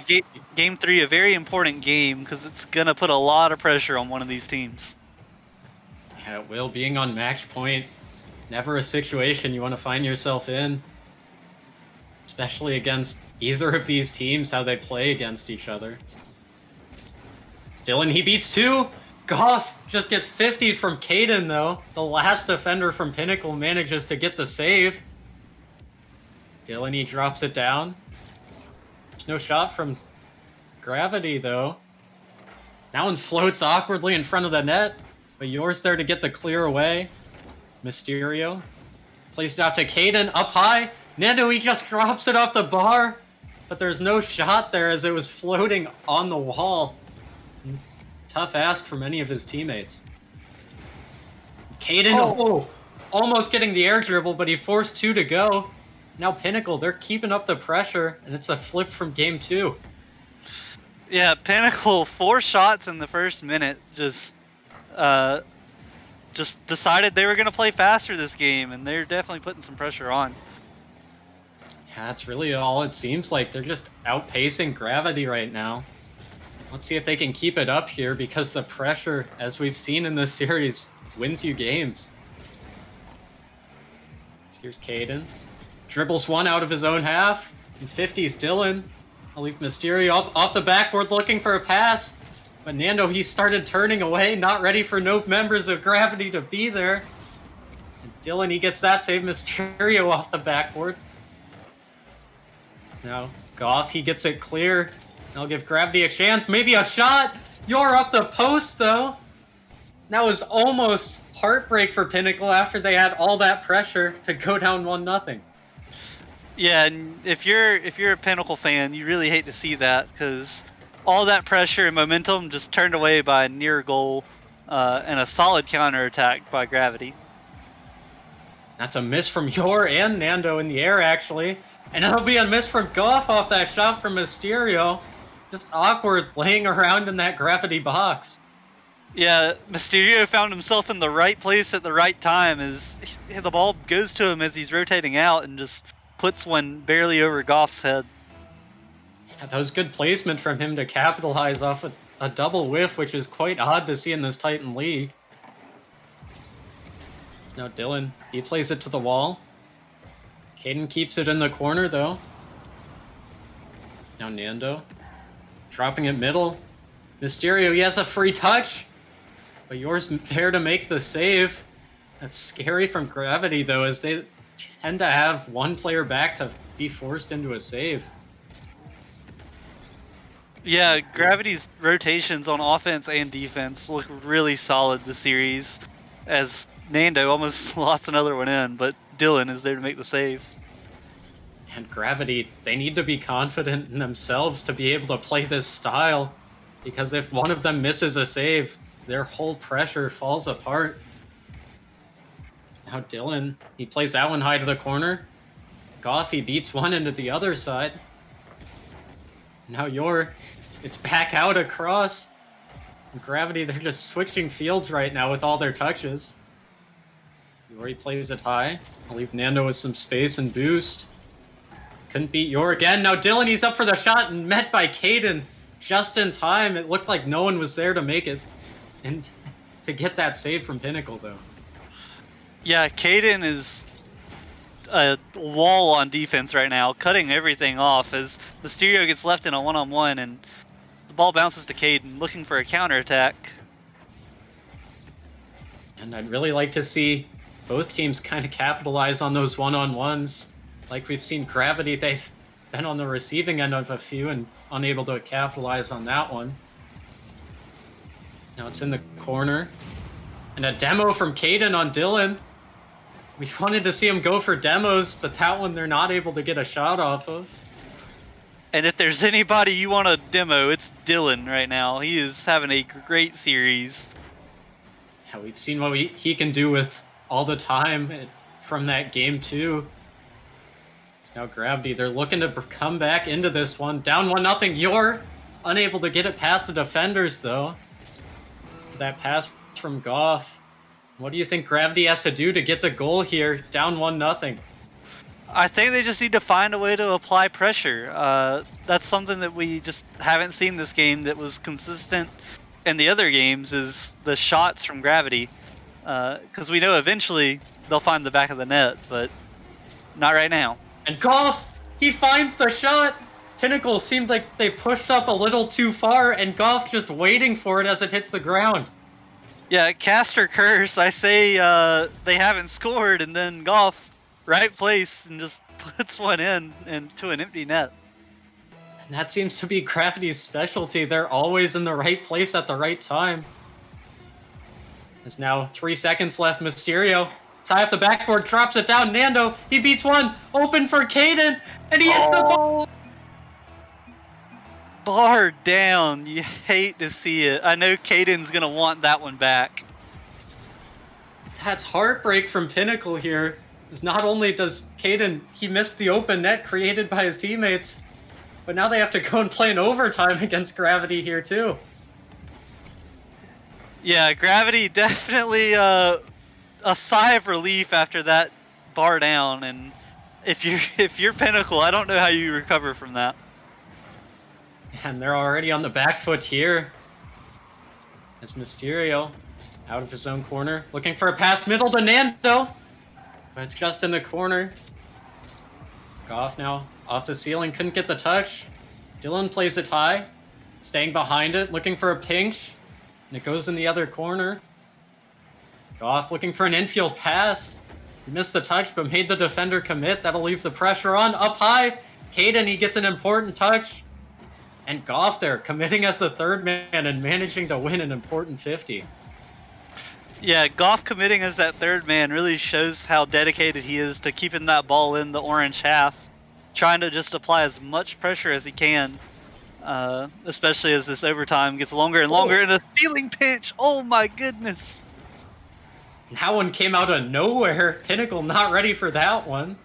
game 3, a very important game, because it's going to put a lot of pressure on one of these teams. Yeah, it will. Being on match point, never a situation you want to find yourself in. Especially against either of these teams, how they play against each other. Dylan, he beats 2. Goff just gets 50'd from Caden, though. The last defender from Pinnacle manages to get the save. Dylan, he drops it down. There's no shot from Gravity, though. That one floats awkwardly in front of the net, but Yor's there to get the clear away. Mysterio plays it out to Caden, up high. Nando, he just drops it off the bar, but there's no shot there as it was floating on the wall. Tough ask from any of his teammates. Caden, almost getting the air dribble, but he forced 2 to go. Now Pinnacle, they're keeping up the pressure, and it's a flip from game 2. Yeah, Pinnacle, 4 shots in the first minute, just decided they were going to play faster this game, and they're definitely putting some pressure on. Yeah, that's really all it seems like. They're just outpacing Gravity right now. Let's see if they can keep it up here, because the pressure, as we've seen in this series, wins you games. Here's Caden. Dribbles one out of his own half. And 50's Dylan. I'll leave Mysterio up off the backboard looking for a pass. But Nando, he started turning away, not ready for no members of Gravity to be there. And Dylan, he gets that save. Mysterio off the backboard. Now, Goff, he gets it clear. I'll give Gravity a chance. Maybe a shot. You're off the post, though. That was almost heartbreak for Pinnacle after they had all that pressure to go down 1-0. Yeah, and if you're a Pinnacle fan, you really hate to see that because all that pressure and momentum just turned away by a near goal and a solid counterattack by Gravity. That's a miss from Yor and Nando in the air, actually. And it'll be a miss from Goff off that shot from Mysterio. Just awkward laying around in that Gravity box. Yeah, Mysterio found himself in the right place at the right time as the ball goes to him as he's rotating out and just puts one barely over Goff's head. Yeah, that was good placement from him to capitalize off a double whiff, which is quite odd to see in this Titan League. Now Dylan, he plays it to the wall. Caden keeps it in the corner, though. Now Nando, dropping it middle. Mysterio, he has a free touch, but Yor's there to make the save. That's scary from Gravity, though, as they tend to have one player back to be forced into a save. Yeah, Gravity's rotations on offense and defense look really solid this series, as Nando almost slots another one in, but Dylan is there to make the save. And Gravity, they need to be confident in themselves to be able to play this style, because if one of them misses a save, their whole pressure falls apart. Now Dylan, he plays that one high to the corner. Goff, he beats one into the other side. Now it's back out across. And Gravity, they're just switching fields right now with all their touches. Yori plays it high. I'll leave Nando with some space and boost. Couldn't beat Yor again. Now Dylan, he's up for the shot and met by Caden just in time. It looked like no one was there to make it and to get that save from Pinnacle, though. Yeah, Caden is a wall on defense right now, cutting everything off as Mysterio gets left in a one-on-one and the ball bounces to Caden, looking for a counterattack. And I'd really like to see both teams kind of capitalize on those one-on-ones. Like we've seen Gravity, they've been on the receiving end of a few and unable to capitalize on that one. Now it's in the corner. And a demo from Caden on Dylan. We wanted to see him go for demos, but that one they're not able to get a shot off of. And if there's anybody you want to demo, it's Dylan right now. He is having a great series. Yeah, we've seen what he can do with all the time from that game too. It's now Gravity. They're looking to come back into this one. Down 1-0. You're unable to get it past the defenders, though. That pass from Goff. What do you think Gravity has to do to get the goal here? Down 1-0. I think they just need to find a way to apply pressure. That's something that we just haven't seen this game that was consistent in the other games is the shots from Gravity. Because we know eventually they'll find the back of the net, but not right now. And Goff, he finds the shot. Pinnacle seemed like they pushed up a little too far, and Goff just waiting for it as it hits the ground. Yeah, cast or curse. I say they haven't scored, and then Goff, right place, and just puts one in into an empty net. And that seems to be Gravity's specialty. They're always in the right place at the right time. There's now 3 seconds left. Mysterio, tie off the backboard, drops it down. Nando, he beats one. Open for Caden, and he hits the ball. Bar down. You hate to see it. I know Caden's going to want that one back. That's heartbreak from Pinnacle here. Because not only does Caden, he missed the open net created by his teammates, but now they have to go and play in overtime against Gravity here too. Yeah, Gravity definitely a sigh of relief after that bar down. And if you're Pinnacle, I don't know how you recover from that. And they're already on the back foot here. As Mysterio, out of his own corner, looking for a pass middle to Nando. But it's just in the corner. Goff now off the ceiling, couldn't get the touch. Dylan plays it high, staying behind it, looking for a pinch. And it goes in the other corner. Goff looking for an infield pass. He missed the touch, but made the defender commit. That'll leave the pressure on. Up high, Caden, he gets an important touch. And Goff there, committing as the third man and managing to win an important 50. Yeah, Goff committing as that third man really shows how dedicated he is to keeping that ball in the orange half, trying to just apply as much pressure as he can, especially as this overtime gets longer and longer. And a ceiling pinch, oh my goodness. That one came out of nowhere. Pinnacle not ready for that one.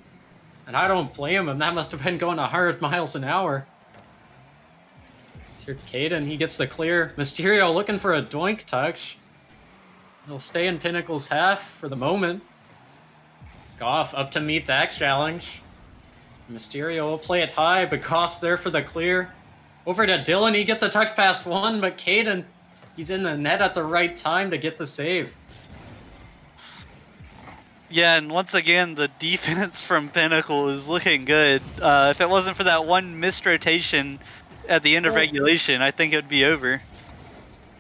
And I don't blame him. That must have been going 100 miles an hour. Here's Caden. He gets the clear. Mysterio looking for a doink touch. He'll stay in Pinnacle's half for the moment. Goff up to meet that challenge. Mysterio will play it high, but Goff's there for the clear. Over to Dylan. He gets a touch past one, but Caden, he's in the net at the right time to get the save. Yeah, and once again, the defense from Pinnacle is looking good. If it wasn't for that one missed rotation at the end of regulation, I think it would be over.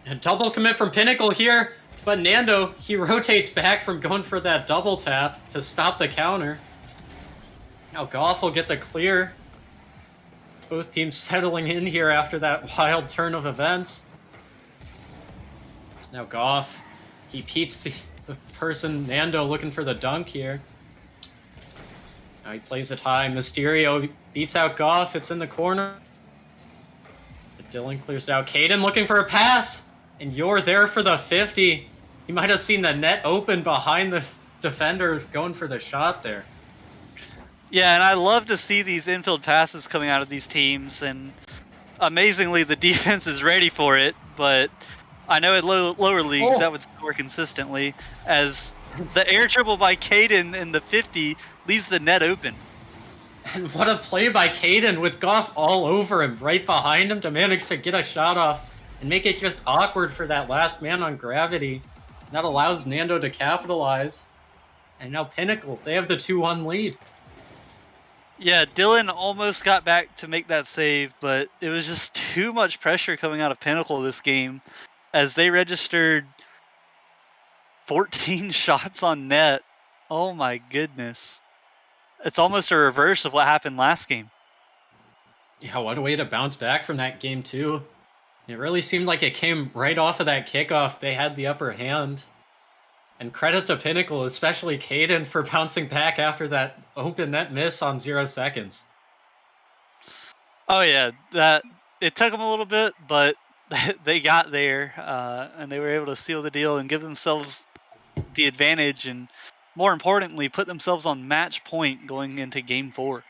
A double commit from Pinnacle here, but Nando, he rotates back from going for that double tap to stop the counter. Now Goff will get the clear. Both teams settling in here after that wild turn of events. So now Goff, he beats the person, Nando, looking for the dunk here. Now he plays it high. Mysterio beats out Goff. It's in the corner. But Dylan clears it out. Caden looking for a pass. And you're there for the 50. You might have seen the net open behind the defender going for the shot there. Yeah, and I love to see these infield passes coming out of these teams, and amazingly the defense is ready for it, but I know at lower leagues that would score consistently, as the air dribble by Caden in the 50 leaves the net open. And what a play by Caden with Goff all over him, right behind him to manage to get a shot off and make it just awkward for that last man on gravity. And that allows Nando to capitalize. And now Pinnacle, they have the 2-1 lead. Yeah, Dylan almost got back to make that save, but it was just too much pressure coming out of Pinnacle this game, as they registered 14 shots on net. Oh my goodness. It's almost a reverse of what happened last game. Yeah, what a way to bounce back from that game, too. It really seemed like it came right off of that kickoff. They had the upper hand. And credit to Pinnacle, especially Caden, for bouncing back after that open net miss on 0 seconds. Oh yeah, it took them a little bit, but they got there, and they were able to seal the deal and give themselves the advantage, and more importantly, put themselves on match point going into Game 4.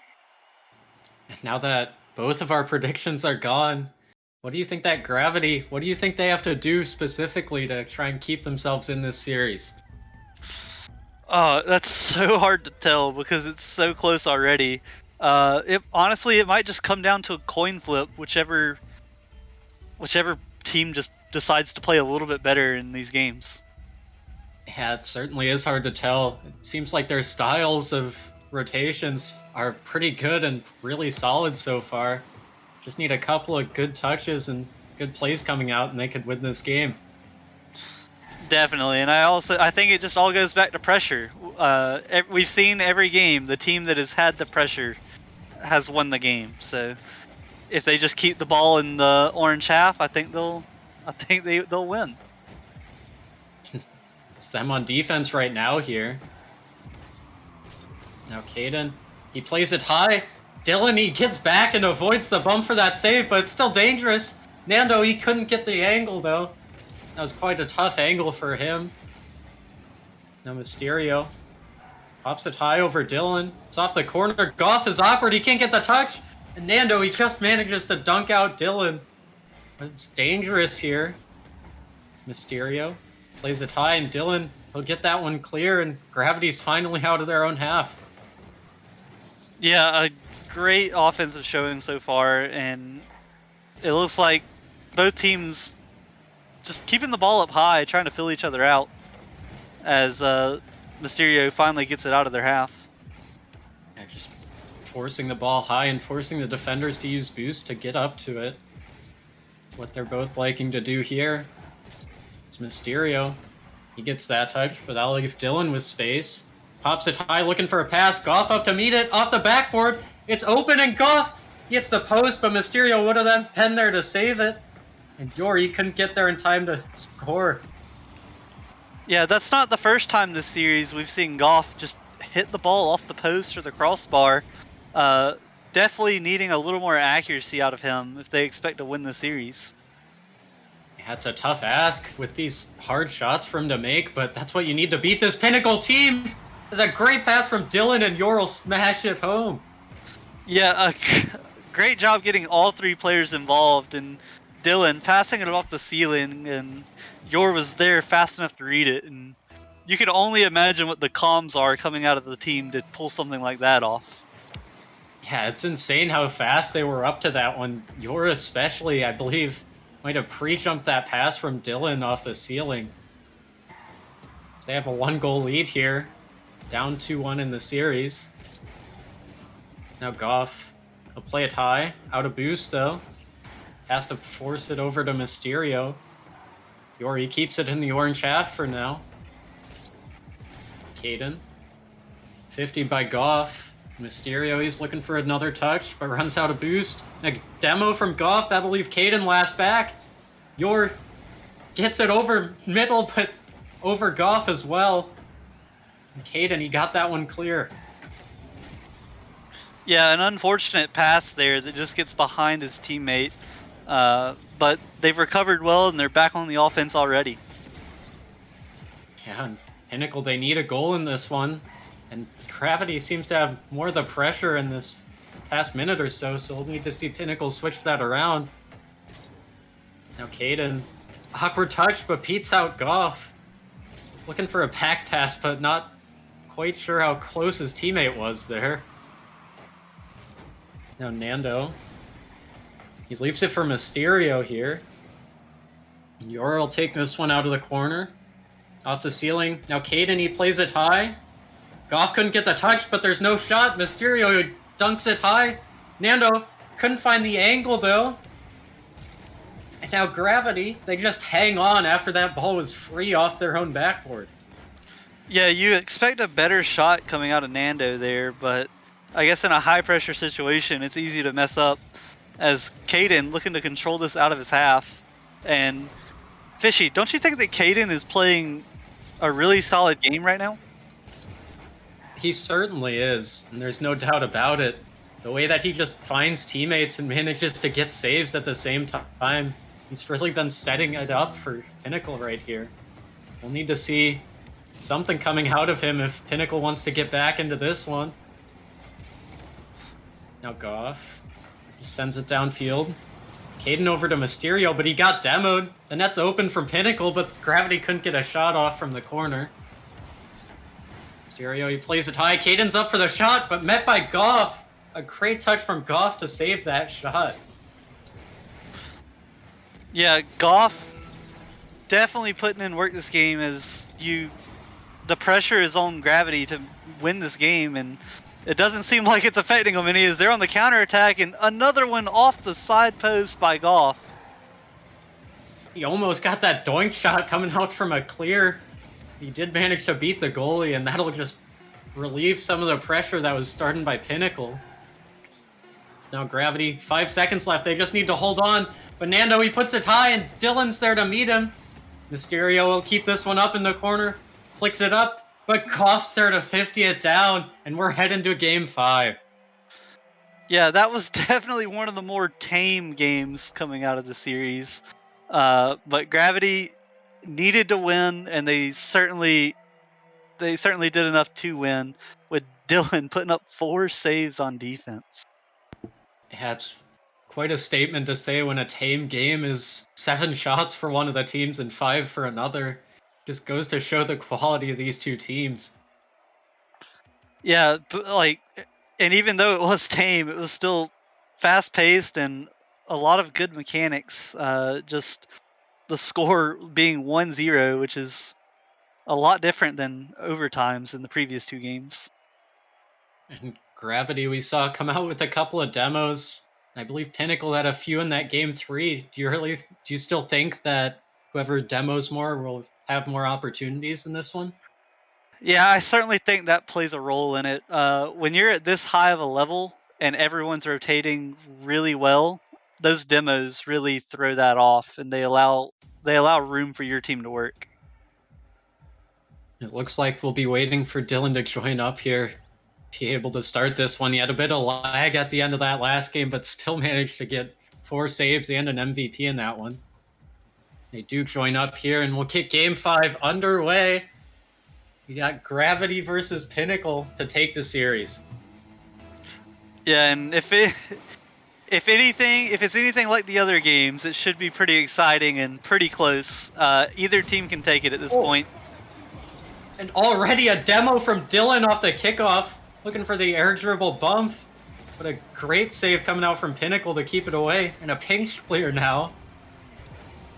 And now that both of our predictions are gone, what do you think that gravity, what do you think they have to do specifically to try and keep themselves in this series? Oh, that's so hard to tell because it's so close already. Honestly, it might just come down to a coin flip, whichever team just decides to play a little bit better in these games. Yeah, it certainly is hard to tell. It seems like their styles of rotations are pretty good and really solid so far. Just need a couple of good touches and good plays coming out, and they could win this game. Definitely, and I think it just all goes back to pressure. We've seen every game the team that has had the pressure has won the game. So if they just keep the ball in the orange half, I think they'll win. It's them on defense right now here. Now Caden, he plays it high. Dylan, he gets back and avoids the bump for that save, but it's still dangerous. Nando, he couldn't get the angle, though. That was quite a tough angle for him. Now Mysterio pops it high over Dylan. It's off the corner. Goff is awkward. He can't get the touch. And Nando, he just manages to dunk out Dylan. It's dangerous here. Mysterio plays it high, and Dylan, he'll get that one clear, and Gravity's finally out of their own half. Yeah, a great offensive showing so far, and it looks like both teams just keeping the ball up high, trying to fill each other out as Mysterio finally gets it out of their half. Yeah, just forcing the ball high and forcing the defenders to use boost to get up to it. What they're both liking to do here. It's Mysterio. He gets that touch, but that'll leave Dylan with space. Pops it high, looking for a pass. Goff up to meet it, off the backboard. It's open, and Goff hits the post, but Mysterio would have then penned there to save it. And Yori couldn't get there in time to score. Yeah, that's not the first time this series we've seen Goff just hit the ball off the post or the crossbar. Definitely needing a little more accuracy out of him if they expect to win the series. That's a tough ask with these hard shots for him to make, but that's what you need to beat this Pinnacle team. There's a great pass from Dylan, and Yor will smash it home. Yeah, great job getting all three players involved, and Dylan passing it off the ceiling, and Yor was there fast enough to read it, and you can only imagine what the comms are coming out of the team to pull something like that off. Yeah, it's insane how fast they were up to that one. Yor especially, I believe, might have pre-jumped that pass from Dylan off the ceiling. So they have a 1-goal lead here, down 2-1 in the series. Now Goff will play it high, out of boost though. Has to force it over to Mysterio. Yori keeps it in the orange half for now. Caden. 50 by Goff. Mysterio, he's looking for another touch, but runs out of boost. A demo from Goff, that'll leave Caden last back. Yor gets it over middle, but over Goff as well. And Caden, he got that one clear. Yeah, an unfortunate pass there that just gets behind his teammate. But they've recovered well, and they're back on the offense already. Yeah, and Pinnacle, they need a goal in this one. And Gravity seems to have more of the pressure in this past minute or so, so we'll need to see Pinnacle switch that around. Now Caden, awkward touch, but beats out Goff. Looking for a pack pass, but not quite sure how close his teammate was there. Now Nando, he leaves it for Mysterio here. Yor will take this one out of the corner. Off the ceiling. Now Caden, he plays it high. Goff couldn't get the touch, but there's no shot. Mysterio dunks it high. Nando couldn't find the angle, though. And now Gravity, they just hang on after that ball was free off their own backboard. Yeah, you expect a better shot coming out of Nando there, but I guess in a high-pressure situation, it's easy to mess up. As Caden looking to control this out of his half. And Fishy, don't you think that Caden is playing a really solid game right now? He certainly is, and there's no doubt about it. The way that he just finds teammates and manages to get saves at the same time, he's really been setting it up for Pinnacle right here. We'll need to see something coming out of him if Pinnacle wants to get back into this one. Now Goff, he sends it downfield. Caden over to Mysterio, but he got demoed. The net's open from Pinnacle, but Gravity couldn't get a shot off from the corner. Mysterio, he plays it high. Caden's up for the shot, but met by Goff. A great touch from Goff to save that shot. Yeah, Goff definitely putting in work this game as the pressure is on Gravity to win this game, and it doesn't seem like it's affecting them any as they're on the counterattack, and another one off the side post by Goff. He almost got that doink shot coming out from a clear. He did manage to beat the goalie, and that'll just relieve some of the pressure that was started by Pinnacle. It's now Gravity, 5 seconds left. They just need to hold on. But Nando, he puts it high, and Dylan's there to meet him. Mysterio will keep this one up in the corner, flicks it up, but Goff's there to 50 it down, and we're heading to Game 5. Yeah, that was definitely one of the more tame games coming out of the series. But Gravity needed to win, and they certainly did enough to win, with Dylan putting up 4 saves on defense. Yeah, it's quite a statement to say when a tame game is 7 shots for one of the teams and 5 for another. Just goes to show the quality of these two teams. Yeah, but and even though it was tame, it was still fast-paced and a lot of good mechanics. Just the score being 1-0, which is a lot different than overtimes in the previous 2 games. And Gravity, we saw come out with a couple of demos. I believe Pinnacle had a few in that Game 3. Do you still think that whoever demos more will have more opportunities in this one? Yeah, I certainly think that plays a role in it. When you're at this high of a level and everyone's rotating really well, those demos really throw that off, and they allow room for your team to work. It looks like we'll be waiting for Dylan to join up here, be able to start this one. He had a bit of lag at the end of that last game, but still managed to get 4 saves and an MVP in that one. They do join up here, and we'll kick Game 5 underway. We got Gravity versus Pinnacle to take the series. Yeah, and if it's anything like the other games, it should be pretty exciting and pretty close. Either team can take it at this point. And already a demo from Dylan off the kickoff, looking for the air dribble bump. But a great save coming out from Pinnacle to keep it away. And a pinch clear now.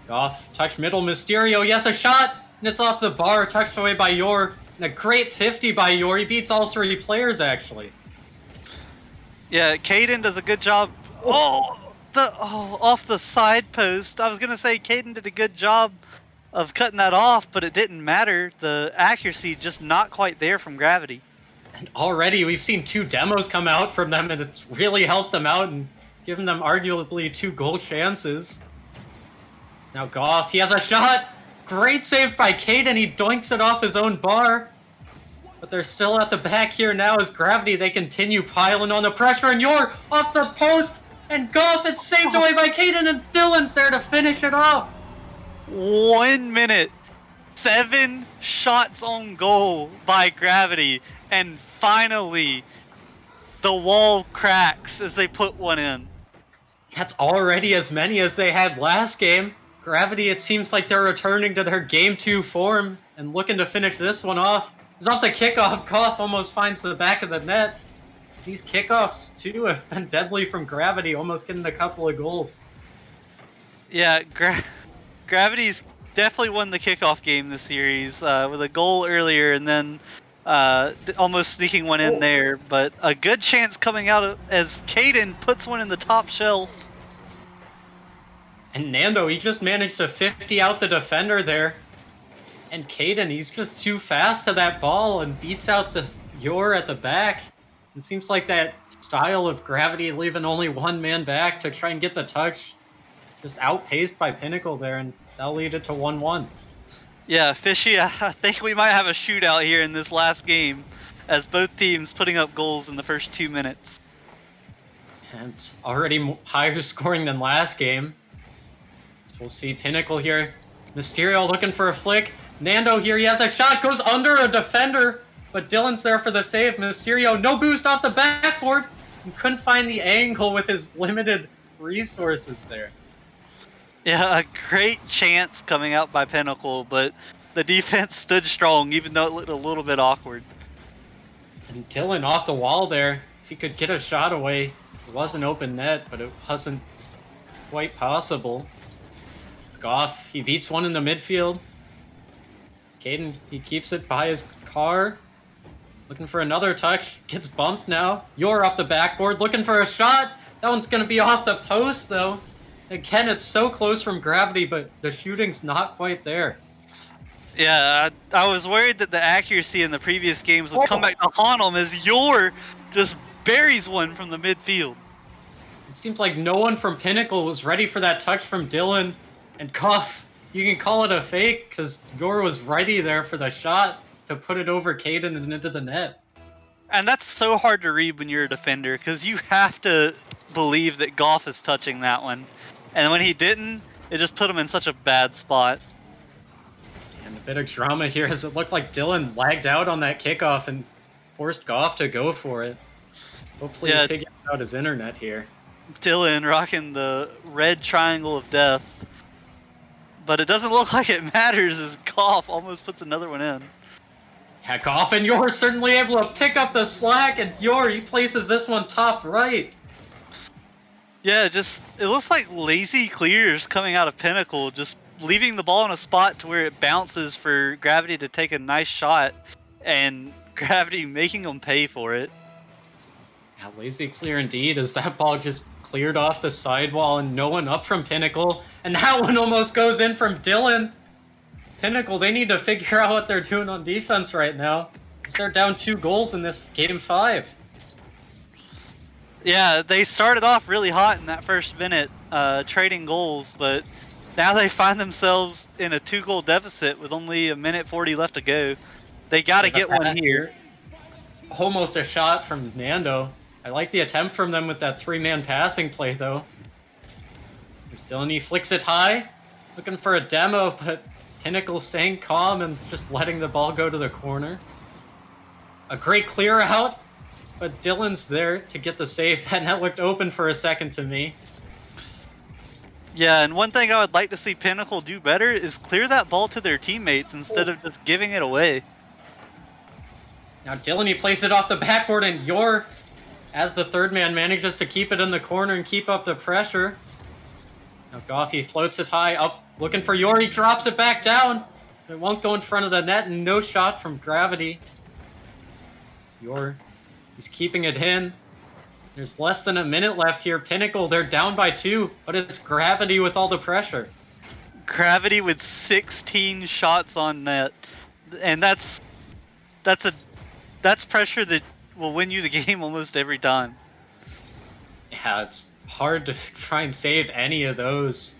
Goff, touch middle, Mysterio, yes, a shot! And it's off the bar, touched away by Yor. And a great 50 by Yor. He beats all 3 players, actually. Yeah, Caden does a good job. Off the side post. I was going to say Caden did a good job of cutting that off, but it didn't matter. The accuracy just not quite there from Gravity. And already we've seen 2 demos come out from them, and it's really helped them out and given them arguably 2 goal chances. Now Goff, he has a shot. Great save by Caden. He doinks it off his own bar. But they're still at the back here now as Gravity, they continue piling on the pressure, and Yor off the post, and Goff, it's saved away by Caden, and Dylan's there to finish it off. 1 minute, 7 shots on goal by Gravity, and finally the wall cracks as they put one in. That's already as many as they had last game. Gravity, it seems like they're returning to their Game 2 form and looking to finish this one off. It's off the kickoff. Goff almost finds the back of the net. These kickoffs, too, have been deadly from Gravity, almost getting a couple of goals. Yeah, Gravity's definitely won the kickoff game this series with a goal earlier and then almost sneaking one in there. But a good chance coming out as Caden puts one in the top shelf. And Nando, he just managed to 50 out the defender there. And Caden, he's just too fast to that ball and beats out the Yor at the back. It seems like that style of Gravity leaving only one man back to try and get the touch. Just outpaced by Pinnacle there, and that'll lead it to 1-1. Yeah, Fishy, I think we might have a shootout here in this last game, as both teams putting up goals in the first 2 minutes. And it's already higher scoring than last game. So we'll see Pinnacle here. Mysterio looking for a flick. Nando here, he has a shot, goes under a defender, but Dylan's there for the save. Mysterio, no boost off the backboard, and couldn't find the angle with his limited resources there. Yeah, a great chance coming out by Pinnacle, but the defense stood strong, even though it looked a little bit awkward. And Dylan off the wall there. If he could get a shot away, it was an open net, but it wasn't quite possible. Goff, he beats one in the midfield. Caden, he keeps it by his car. Looking for another touch. Gets bumped now. Yor off the backboard, looking for a shot. That one's going to be off the post, though. Again, it's so close from Gravity, but the shooting's not quite there. Yeah, I was worried that the accuracy in the previous games would come back to haunt him as Yor just buries one from the midfield. It seems like no one from Pinnacle was ready for that touch from Dylan. And Goff, you can call it a fake, because Yor was ready there for the shot to put it over Caden and into the net. And that's so hard to read when you're a defender, because you have to believe that Goff is touching that one. And when he didn't, it just put him in such a bad spot. And a bit of drama here as it looked like Dylan lagged out on that kickoff and forced Goff to go for it. Hopefully he figured out his internet here. Dylan rocking the red triangle of death. But it doesn't look like it matters as Goff almost puts another one in. Yeah, Goff and Yor certainly able to pick up the slack, and Yor, he places this one top right. Yeah, it looks like lazy clears coming out of Pinnacle, just leaving the ball in a spot to where it bounces for Gravity to take a nice shot, and Gravity making them pay for it. Yeah, lazy clear indeed, as that ball just cleared off the sidewall and no one up from Pinnacle, and that one almost goes in from Dylan. Pinnacle, they need to figure out what they're doing on defense right now. They're down 2 goals in this game 5. Yeah, they started off really hot in that first minute, trading goals, but now they find themselves in a 2-goal deficit with only a minute 40 left to go. They got to get one here. Almost a shot from Nando. I like the attempt from them with that 3-man passing play, though. As Dylan flicks it high, looking for a demo, but Pinnacle staying calm and just letting the ball go to the corner. A great clear out, but Dylan's there to get the save. That net looked open for a second to me. Yeah, and one thing I would like to see Pinnacle do better is clear that ball to their teammates instead of just giving it away. Now Dylan, plays it off the backboard, and Yor, as the third man, manages to keep it in the corner and keep up the pressure. Now Goffey floats it high up, looking for Yor. He drops it back down. It won't go in front of the net, and no shot from Gravity. Yor, he's keeping it in. There's less than a minute left here. Pinnacle, they're down by 2, but it's Gravity with all the pressure. Gravity with 16 shots on net, and that's pressure that will win you the game almost every time. Yeah, it's hard to try and save any of those,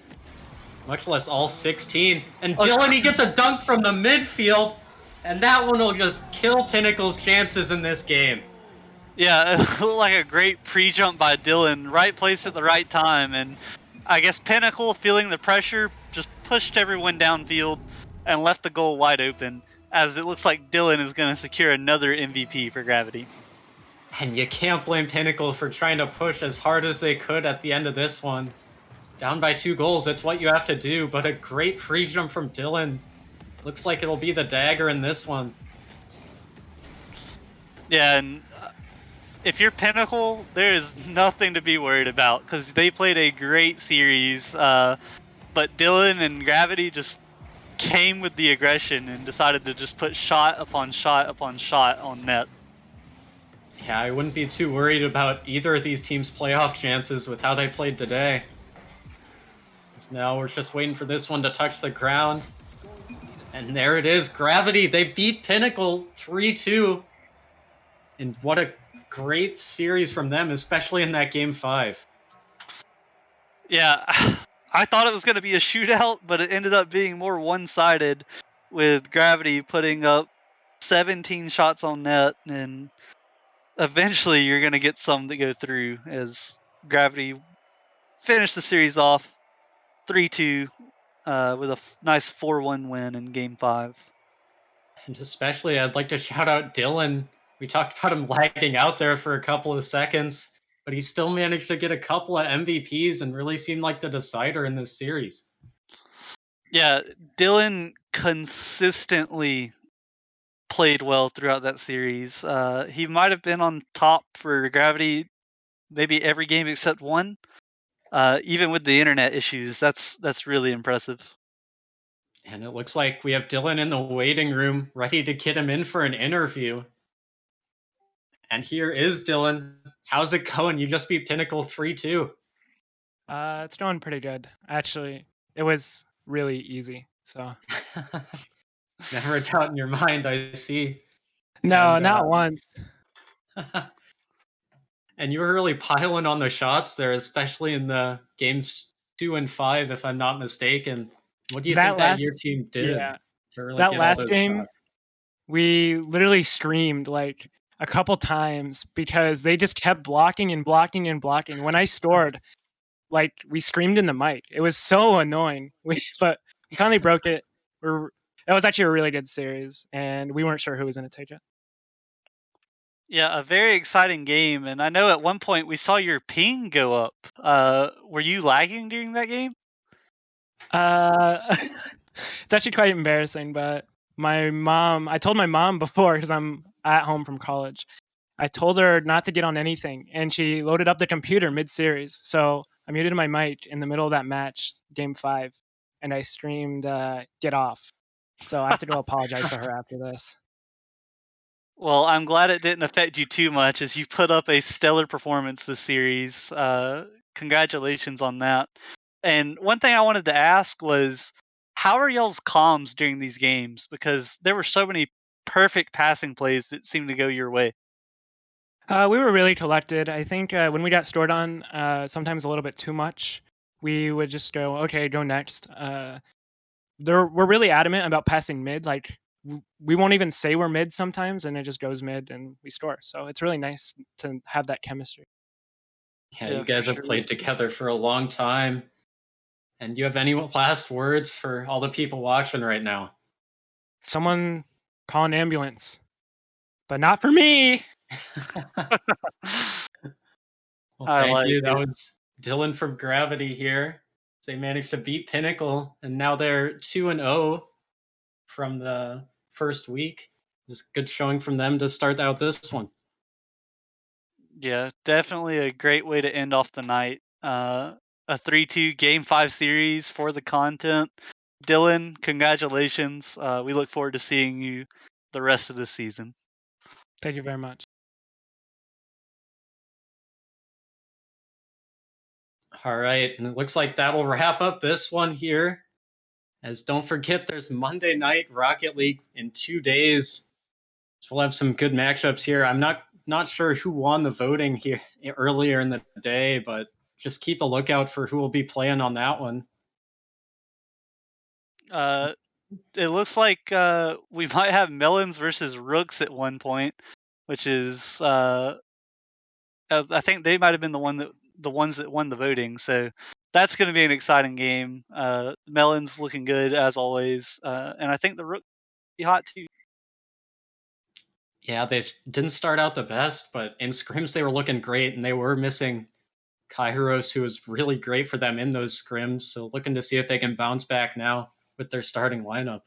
much less all 16. And Dylan, he gets a dunk from the midfield, and that one will just kill Pinnacle's chances in this game. Yeah, it looked like a great pre-jump by Dylan, right place at the right time, and I guess Pinnacle, feeling the pressure, just pushed everyone downfield and left the goal wide open, as it looks like Dylan is going to secure another MVP for Gravity. And you can't blame Pinnacle for trying to push as hard as they could at the end of this one. Down by 2 goals, that's what you have to do, but a great free jump from Dylan. Looks like it'll be the dagger in this one. Yeah, and if you're Pinnacle, there is nothing to be worried about, because they played a great series, but Dylan and Gravity just came with the aggression and decided to just put shot upon shot upon shot on net. Yeah, I wouldn't be too worried about either of these teams' playoff chances with how they played today. So now we're just waiting for this one to touch the ground. And there it is, Gravity. They beat Pinnacle 3-2. And what a great series from them, especially in that game 5. Yeah, I thought it was going to be a shootout, but it ended up being more one-sided, with Gravity putting up 17 shots on net, and eventually you're going to get some that go through, as Gravity finished the series off 3-2 with a nice 4-1 win in Game 5. And especially, I'd like to shout out Dylan. We talked about him lagging out there for a couple of seconds, but he still managed to get a couple of MVPs and really seemed like the decider in this series. Yeah, Dylan consistently played well throughout that series. He might have been on top for Gravity maybe every game except one. Even with the internet issues, that's really impressive. And it looks like we have Dylan in the waiting room, ready to get him in for an interview. And here is Dylan. How's it going? You just beat Pinnacle 3-2. It's going pretty good. Actually, it was really easy. So Never a doubt in your mind, I see. no, not once. And you were really piling on the shots there, especially in the games 2 and 5, if I'm not mistaken. What do you think that your team did to really that get last all those game, shots? we literally screamed like a couple times because they just kept blocking and blocking and blocking. When I scored, like we screamed in the mic. It was so annoying. But we finally broke it. It was actually a really good series, and we weren't sure who was going to take it. Yeah, a very exciting game, and I know at one point we saw your ping go up. Were you lagging during that game? It's actually quite embarrassing, but I told my mom before, because I'm at home from college, I told her not to get on anything, and she loaded up the computer mid-series. So I muted my mic in the middle of that match, game 5, and I screamed, "Get off." So I have to go apologize to her after this. Well, I'm glad it didn't affect you too much, as you put up a stellar performance this series. Congratulations on that. And one thing I wanted to ask was, how are y'all's comms during these games? Because there were so many perfect passing plays that seemed to go your way. We were really collected. I think when we got stored on, sometimes a little bit too much, we would just go, okay, go next. We're really adamant about passing mid. Like we won't even say we're mid sometimes, and it just goes mid, and we store. So it's really nice to have that chemistry. Yeah, Yeah, you guys for have sure. played together for a long time. And do you have any last words for all the people watching right now? Someone call an ambulance, but not for me. Well, I thank like you. That it. was Dylan from Gravity here. They managed to beat Pinnacle, and now they're 2-0 from the first week. Just good showing from them to start out this one. Yeah, definitely a great way to end off the night. A 3-2 Game 5 series for the content. Dylan, congratulations. We look forward to seeing you the rest of the season. Thank you very much. All right, and it looks like that'll wrap up this one here. As don't forget, there's Monday night Rocket League in 2 days. So we'll have some good matchups here. I'm not sure who won the voting here earlier in the day, but just keep a lookout for who will be playing on that one. It looks like we might have Melons versus Rooks at one point, which is I think they might have been the ones that won the voting. So that's going to be an exciting game. Melons looking good as always, and I think the Rook be hot too. Yeah, they didn't start out the best, but in scrims they were looking great, and they were missing Kairos, who was really great for them in those scrims. So looking to see if they can bounce back now with their starting lineup.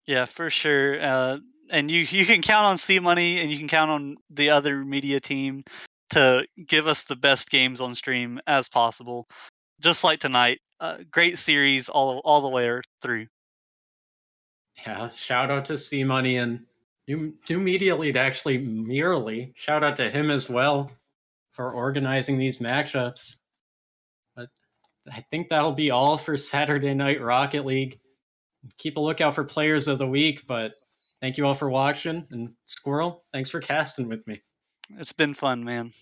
Yeah, for sure. And you can count on C Money, and you can count on the other media team to give us the best games on stream as possible. Just like tonight, great series all the way through. Yeah, shout out to C Money and new media lead actually Merely. Shout out to him as well for organizing these matchups. But I think that'll be all for Saturday Night Rocket League. Keep a lookout for players of the week, but thank you all for watching. And Squirrel, thanks for casting with me. It's been fun, man.